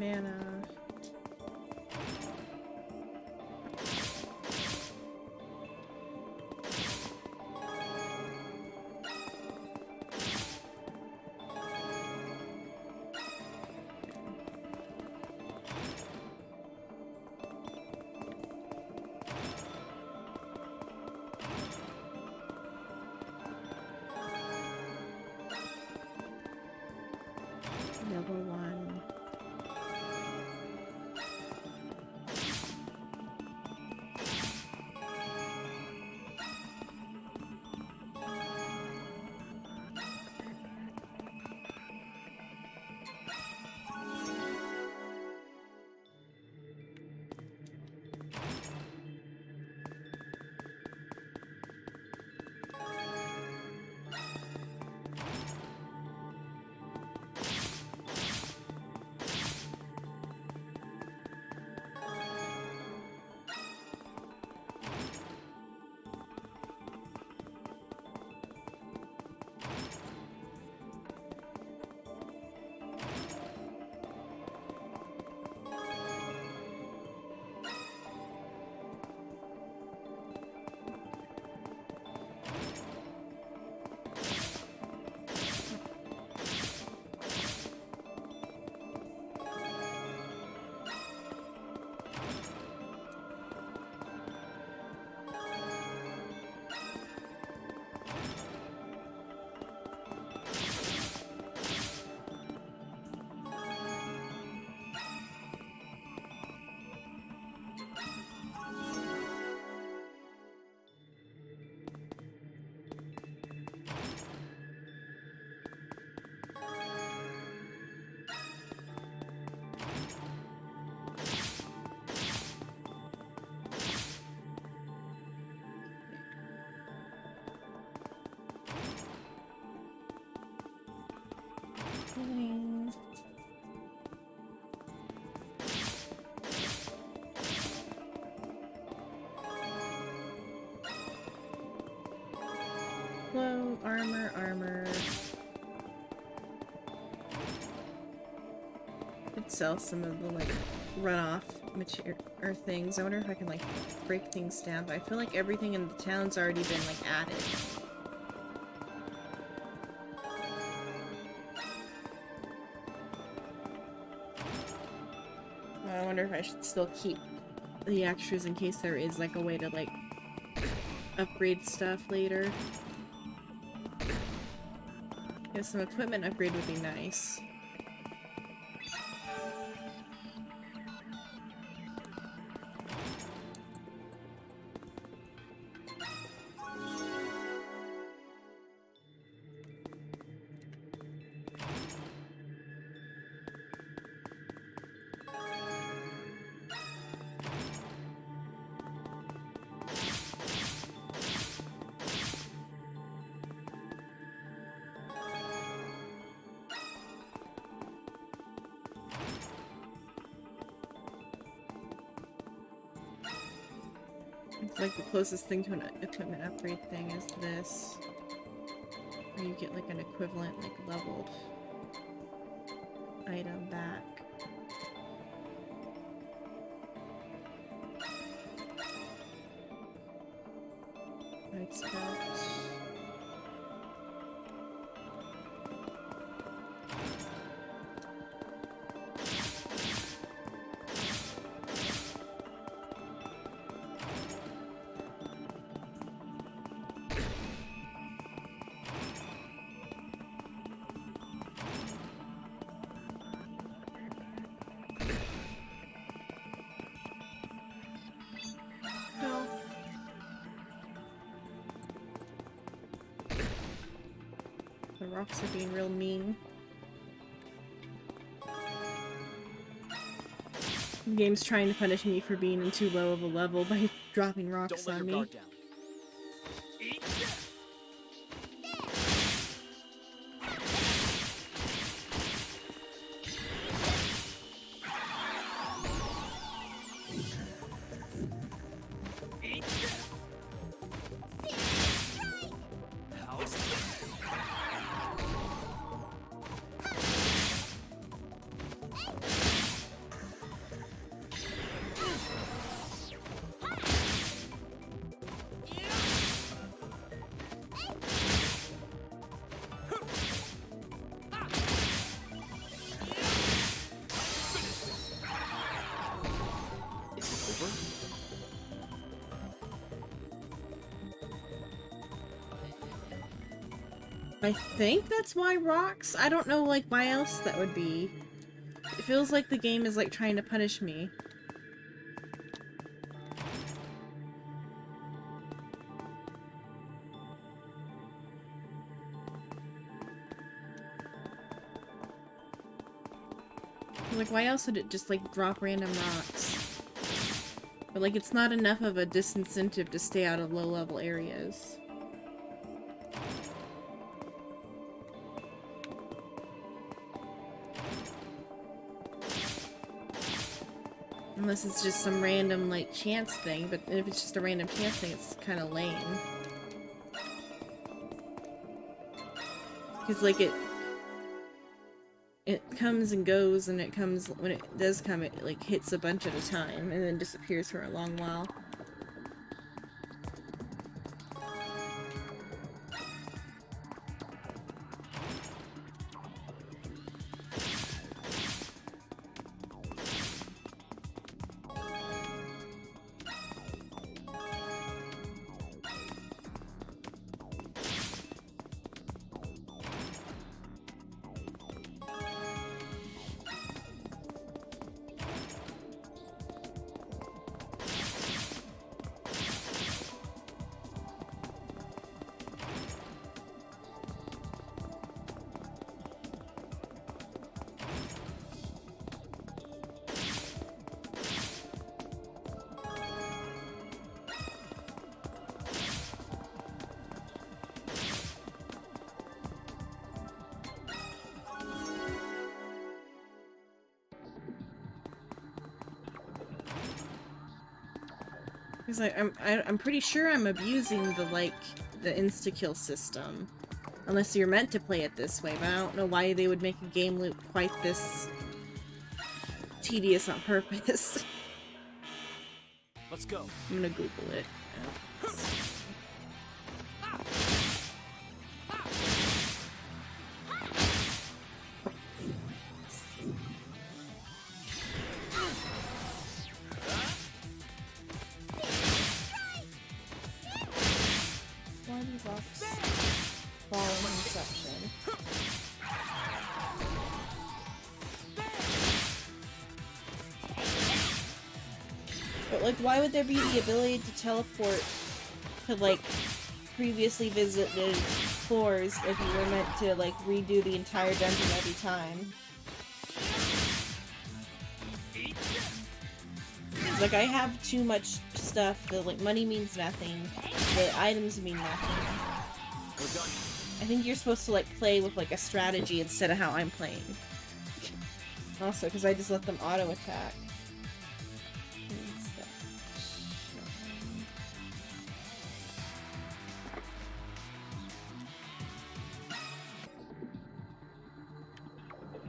mana. Level 1. armor. Could sell some of the like runoff material or things. I wonder if I can like break things down, but I feel like everything in the town's already been like added. I wonder if I should still keep the extras in case there is like a way to like upgrade stuff later. Yeah, some equipment upgrade would be nice. It's like the closest thing to an equipment upgrade thing is this. Where you get like an equivalent, like leveled item back. I expect. No. The rocks are being real mean. The game's trying to punish me for being in too low of a level by dropping rocks Don't let on your me. guard down. Eat death. Eat death. How's that? Is it over? I think that's why rocks? I don't know like why else that would be. It feels like the game is like trying to punish me. Like why else would it just like drop random rocks? But like it's not enough of a disincentive to stay out of low level areas. Unless it's just some random, like, chance thing, but if it's just a random chance thing, it's kind of lame. Because, like, it comes and goes, and it comes, when it does come, it, like, hits a bunch at a time, and then disappears for a long while. Because I'm pretty sure I'm abusing the, like, the insta-kill system. Unless you're meant to play it this way, but I don't know why they would make a game loop quite this tedious on purpose. Let's go. I'm gonna Google it. Why do rocks fall in Inception? But like, why would there be the ability to teleport to like previously visited floors if you were meant to like redo the entire dungeon every time? Like, I have too much stuff that like money means nothing, the items mean nothing. We're done. I think you're supposed to like play with like a strategy instead of how I'm playing. Also, because I just let them auto attack.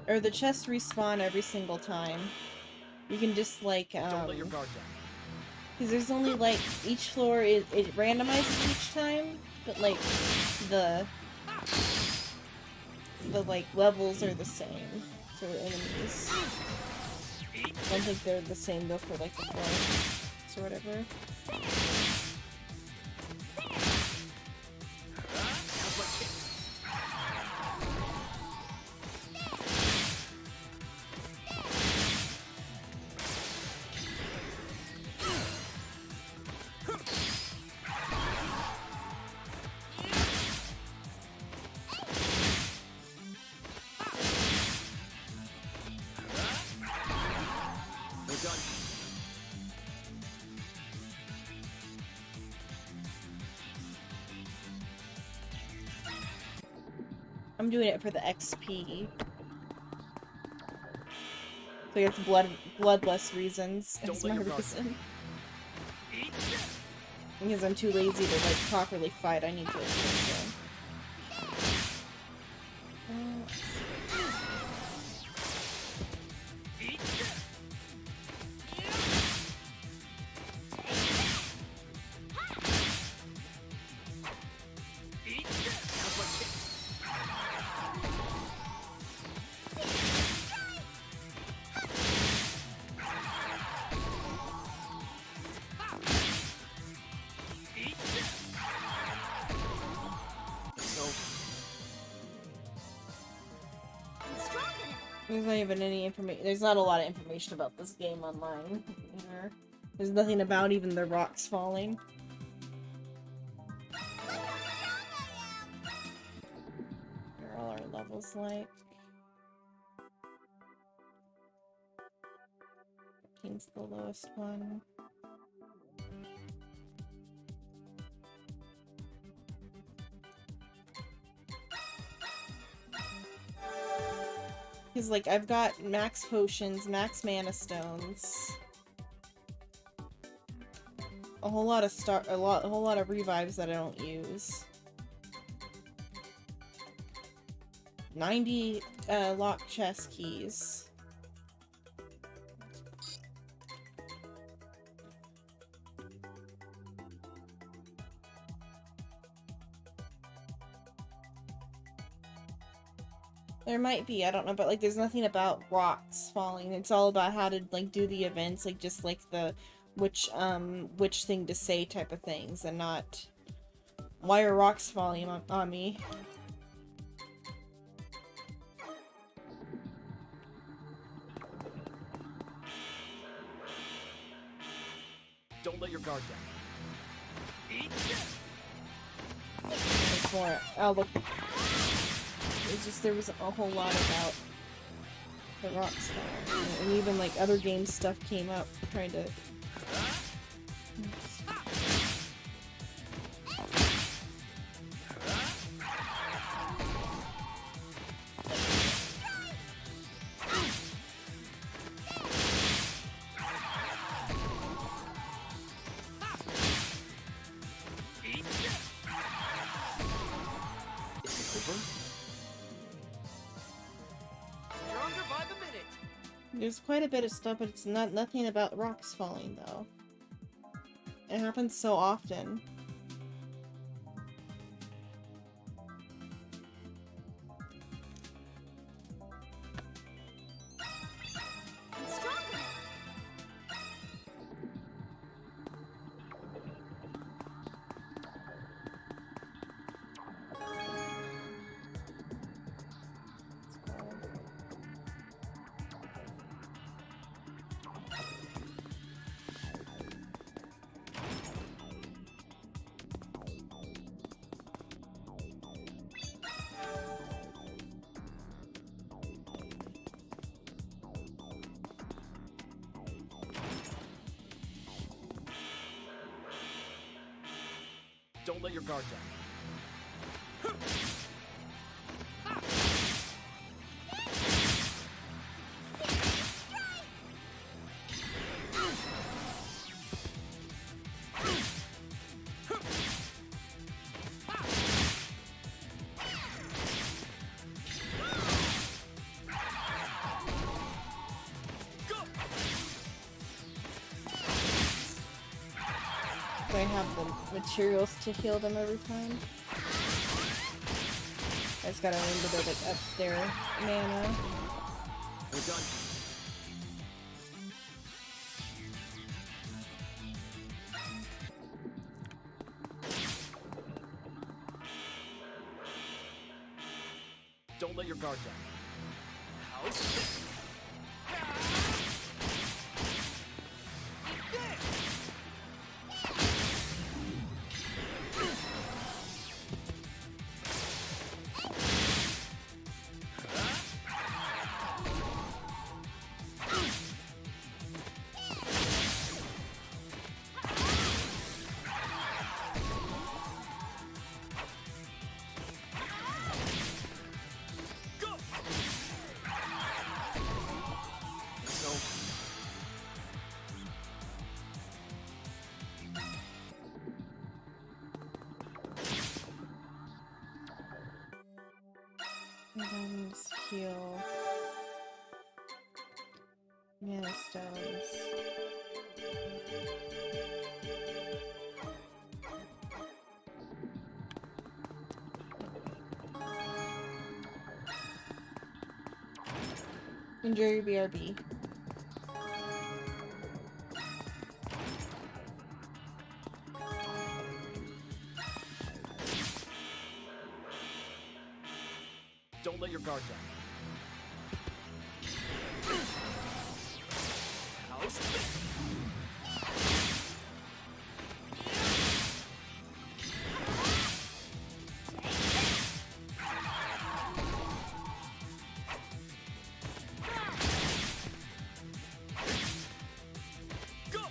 Or the chests respawn every single time. You can just like Don't let your guard down. because there's only like each floor it randomizes each time, but like the like levels are the same for the enemies. I don't think they're the same though for like the floors or whatever. We're done. I'm doing it for the XP. So it's bloodless reasons. Don't Is let my your guard reason. Because I'm too lazy to like properly fight. I need to. There's not even any information. There's not a lot of information about this game online. Either. There's nothing about even the rocks falling. What are all our levels like? 15's the lowest one. Because, like, I've got max potions, max mana stones, a whole lot of revives that I don't use. 90 lock chest keys. There might be, I don't know, but like there's nothing about rocks falling. It's all about how to like do the events, like just like the which thing to say type of things, and not why are rocks falling on me. Don't let your guard down. There's more. Oh look. It's just there was a whole lot about the rocks falling, and even like other game stuff came up trying to. There's quite a bit of stuff, but it's nothing about rocks falling though. It happens so often. I'm stronger. Don't let your guard down. Do I have the materials to heal them every time? I just gotta remember to like up their mana. We're done. Don't let your guard down. House. Items, heal. Mana stones. Enjoy your BRB. Don't let your guard down. House. Go.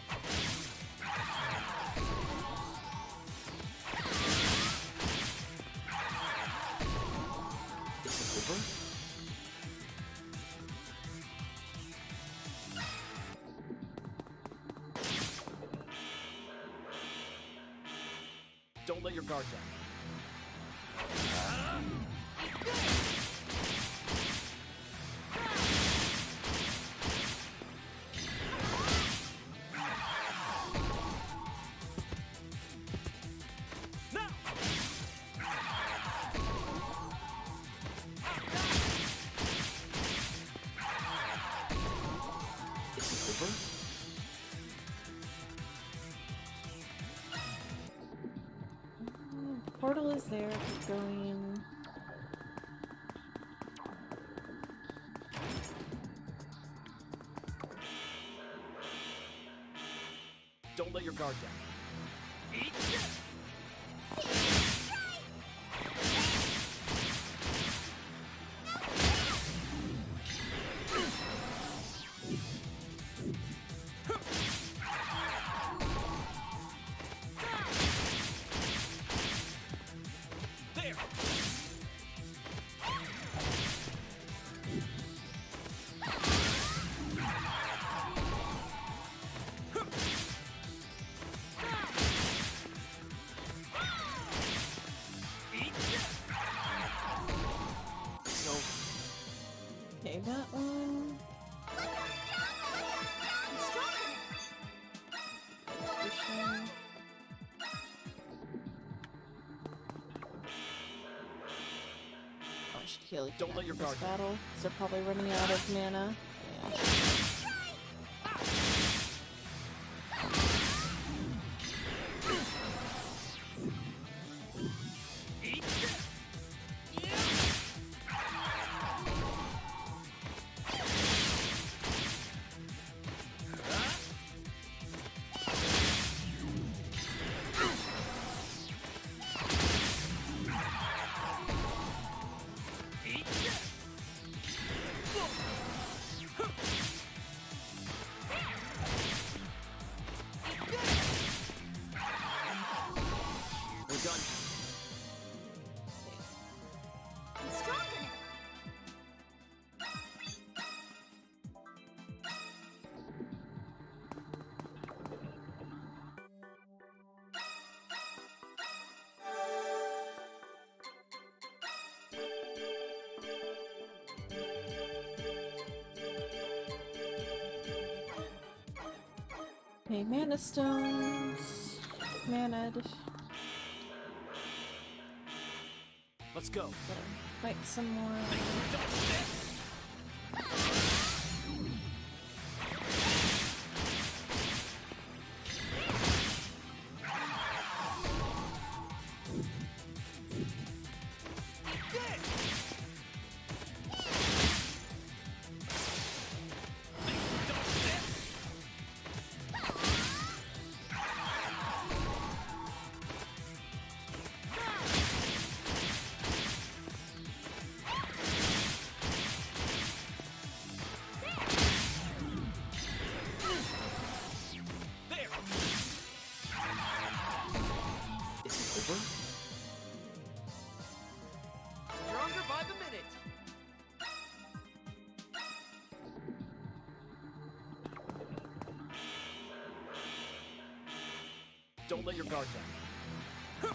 Is it over? Don't let your guard down. Now. Is it over? Portal is there, keep going. Don't let your guard down. Eat. There. should heal again Don't let your after this guard down. battle. So they're probably running out of mana. Yeah. We're done. I'm stronger now. Okay, mana stones. Manad. Let's go. Gotta fight some more. There. Is it over? Stronger by the minute. Don't let your guard down.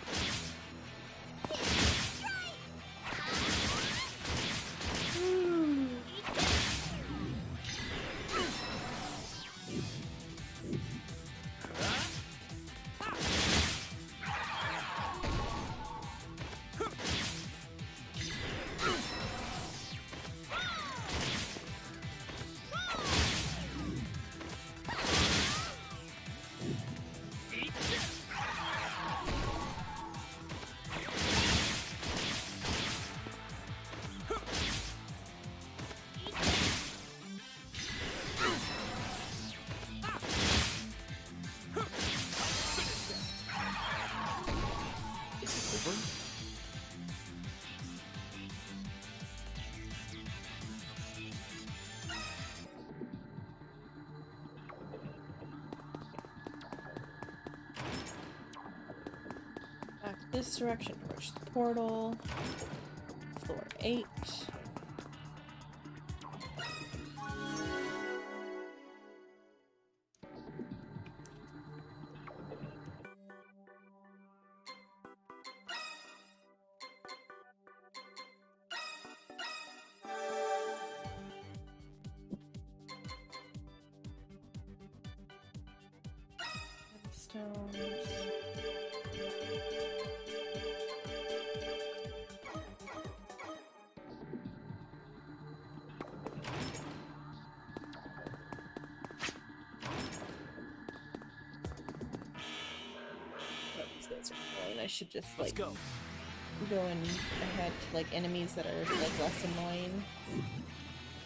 Is it over? Back this direction towards the portal. Floor 8. Stones. Oh, these guys are annoying. I should just Let's like go. go in ahead to like enemies that are like less annoying.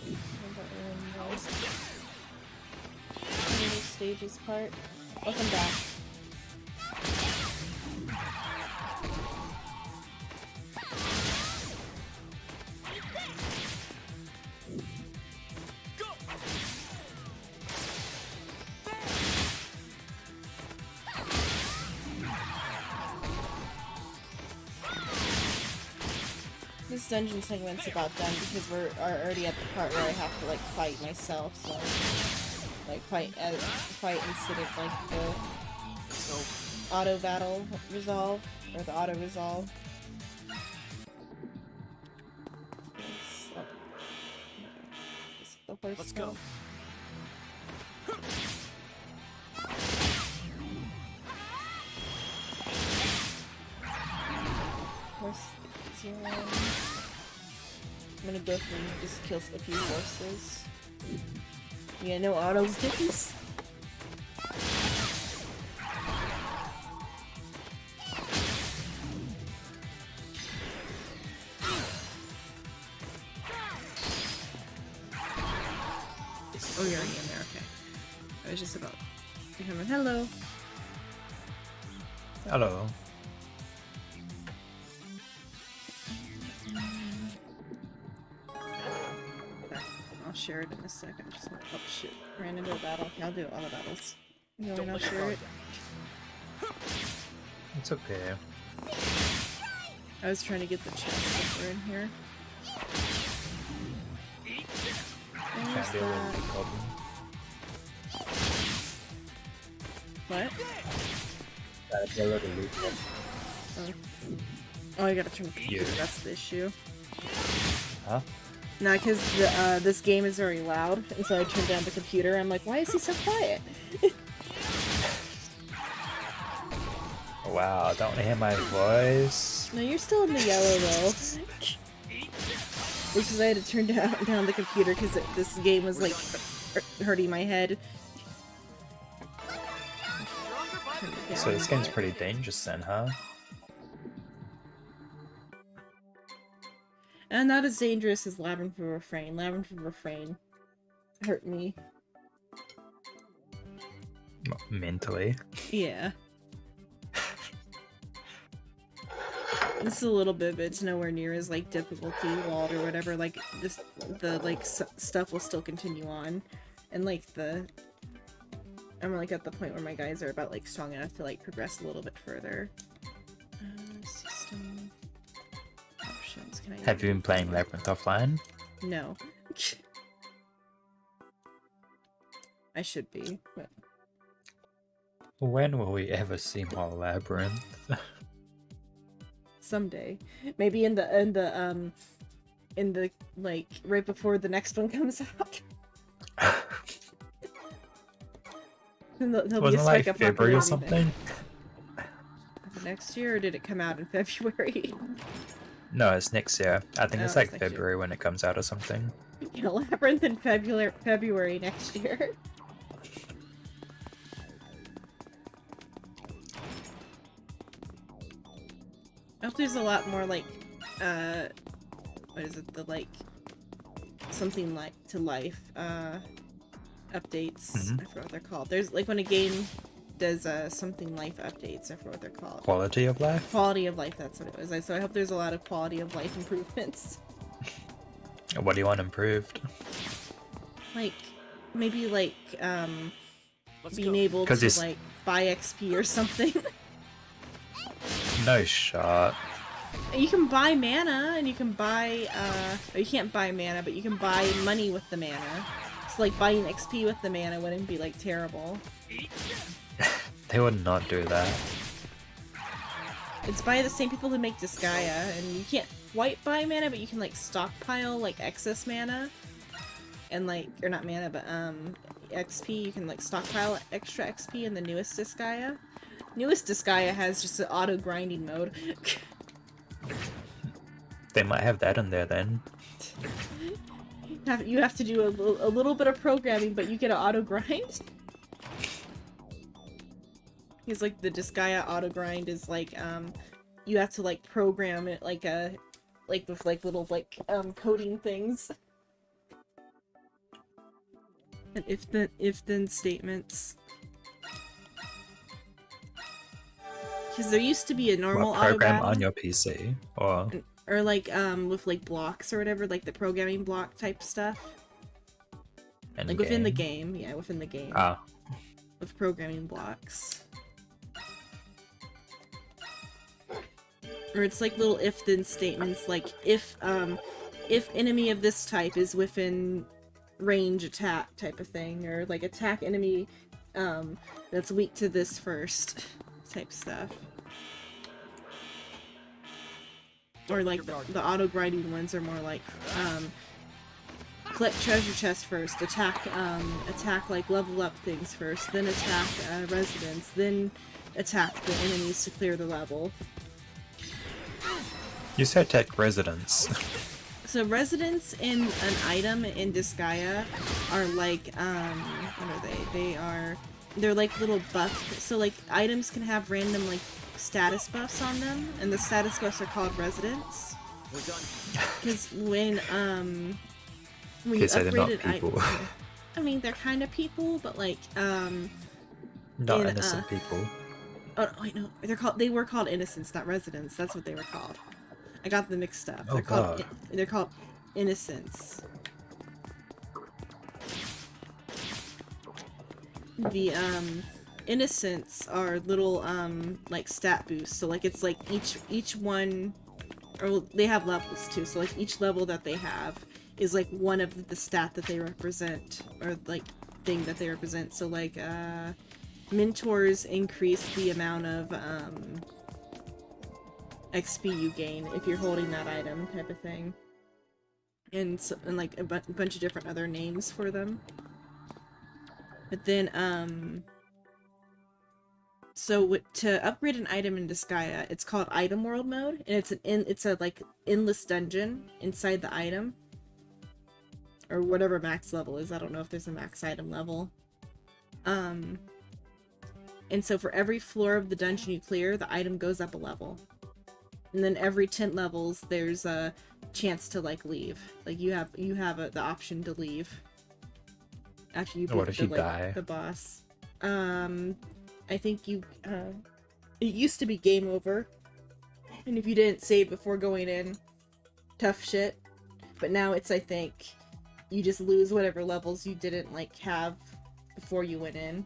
I don't really know. Community stages part. Welcome back. Go. This dungeon segment's about done because we're already at the part where I have to like fight myself, so like fight instead of like the So, auto battle resolve or the auto resolve. Yes. Oh. Is the horse Let's skull? go. Horse is the easier one. I'm gonna go through and just kill a few horses. Yeah, no autos, dickies. Oh, you're already in there, okay. I was just about to come in. Hello. Hello. I'll share it in a second. I just want to, oh shit, ran into a battle. Okay, I'll do all the battles. No, Don't I'll let your share guard it. down. It's okay. I was trying to get the chest over in here. Can't There's be a little that. big goblin. What? That'd be a little loot. Oh, I gotta turn the computer. Yeah. That's the issue. Huh? No, because this game is very loud, and so I turned down the computer. I'm like, why is he so quiet? Wow, don't hear my voice. No, you're still in the yellow though. Which is I had to turn down the computer because this game was like hurting my head. Turn it So down. this game's pretty dangerous then, huh? And not as dangerous as Labyrinth of Refrain. Labyrinth of Refrain hurt me. Mentally. Yeah. This is a little bit, but it's nowhere near as like difficulty walled or whatever. Like this, the like stuff will still continue on, and like I'm like at the point where my guys are about like strong enough to like progress a little bit further. System options. Can I? Have you been playing Labyrinth offline? No. I should be, but When will we ever see more Labyrinth? someday. Maybe in the like right before the next one comes out. There'll be a Wasn't it spike like of February or popularity then. something? Next year, or did it come out in February? No, it's next year. I think Oh, it's it's like next year. February when it comes out or something. You know, Labyrinth in February next year. I hope there's a lot more like, what is it? The like something like to life updates. Mhm. I forgot what they're called. There's like when a game does something life updates. I forgot what they're called. Quality of life? Quality of life. That's what it was. So I hope there's a lot of quality of life improvements. What do you want improved? Like maybe like Let's being go. able 'Cause to it's- like buy XP or something. No shot. You can buy mana, and you can buy, or you can't buy mana, but you can buy money with the mana. So, like, buying XP with the mana wouldn't be, like, terrible. They would not do that. It's by the same people who make Disgaea, and you can't quite buy mana, but you can, like, stockpile, like, excess mana. And, like, or not mana, but, XP, you can, like, stockpile extra XP in the newest Disgaea. Newest Disgaea has just an auto-grinding mode. They might have that in there then. You have to do a little bit of programming, but you get an auto grind. He's like the Disgaea auto grind is like you have to like program it like with like little like coding things. And if then statements. Because there used to be a normal What, auto program battle. on your PC? Or Or like with like blocks or whatever, like the programming block type stuff. in Like within the game, yeah, within the game. Ah, With programming blocks. Or it's like little if-then statements, like if enemy of this type is within range attack type of thing, or like attack enemy that's weak to this first type stuff. Or like the auto grinding ones are more like collect treasure chests first, attack like level up things first, then attack residents, then attack the enemies to clear the level. you said tech residents. So residents in an item in Disgaea are like, what are they? They're like little buff. So like items can have random like status buffs on them, and the status buffs are called residents. We're done. Because when you Okay, so they're not upgraded people. I mean, they're kind of people, but like, Not in, innocent people. oh wait, no, they were called innocents, not residents. That's what they were called. I got them mixed up. Oh, They're called innocents. The innocents are little like stat boosts. So like it's like each one, or they have levels too. So like each level that they have is like one of the stat that they represent, or like thing that they represent. So like mentors increase the amount of XP you gain if you're holding that item, type of thing. And like a bunch of different other names for them. But then so to upgrade an item in Disgaea, it's called item world mode, and it's a like endless dungeon inside the item, or whatever max level is. I don't know if there's a max item level. And so for every floor of the dungeon you clear, the item goes up a level. And then every 10 levels, there's a chance to like leave. Like you have the option to leave after you beat What if you die? the boss. I think you it used to be game over, and if you didn't save before going in, tough shit. But now it's, I think, you just lose whatever levels you didn't like have before you went in.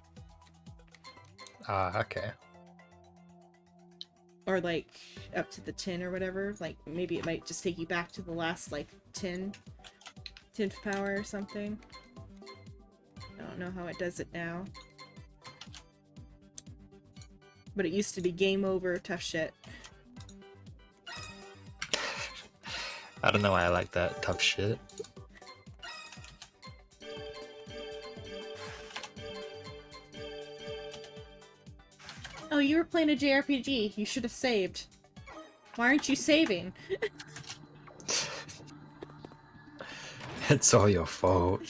Ah, okay. Or like up to the 10 or whatever. Like maybe it might just take you back to the last like 10th power or something. I don't know how it does it now. But it used to be game over, tough shit. I don't know why I like that tough shit. Oh, you were playing a JRPG. You should have saved. Why aren't you saving? It's all your fault.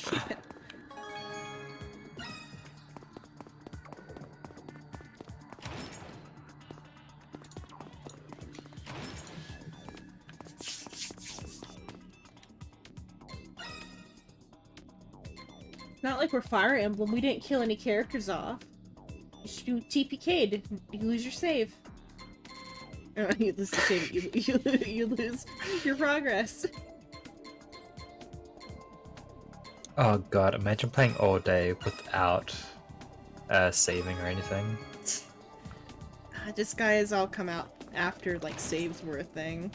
Not like we're Fire Emblem. We didn't kill any characters off. You TPK'd. You lose your save. You lose the save. You lose your progress. Oh god, imagine playing all day without saving or anything. This guy has all come out after like saves were a thing.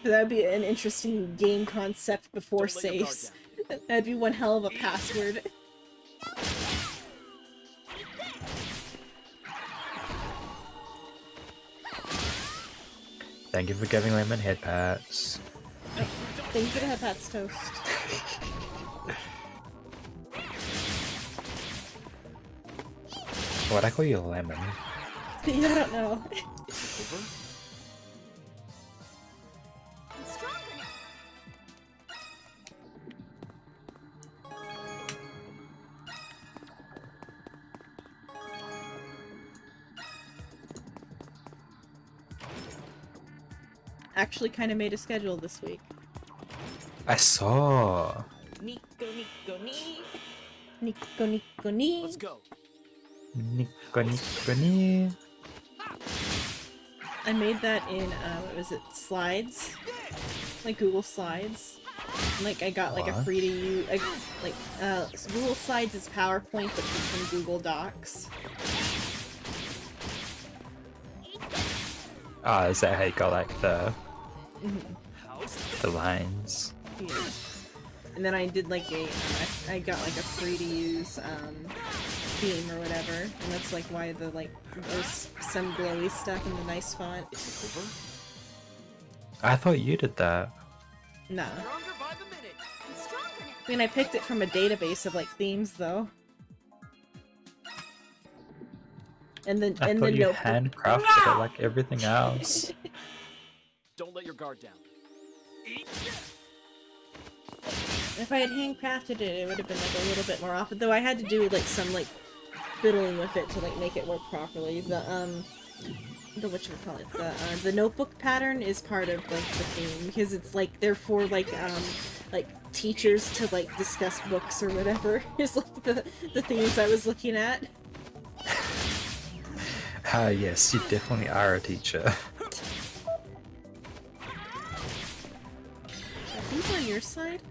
That'd be an interesting game concept before Don't let your guard saves. That'd be one hell of a password. Thank you for giving Lemon head pats. Thank you for the head pats, Toast. Why'd I call you Lemon? Yeah, I don't know. Is it over? I'm stronger now. Actually kind of made a schedule this week. I saw. Nico, Nico, nee. Nico, Nico, nee. Let's go. Nico, Nico, nee. I made that in, what was it, Slides? Like Google Slides. Like, I got like a What? free to use, Google Slides is PowerPoint, but from Google Docs. Ah, is that how you got like the House. lines? Yeah. And then I did like I got like a free to use, theme or whatever, and that's like why the like there's some glowy stuff in the nice font. Is it over? I thought you did that. Nah. Stronger by the minute. I'm stronger now. I mean, I picked it from a database of like themes though. And then I and thought then you no. handcrafted it like everything else. Don't let your guard down. Eat this! If I had handcrafted it, it would have been like a little bit more often. Though I had to do like some like fiddling with it to like make it work properly. The the notebook pattern is part of like the theme because it's like they're for like teachers to like discuss books or whatever. Is like the themes I was looking at. Ah, yes, you definitely are a teacher. Are these on your side?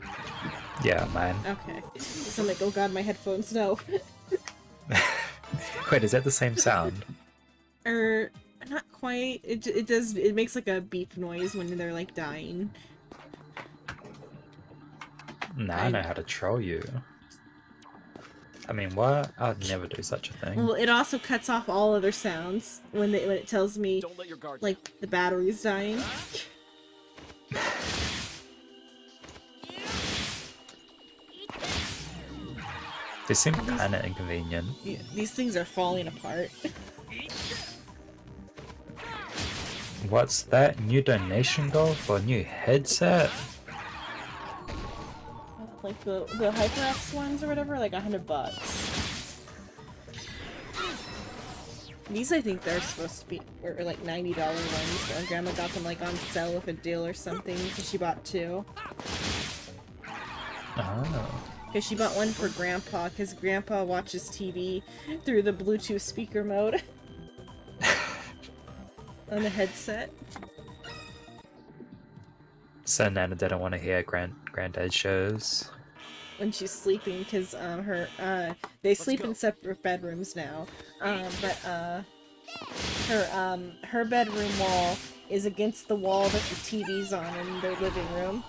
Yeah, man. Okay. So I'm like, oh god, my headphones, no. Wait, is that the same sound? Not quite. It makes like a beep noise when they're like dying. Nah, I know how to troll you. I mean, what? I'd never do such a thing. Well, it also cuts off all other sounds when it tells me Don't let your guard like the battery's dying. They seem kind of inconvenient. Yeah, these things are falling apart. What's that? New donation goal for a new headset? Like the HyperX ones or whatever, like $100. These I think they're supposed to be or like $90 ones, but Grandma got them like on sale with a deal or something because she bought two. Oh. Because she bought one for Grandpa because Grandpa watches TV through the Bluetooth speaker mode on the headset. So Nana didn't want to hear Granddad shows. When she's sleeping, because they sleep in separate bedrooms now. But her bedroom wall is against the wall that the TV's on in their living room.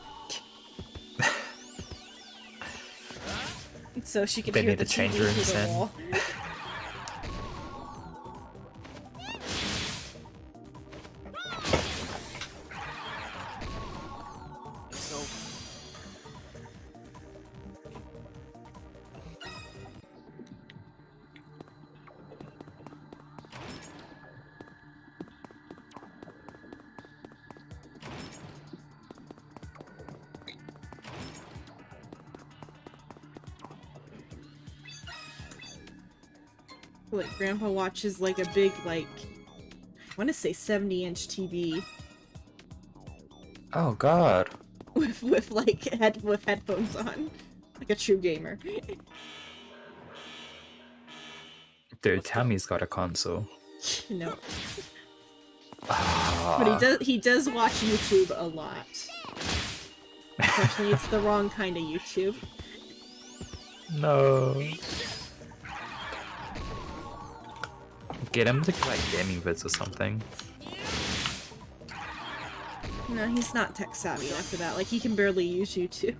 So she can They hear need the to change TV rooms through the then. wall. Like Grandpa watches like a big I want to say 70-inch TV Oh god. with headphones on, like a true gamer. Dude, Tammy's got a console. No, Ah. but he does watch YouTube a lot. Unfortunately, it's the wrong kind of YouTube. No. Get him to like gaming vids or something. No, he's not tech savvy enough for that. Like, he can barely use YouTube.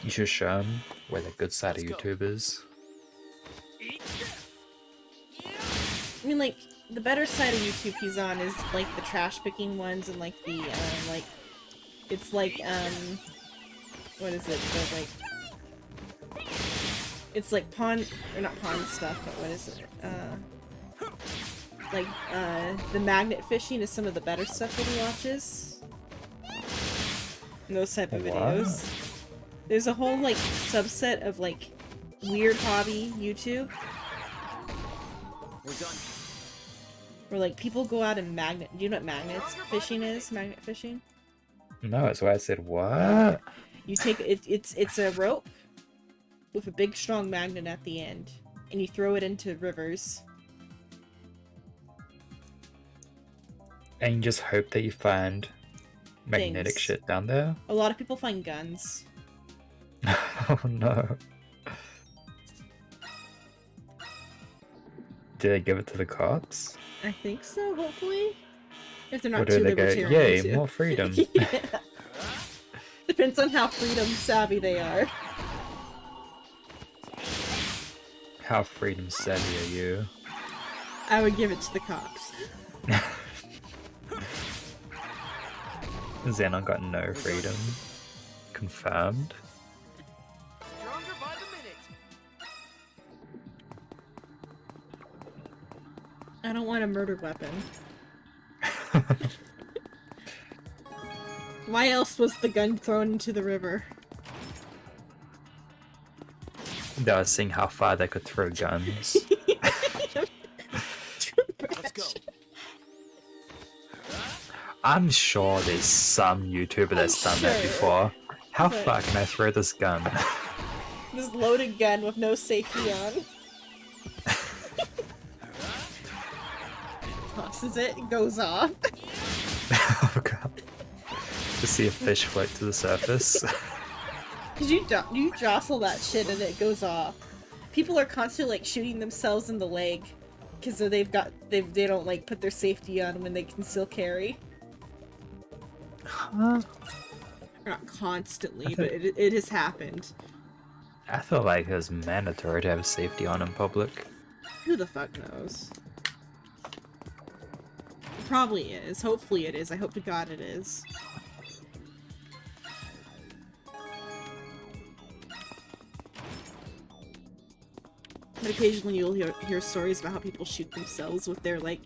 You should show him where the good side of YouTube is. I mean, like, the better side of YouTube he's on is, like, the trash picking ones and, like, the, it's like, what is it? The, like, it's like pond, or not pond stuff, but what is it? The magnet fishing is some of the better stuff that he watches. And those type of videos. There's a whole, like, subset of, like, weird hobby YouTube. We're done. Where, like, people go out and magnet... Do you know what magnets fishing is? Magnet fishing? No, that's why I said what? You take... It's a rope with a big, strong magnet at the end. And you throw it into rivers. And you just hope that you find magnetic Things. shit down there? A lot of people find guns. Oh no. Did they give it to the cops? I think so, hopefully. If they're Or not do too they go, libertarian. yay, too. more freedom? Yeah. Depends on how freedom savvy they are. How freedom savvy are you? I would give it to the cops. Xenon got no freedom. Confirmed. Stronger by the minute. I don't want a murder weapon. Why else was the gun thrown into the river? They were seeing how far they could throw guns. Let's go. I'm sure there's some YouTuber that's done that sure, before. How but- far can I throw this gun? This loaded gun with no safety on. Tosses it, it goes off. Oh god. To see a fish float to the surface. Cause you jostle that shit and it goes off. People are constantly like shooting themselves in the leg because they don't like put their safety on when they can still carry. Huh? Not constantly, I but think- it has happened. I feel like it's mandatory to have safety on in public. Who the fuck knows? It probably is. Hopefully it is. I hope to God it is. But occasionally you'll hear stories about how people shoot themselves with their like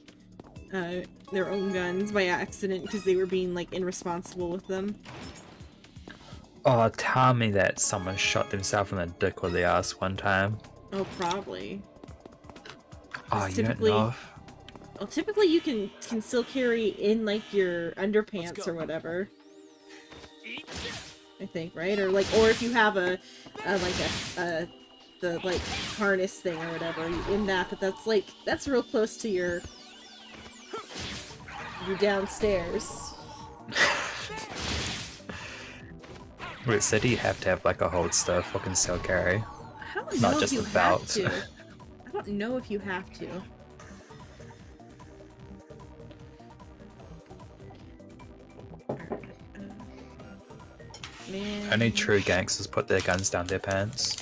their own guns by accident because they were being like irresponsible with them. Oh, tell me that someone shot themselves in the dick or the ass one time. Oh, probably. Oh, It's you don't typically- know? Well, typically you can still carry in like your underpants go. or whatever. Eat. I think, right? Or like, or if you have the like harness thing or whatever in that, but that's real close to your downstairs. Wait, so do you have to have like a holster for concealed carry? I don't Not know just if you the belt. have to. I don't know if you have to. Man. Only true gangsters put their guns down their pants.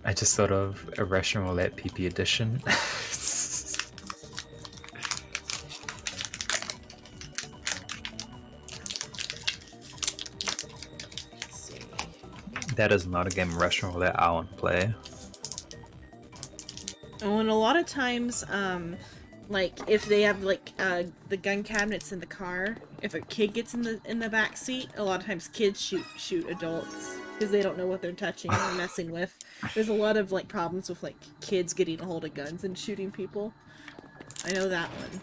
I just thought of a Russian roulette PP edition. Let's see. That is not a game Russian roulette I want to play. Oh, and a lot of times, like if they have like the gun cabinets in the car, if a kid gets in the back seat, a lot of times kids shoot adults because they don't know what they're touching or messing with. There's a lot of like problems with like kids getting a hold of guns and shooting people. I know that one.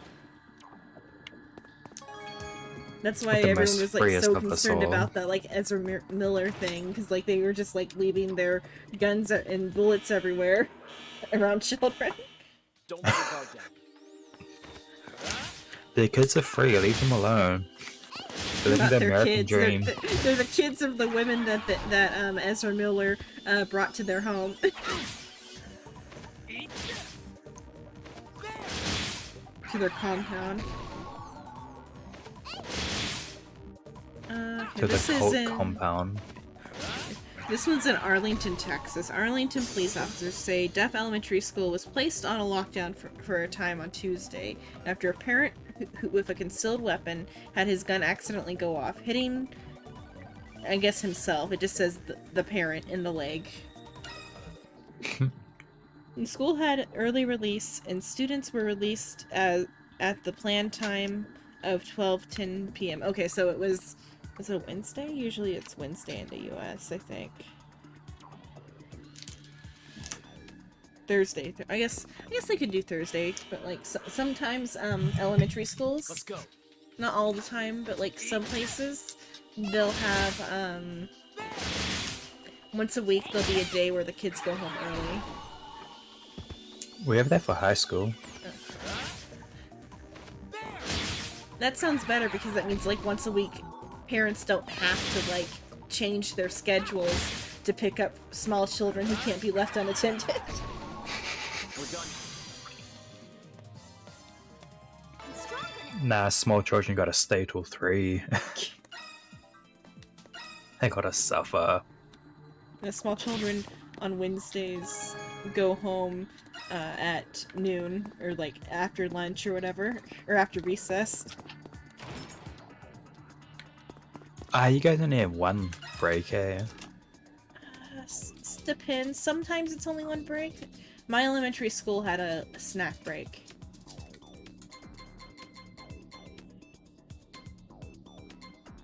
That's why But the everyone most was like freest so of us concerned all. about that like Ezra Miller thing because like they were just like leaving their guns and bullets everywhere around children. Don't let your guard down. The kids are free, leave them alone. They're living Not the their American kids. dream. They're the kids of the women that Ezra Miller brought to their home. Eat. To their compound. To the this is cult in, compound. This one's in Arlington, Texas. Arlington police officers say Duff Elementary School was placed on a lockdown for a time on Tuesday after a parent who with a concealed weapon had his gun accidentally go off, hitting, I guess, himself. It just says the parent in the leg. The school had early release, and students were released at the planned time of 12:10 p.m. Okay, so it was it a Wednesday? Usually it's Wednesday in the US, I think. Thursday. I guess they could do Thursday, but like sometimes elementary schools, Let's go. not all the time, but like some places they'll have once a week there'll be a day where the kids go home early. We have that for high school. That sounds better because that means like once a week parents don't have to like change their schedules to pick up small children who can't be left unattended. We're done. Nah, small children gotta stay till 3. They gotta suffer. The small children on Wednesdays go home at noon or like after lunch or whatever, or after recess. Ah, you guys only have one break, eh? depends. Sometimes it's only one break. My elementary school had a snack break.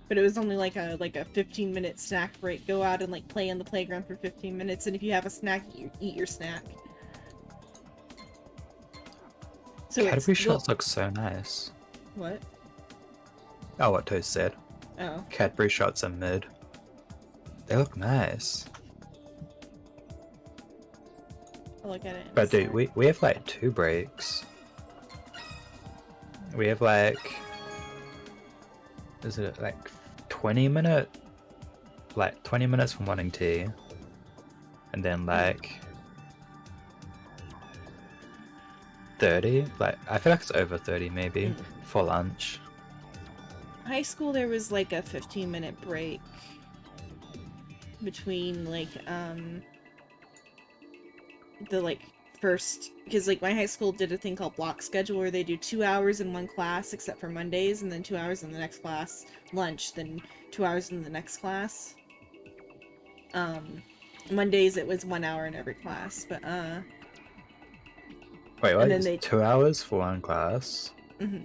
But it was only like a 15-minute snack break. Go out and like play on the playground for 15 minutes, and if you have a snack, you eat your snack. So Cadbury it's shots look so nice. what? Oh, what Toast said. Oh, Cadbury shots are mid. They look nice. I'll look at it. in a But dude, sec. we have like 2 breaks. We have like... Is it like 20 minutes from morning tea. And then like 30? Like, I feel like it's over 30 maybe, for lunch. High school, there was like a 15-minute break between like the like first, because like my high school did a thing called block schedule where they do 2 hours in one class except for Mondays, and then 2 hours in the next class lunch, then 2 hours in the next class. Mondays it was 1 hour in every class, but Wait, what? and then It's they 2 hours for one class?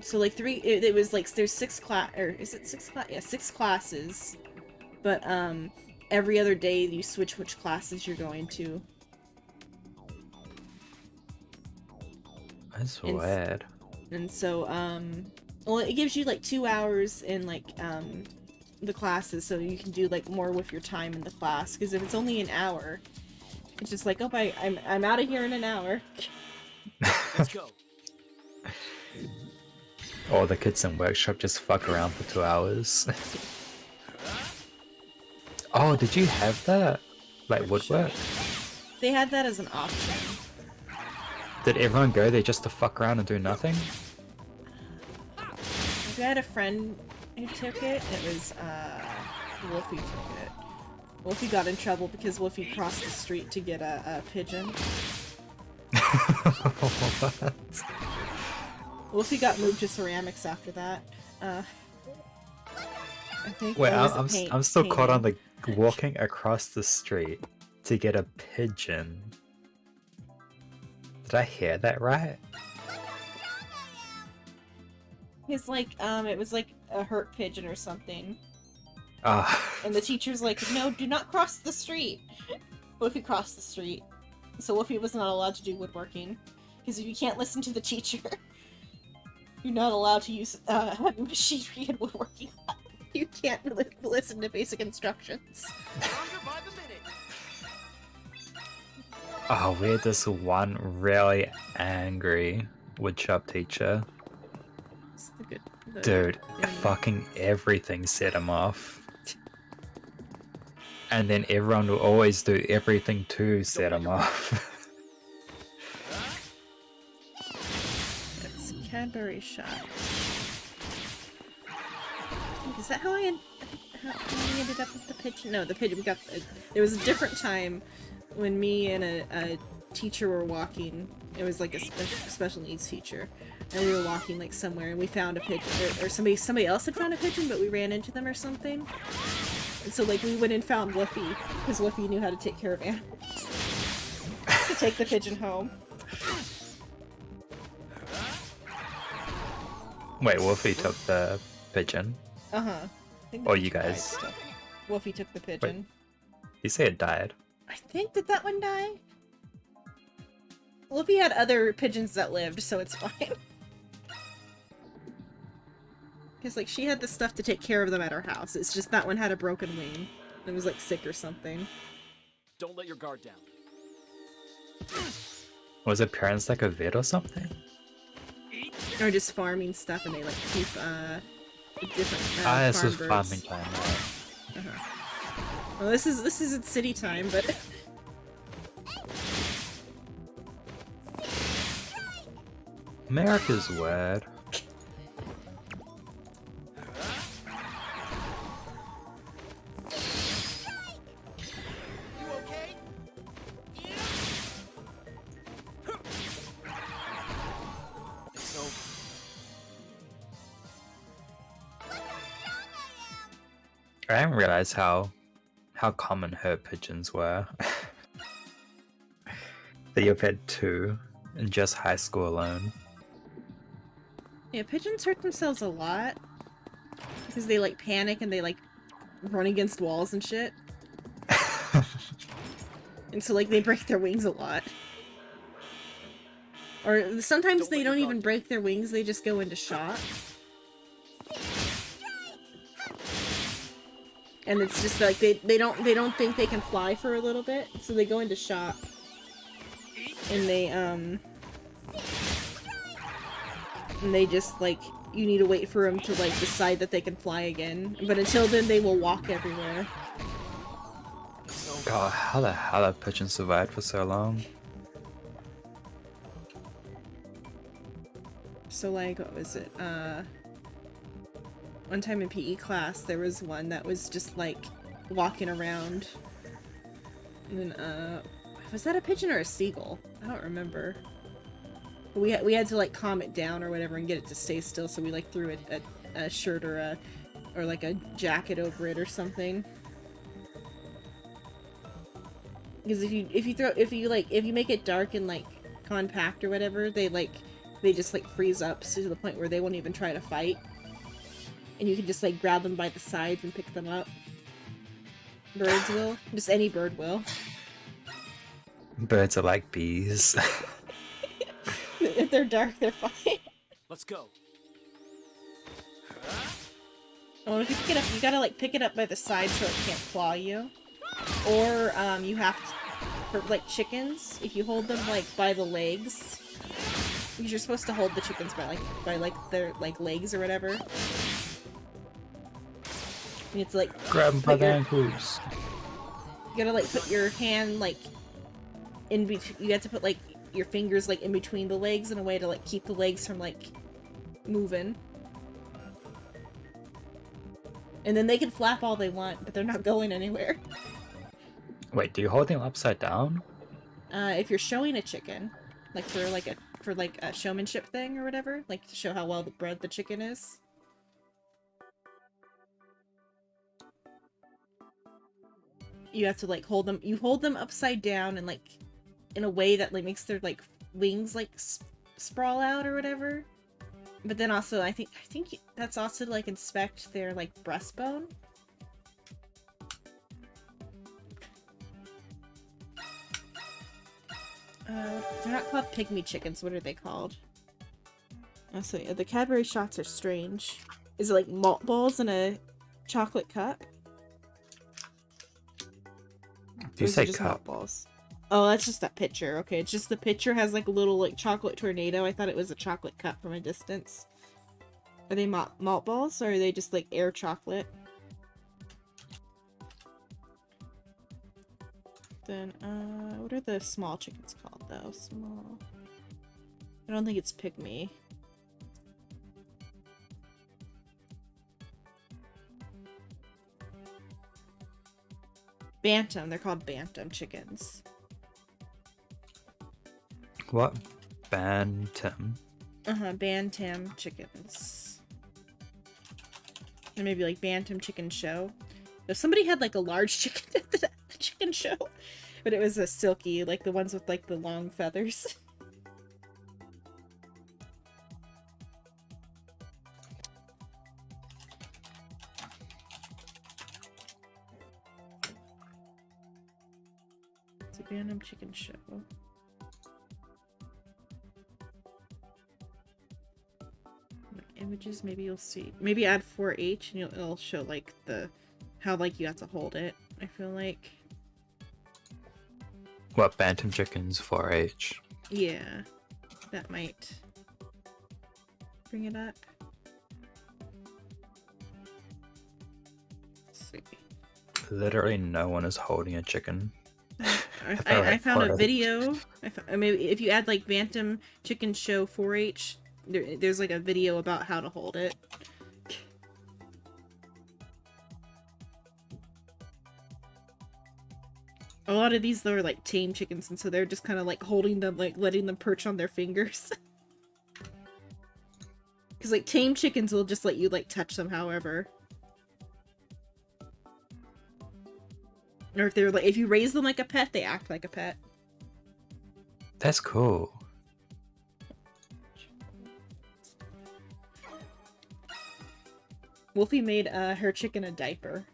so like it was like there's 6 class, or is it 6 class? Yeah, 6 classes, but every other day you switch which classes you're going to. That's And weird. And so, well, it gives you like 2 hours in like the classes, so you can do like more with your time in the class. Because if it's only an hour, it's just like, oh, I'm out of here in an hour. Let's go. Or the kids in workshop just fuck around for 2 hours. Oh, did you have that? Like woodwork? They had that as an option. Did everyone go there just to fuck around and do nothing? If I had a friend who took it, it was Wolfie took it. Wolfie got in trouble because Wolfie crossed the street to get a pigeon. What? Wolfie got moved to ceramics after that. I think. Wait, or was it I'm still caught on painting? the walking across the street to get a pigeon. Did I hear that right? It's like, it was like a hurt pigeon or something. Ah, And the teacher's like, no, do not cross the street. Wolfie crossed the street. So Wolfie was not allowed to do woodworking. Because if you can't listen to the teacher, you're not allowed to use heavy machinery in woodworking. You can't listen to basic instructions. oh, we had this one really angry woodshop teacher. It's the good, Dude, yeah. fucking everything set him off. And then everyone will always do everything to set him off. It's Cadbury shot. Is that how I ended up with the pigeon? No, the pigeon. We got. There was a different time when me and a teacher were walking. It was like a special needs teacher, and we were walking like somewhere, and we found a pigeon, or somebody else had found a pigeon, but we ran into them or something. And so like we went and found Woofy because Woofy knew how to take care of animals. To take the pigeon home. Wait, Wolfie took the pigeon. I think Or the you pigeon died guys. still. Woofy took the pigeon. You say it died. I think that one died. Wolfie had other pigeons that lived, so it's fine. Because, like, she had the stuff to take care of them at her house. It's just that one had a broken wing. It was, like, sick or something. Don't let your guard down. Was her parents like a vet or something? Or just farming stuff, and they, like, keep, different, This farm was birds. farming time, right? Well, this is at city time, but... America's weird. I didn't realize how common her pigeons were. that you've had 2 in just high school alone. Yeah, pigeons hurt themselves a lot because they like panic and they like run against walls and shit. And so like they break their wings a lot. Or sometimes they don't even break their wings, they just go into shock. And it's just like they don't think they can fly for a little bit, so they go into shock. And they just like, you need to wait for them to like decide that they can fly again. But until then they will walk everywhere. God, how the hell that pigeon survived for so long? So like, what was it? One time in PE class, there was one that was just like walking around. And then, was that a pigeon or a seagull? I don't remember. But we had to like calm it down or whatever and get it to stay still. So we like threw a shirt or like a jacket over it or something. Because if you make it dark and like compact or whatever, they just like freeze up to the point where they won't even try to fight. And you can just like grab them by the sides and pick them up. Birds will. Just any bird will. Birds are like bees. If they're dark, they're fine. Let's go. Oh, if you pick it up, you gotta like pick it up by the side so it can't claw you. Or you have to, for like chickens, if you hold them like by the legs, because you're supposed to hold the chickens by their like legs or whatever. And it's like Grab them by the ankles. you gotta like put your hand like in between. You have to put like your fingers like in between the legs in a way to like keep the legs from like moving. And then they can flap all they want, but they're not going anywhere. Wait, do you hold them upside down? If you're showing a chicken, like for a showmanship thing or whatever, like to show how well bred the chicken is. You have to like hold them upside down and like in a way that like makes their like wings like sprawl out or whatever. But then also I think that's also to like inspect their like breastbone. They're not called pygmy chickens. What are they called? Oh, so yeah, the Cadbury shots are strange. Is it like malt balls in a chocolate cup? Do you say cup? Malt balls? Oh, that's just that picture. Okay, it's just the picture has like a little like chocolate tornado. I thought it was a chocolate cup from a distance. Are they malt balls or are they just like air chocolate? Then, what are the small chickens called though? Small. I don't think it's pygmy. Bantam. They're called bantam chickens. What? Bantam? Bantam chickens. Or maybe like bantam chicken show. If somebody had like a large chicken at the chicken show, but it was a silky, like the ones with like the long feathers. It's a bantam chicken show. Images, maybe you'll see. Maybe add 4H and it'll show like how like you have to hold it. I feel like. What, bantam chickens 4H? Yeah, that might bring it up. Let's see. Literally no one is holding a chicken. I found a video. Maybe if you add like bantam chicken show 4H. There's like a video about how to hold it. A lot of these though are like tame chickens, and so they're just kind of like holding them, like letting them perch on their fingers. Because like tame chickens will just let you like touch them however. Or if they're like, if you raise them like a pet, they act like a pet. That's cool. Wolfie made her chicken a diaper.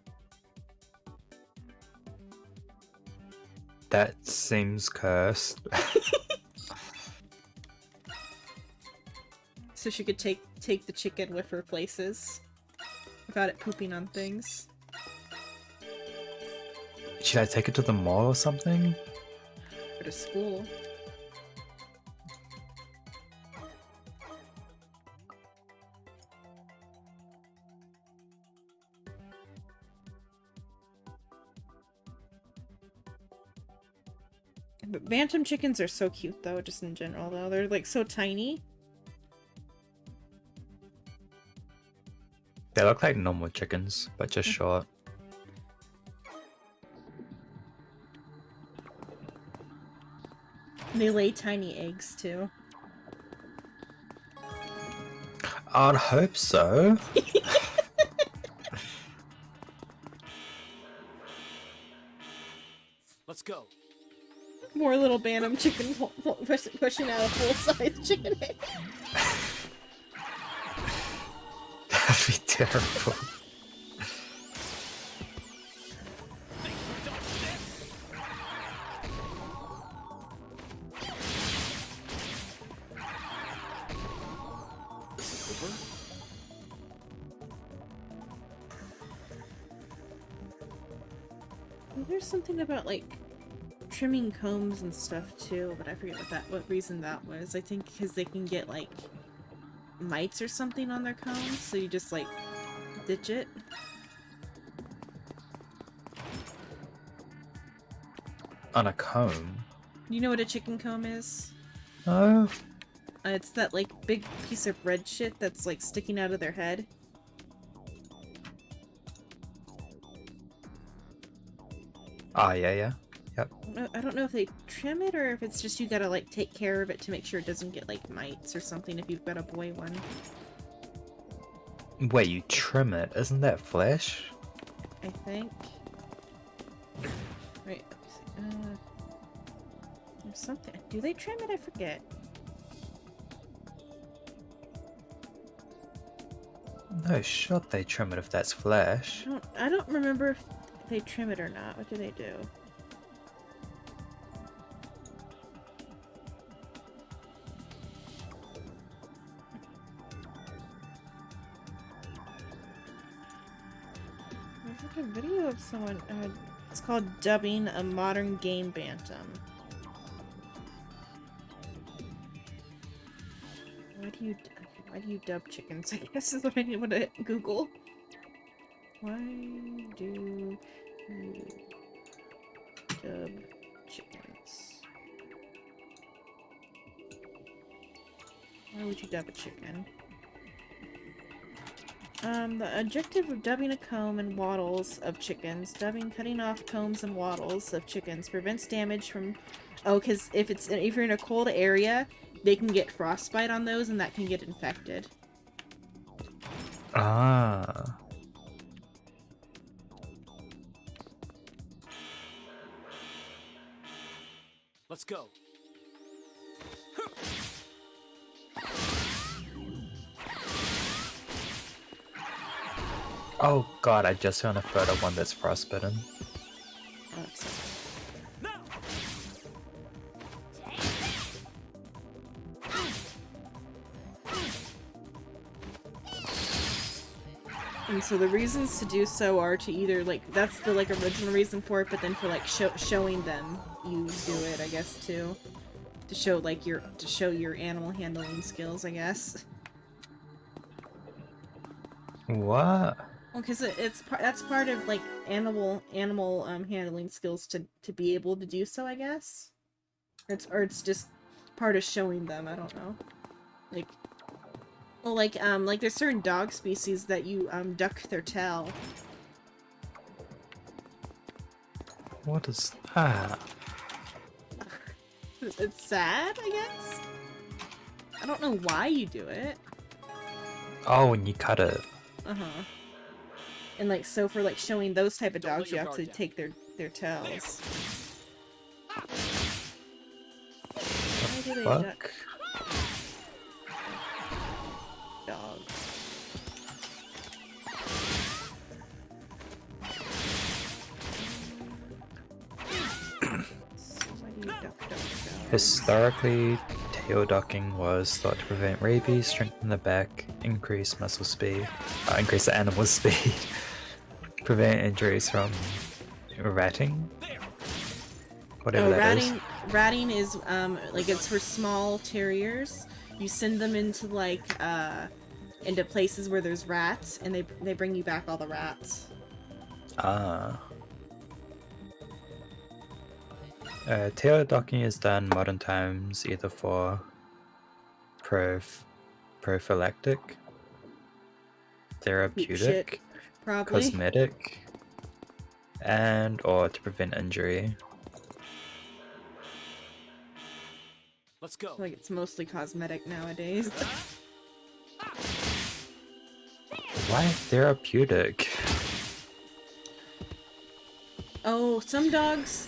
That seems cursed. So she could take the chicken with her places without it pooping on things. Should I take it to the mall or something? Or to school. But bantam chickens are so cute though, just in general though. They're like so tiny. They look like normal chickens, but just short. They lay tiny eggs too. I'd hope so. Let's go. More little bantam chicken pushing out a full-size chicken egg. That'd be terrible. There's something about like trimming combs and stuff too, but I forget what reason that was. I think because they can get like mites or something on their combs, so you just like ditch it. On a comb? You know what a chicken comb is? Oh. It's that like big piece of red shit that's like sticking out of their head. Ah, yeah. Yep. I don't know if they trim it or if it's just you gotta like take care of it to make sure it doesn't get like mites or something if you've got a boy one. Wait, you trim it? Isn't that flesh? I think. Wait, there's something. Do they trim it? I forget. No shot they trim it if that's flesh. I don't remember if they trim it or not. What do they do? There's like a video of someone. It's called Dubbing a Modern Game Bantam. Why do you dub chickens? I guess is what I want to Google. Why do you dub chickens? Why would you dub a chicken? The objective of dubbing a comb and wattles of chickens. Dubbing, cutting off combs and wattles of chickens prevents damage from... Oh, because if you're in a cold area, they can get frostbite on those and that can get infected. Ah. Let's go. Oh god, I just found a photo of one that's frostbitten. Oh, that's so And so the reasons to do so are to either like that's the like original reason for it, but then for like showing them you do it, I guess too, to show like your animal handling skills, I guess. What? Well, because that's part of like animal handling skills to be able to do so, I guess. Or it's just part of showing them. I don't know, like. Well, like there's certain dog species that you duck their tail. What is that? It's sad, I guess. I don't know why you do it. Oh, when you cut it. Uh-huh. And like so for like showing those type of Don't dogs, let you your have to guard down. take their tails. do they fuck? duck? Dogs. So why do you duck, duck, duck? Historically, tail ducking was thought to prevent rabies, strengthen the back, increase muscle speed, increase the animal's speed, prevent injuries from ratting. Whatever Oh, that is. ratting is like it's for small terriers. You send them into like into places where there's rats, and they bring you back all the rats. Ah. Tail docking is done modern times either for prophylactic, Poop shit, therapeutic, probably. cosmetic, and or to prevent injury. Let's go. Like it's mostly cosmetic nowadays. Why therapeutic? Oh, some dogs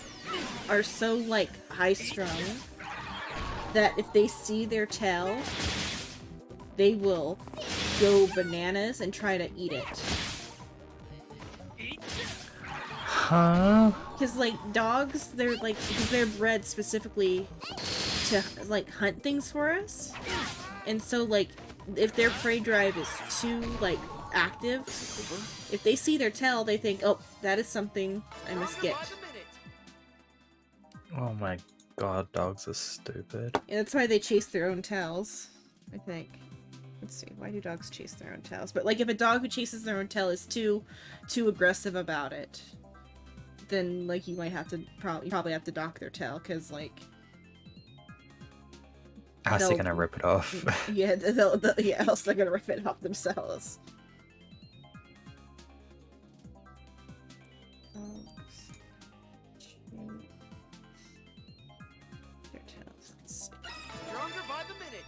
are so like high strung that if they see their tail, they will go bananas and try to eat it. Huh? Because like dogs, they're like because they're bred specifically to like hunt things for us, and so like if their prey drive is too like active, if they see their tail, they think, oh, that is something I must get. Oh my god, dogs are stupid. And that's why they chase their own tails, I think. Let's see, why do dogs chase their own tails? But like if a dog who chases their own tail is too aggressive about it, then like you might have to probably have to dock their tail, because like How's they they'll- gonna rip it off? yeah, yeah, else they're gonna rip it off themselves. Their tails. Let's see. Stronger by the minute.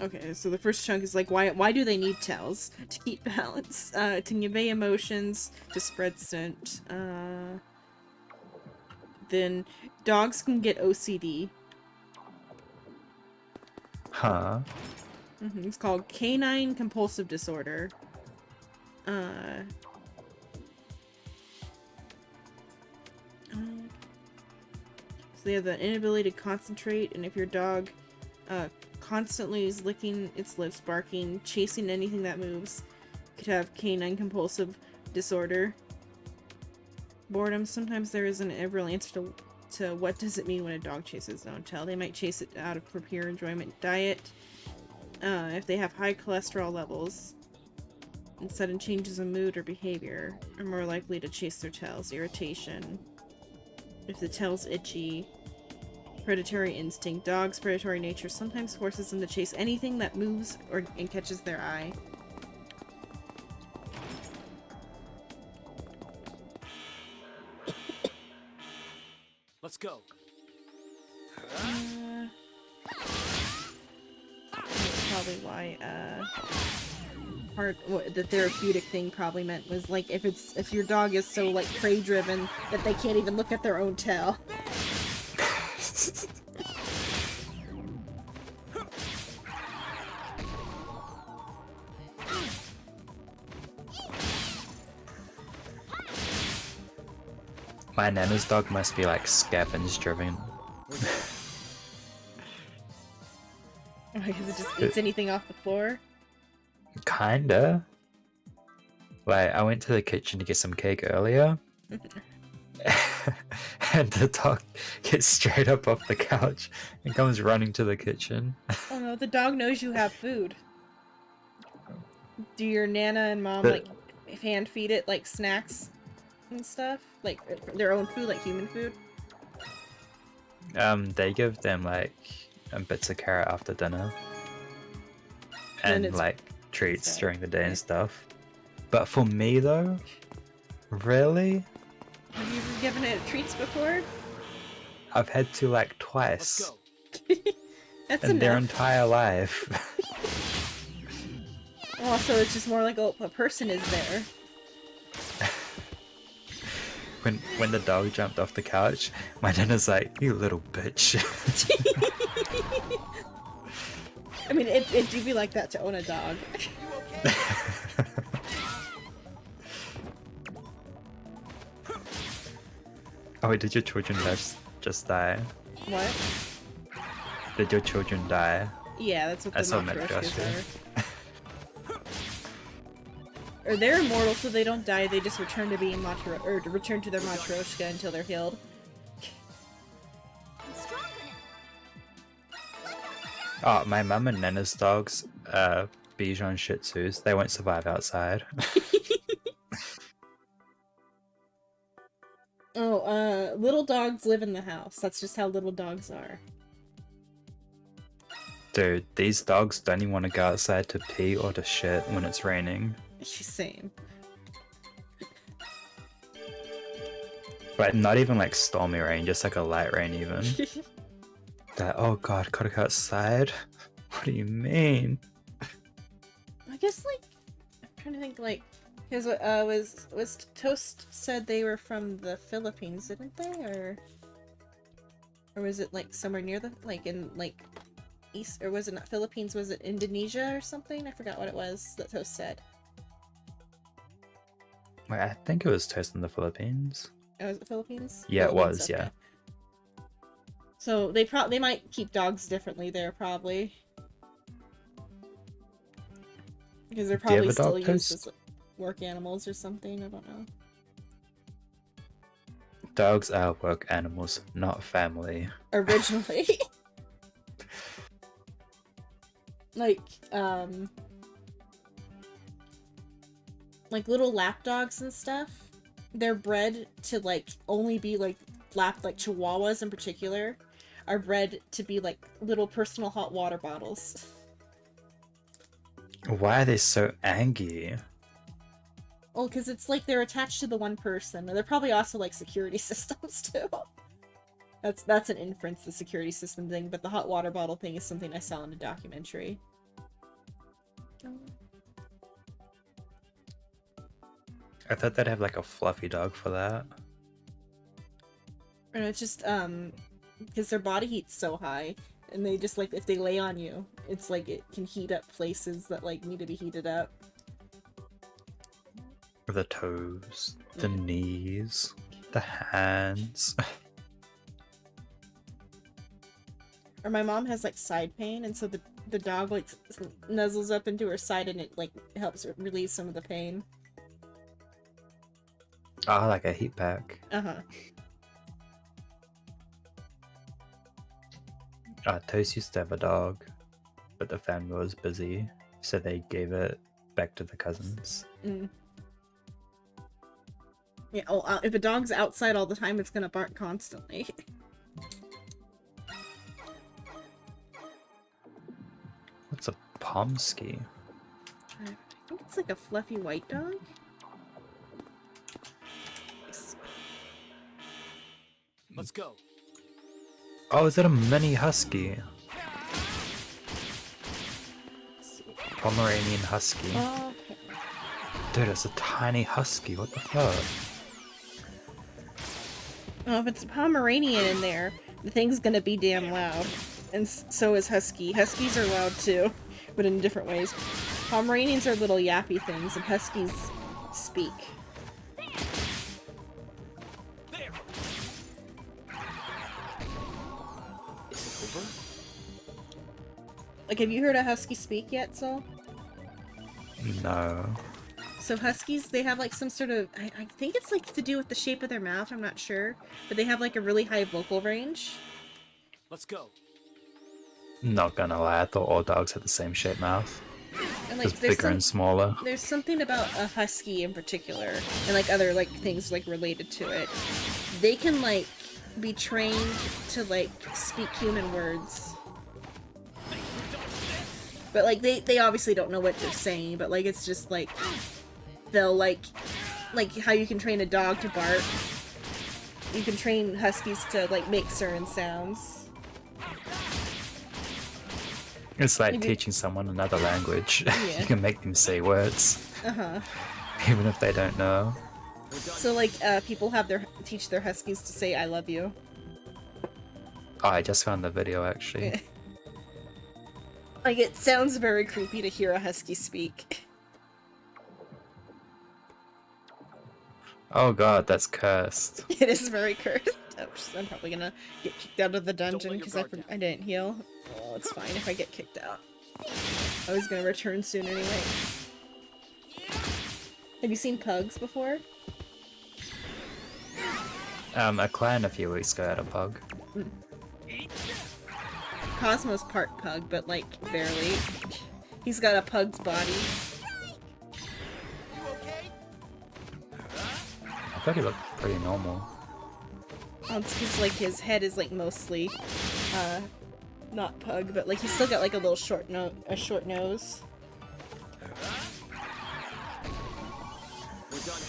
Okay, so the first chunk is like, why do they need tails? To keep balance, to convey emotions, to spread scent. Then dogs can get OCD. Huh? It's called canine compulsive disorder. So they have the inability to concentrate, and if your dog constantly is licking its lips, barking, chasing anything that moves, you could have canine compulsive disorder. Boredom. Sometimes there isn't a real answer to what does it mean when a dog chases its own tail. They might chase it out of for pure enjoyment. Diet. If they have high cholesterol levels and sudden changes in mood or behavior, are more likely to chase their tails. Irritation. If the tail's itchy. Predatory instinct. Dogs' predatory nature sometimes forces them to chase anything that moves and catches their eye. Let's go. That's probably why what the therapeutic thing probably meant was like if your dog is so like prey driven that they can't even look at their own tail. My nana's dog must be like scavenge driven. Because it just eats anything off the floor. Kinda. Like, I went to the kitchen to get some cake earlier. And the dog gets straight up off the couch and comes running to the kitchen. Oh no, the dog knows you have food. Do your nana and mom The- like hand feed it like snacks and stuff? Like their own food, like human food? They give them like bits of carrot after dinner. And it's- like treats sad. during the day Yeah. and stuff. But for me though, really? Have you ever given it treats before? I've had to like Let's twice go. That's in their enough. entire life. Oh, so it's just more like a person is there. When the dog jumped off the couch, my nana's like, "You little bitch." I mean, it do be like that to own a dog. Oh wait, did your children just die? What? Did your children die? Yeah, that's what I the saw Matt Matryoshkas are. Or they're immortal, so they don't die. They just return to being or to return to their Matryoshka until they're healed. Oh, my mum and Nana's dogs, Bichon Shih Tzus, they won't survive outside. Oh, little dogs live in the house. That's just how little dogs are. Dude, these dogs don't even want to go outside to pee or to shit when it's raining. Same. But not even like stormy rain, just like a light rain even. That, oh god, gotta go outside? What do you mean? I guess, like, I'm trying to think, like, because was Toast said they were from the Philippines, didn't they, or was it like somewhere near the, like, in like east, or was it not Philippines? Was it Indonesia or something? I forgot what it was that Toast said. Wait, I think it was Toast in the Philippines. Oh, was it Philippines? Yeah, it was, okay. yeah. So they might keep dogs differently there, probably. Because they're Do you probably have a dog, still used Toast? as work animals or something, I don't know. Dogs are work animals, not family. Originally. like little lap dogs and stuff, they're bred to like only be like like Chihuahuas in particular are bred to be like little personal hot water bottles. Why are they so angry? Well, because it's like they're attached to the one person, and they're probably also like security systems too. That's an inference, the security system thing, but the hot water bottle thing is something I saw in a documentary. I thought they'd have like a fluffy dog for that. And it's just because their body heat's so high, and they just like if they lay on you, it's like it can heat up places that like need to be heated up. The toes, the knees, the hands. Or my mom has like side pain, and so the dog like nuzzles up into her side, and it like helps relieve some of the pain. Ah, like a heat pack. Uh-huh. Toast used to have a dog, but the family was busy, so they gave it back to the cousins. Mm. Yeah, if a dog's outside all the time, it's gonna bark constantly. What's a Pomsky? I think it's like a fluffy white dog. Let's go. Oh, is that a mini husky? Pomeranian husky. Oh, okay. Dude, it's a tiny husky. What the fuck? Well, if it's a Pomeranian in there, the thing's gonna be damn loud. And so is Husky. Huskies are loud too, but in different ways. Pomeranians are little yappy things, and Huskies speak. There. Is it over? Like, have you heard a Husky speak yet, Sol? No. So Huskies, they have like some sort of, I think it's like to do with the shape of their mouth, I'm not sure. But they have like a really high vocal range. Let's go. Not gonna lie, I thought all dogs had the same shaped mouth. And like Just bigger and smaller. there's something about a Husky in particular, and like other like things like related to it. They can like be trained to like speak human words. But like they obviously don't know what they're saying, but like it's just like they'll like how you can train a dog to bark. You can train Huskies to like make certain sounds. It's like Maybe- teaching someone another language. Yeah. You can make them say words, Uh-huh. even if they don't know. So like people have teach their huskies to say I love you. Oh, I just found the video actually. Yeah. Like it sounds very creepy to hear a husky speak. Oh god, that's cursed. It is very cursed. Oops, I'm probably gonna get kicked out of the dungeon let your because guard down. I didn't heal. Well, it's fine if I get kicked out. I was gonna return soon anyway. Have you seen pugs before? A clan a few weeks ago had a pug. Cosmo's part pug, but like barely. He's got a pug's body. I thought he looked pretty normal. Well, it's because like his head is like mostly, not pug, but like he's still got like a little short nose. We're done.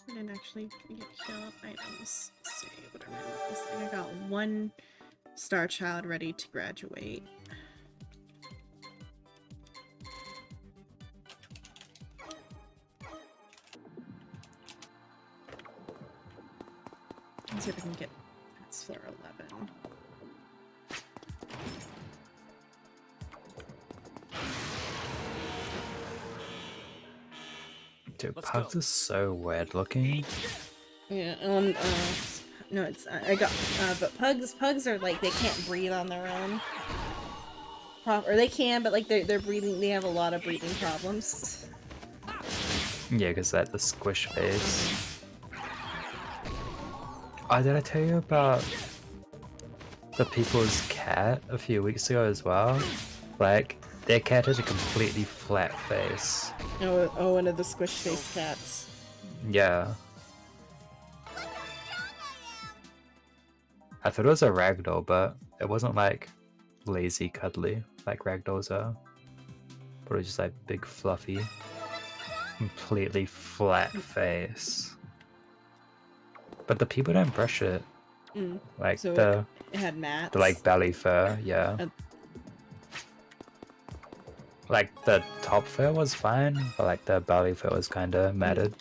I didn't actually get heal up items. Let's see, what am I missing? I got one star child ready to graduate. Let's see if I can get past floor 11. Dude, Let's pugs go. are so weird looking. Yeah, no, it's I got but pugs are like they can't breathe on their own. Or they can, but like they're breathing. They have a lot of breathing problems. Yeah, because that the squish face. Oh, did I tell you about the people's cat a few weeks ago as well? Like, their cat has a completely flat face. Oh, one of the squish face cats. Yeah. I thought it was a ragdoll, but it wasn't like lazy cuddly like ragdolls are. But it was just like big fluffy, completely flat face. But the people don't brush it. Mm. Like So the it had mats. like belly fur, yeah. Like the top fur was fine, but like the belly fur was kinda matted.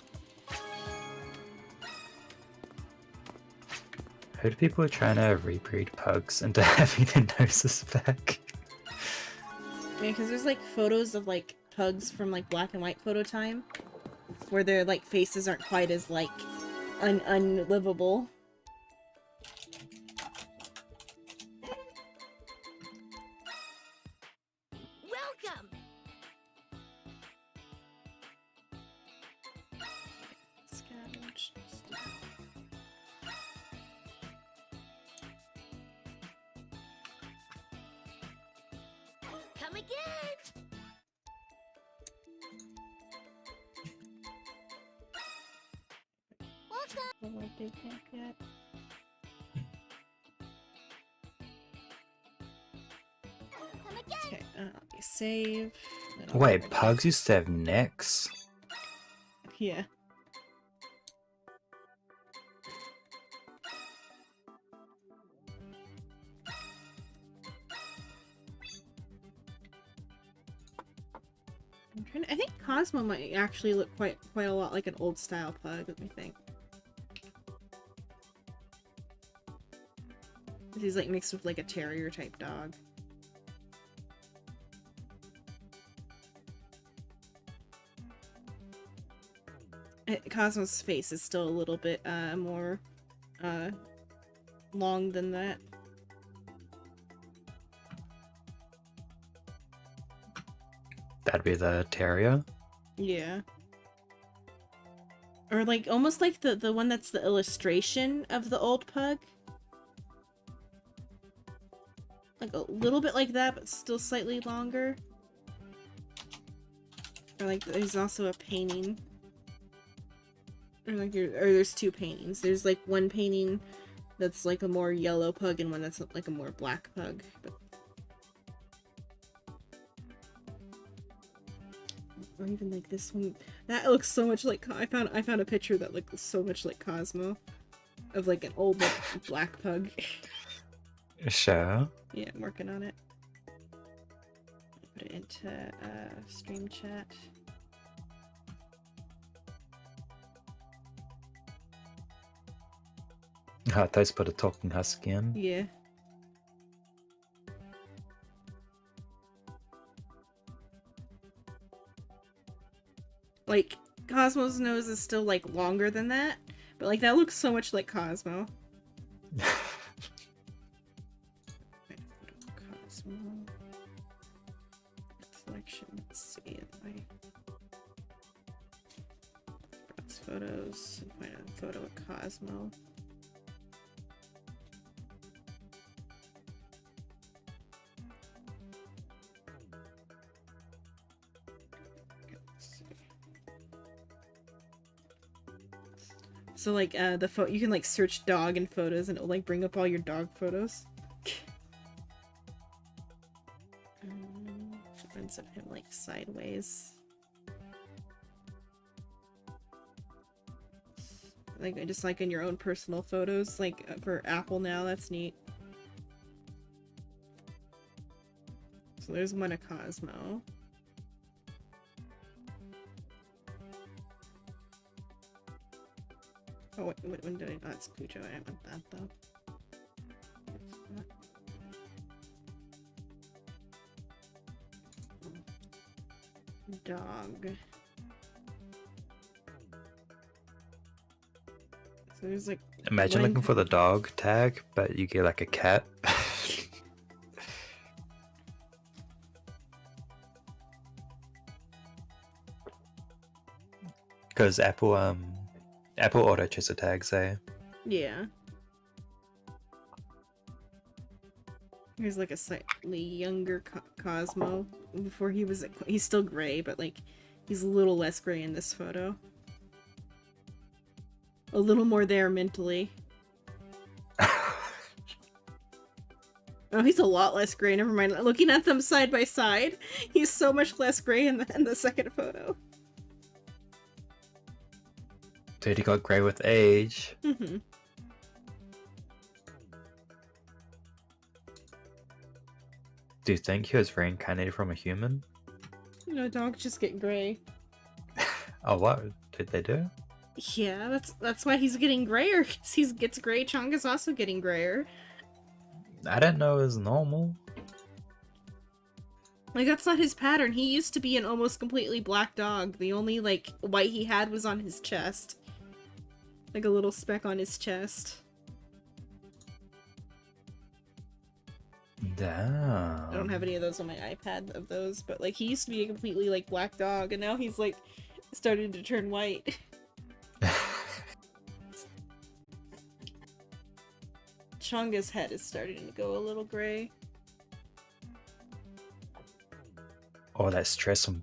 Heard people are trying to rebreed pugs into having their noses back. Yeah, because there's like photos of like pugs from like black and white photo time, where their like faces aren't quite as like unlivable. Welcome! Scavenge. Come again! Welcome! What big tank yet? Come again! Okay, save. then I'll Wait, get ready. pugs used to have necks? Yeah. I think Cosmo might actually look quite a lot like an old style pug, let me think. He's like mixed with like a terrier type dog. Cosmo's face is still a little bit more long than that. That'd be the terrier. Yeah. Or like almost like the one that's the illustration of the old pug. Like a little bit like that, but still slightly longer. Or like there's also a painting. Or like or there's two paintings. There's like one painting that's like a more yellow pug and one that's like a more black pug. But Or even like this one. That looks so much like I found a picture that looks so much like Cosmo. Of like an old like, black pug. Sure. Yeah, I'm working on it. Put it into stream chat. Ah, those put a talking husky in. Yeah. Like, Cosmo's nose is still like longer than that, but like that looks so much like Cosmo. Cosmo selection. Let's see if I browse photos and find a photo of Cosmo. So like you can like search dog in photos and it'll like bring up all your dog photos. Ones of him like sideways. Like just like in your own personal photos, like for Apple now, that's neat. So there's one of Cosmo. Oh, wait, when did I? Oh, that's Cujo. I didn't want that though. Dog. So there's like. Imagine looking for the dog tag, but you get like a cat. Because Apple auto chaser tags, eh? Yeah. Here's like a slightly younger Cosmo. Before he's still gray, but like he's a little less gray in this photo. A little more there mentally. Oh, he's a lot less gray. Never mind. Looking at them side by side, he's so much less gray in the second photo. Dude, he got grey with age. Mm-hmm. Do you think he was reincarnated from a human? You know, dogs just get gray. Oh, what did they do? Yeah, that's why he's getting grayer. Cause he gets gray. Chonga's also getting grayer. I didn't know it was normal. Like, that's not his pattern. He used to be an almost completely black dog. The only, like, white he had was on his chest. Like a little speck on his chest. Damn. I don't have any of those on my iPad of those, but, like, he used to be a completely, like, black dog, and now he's, like, starting to turn white. Chonga's head is starting to go a little gray. All that stress from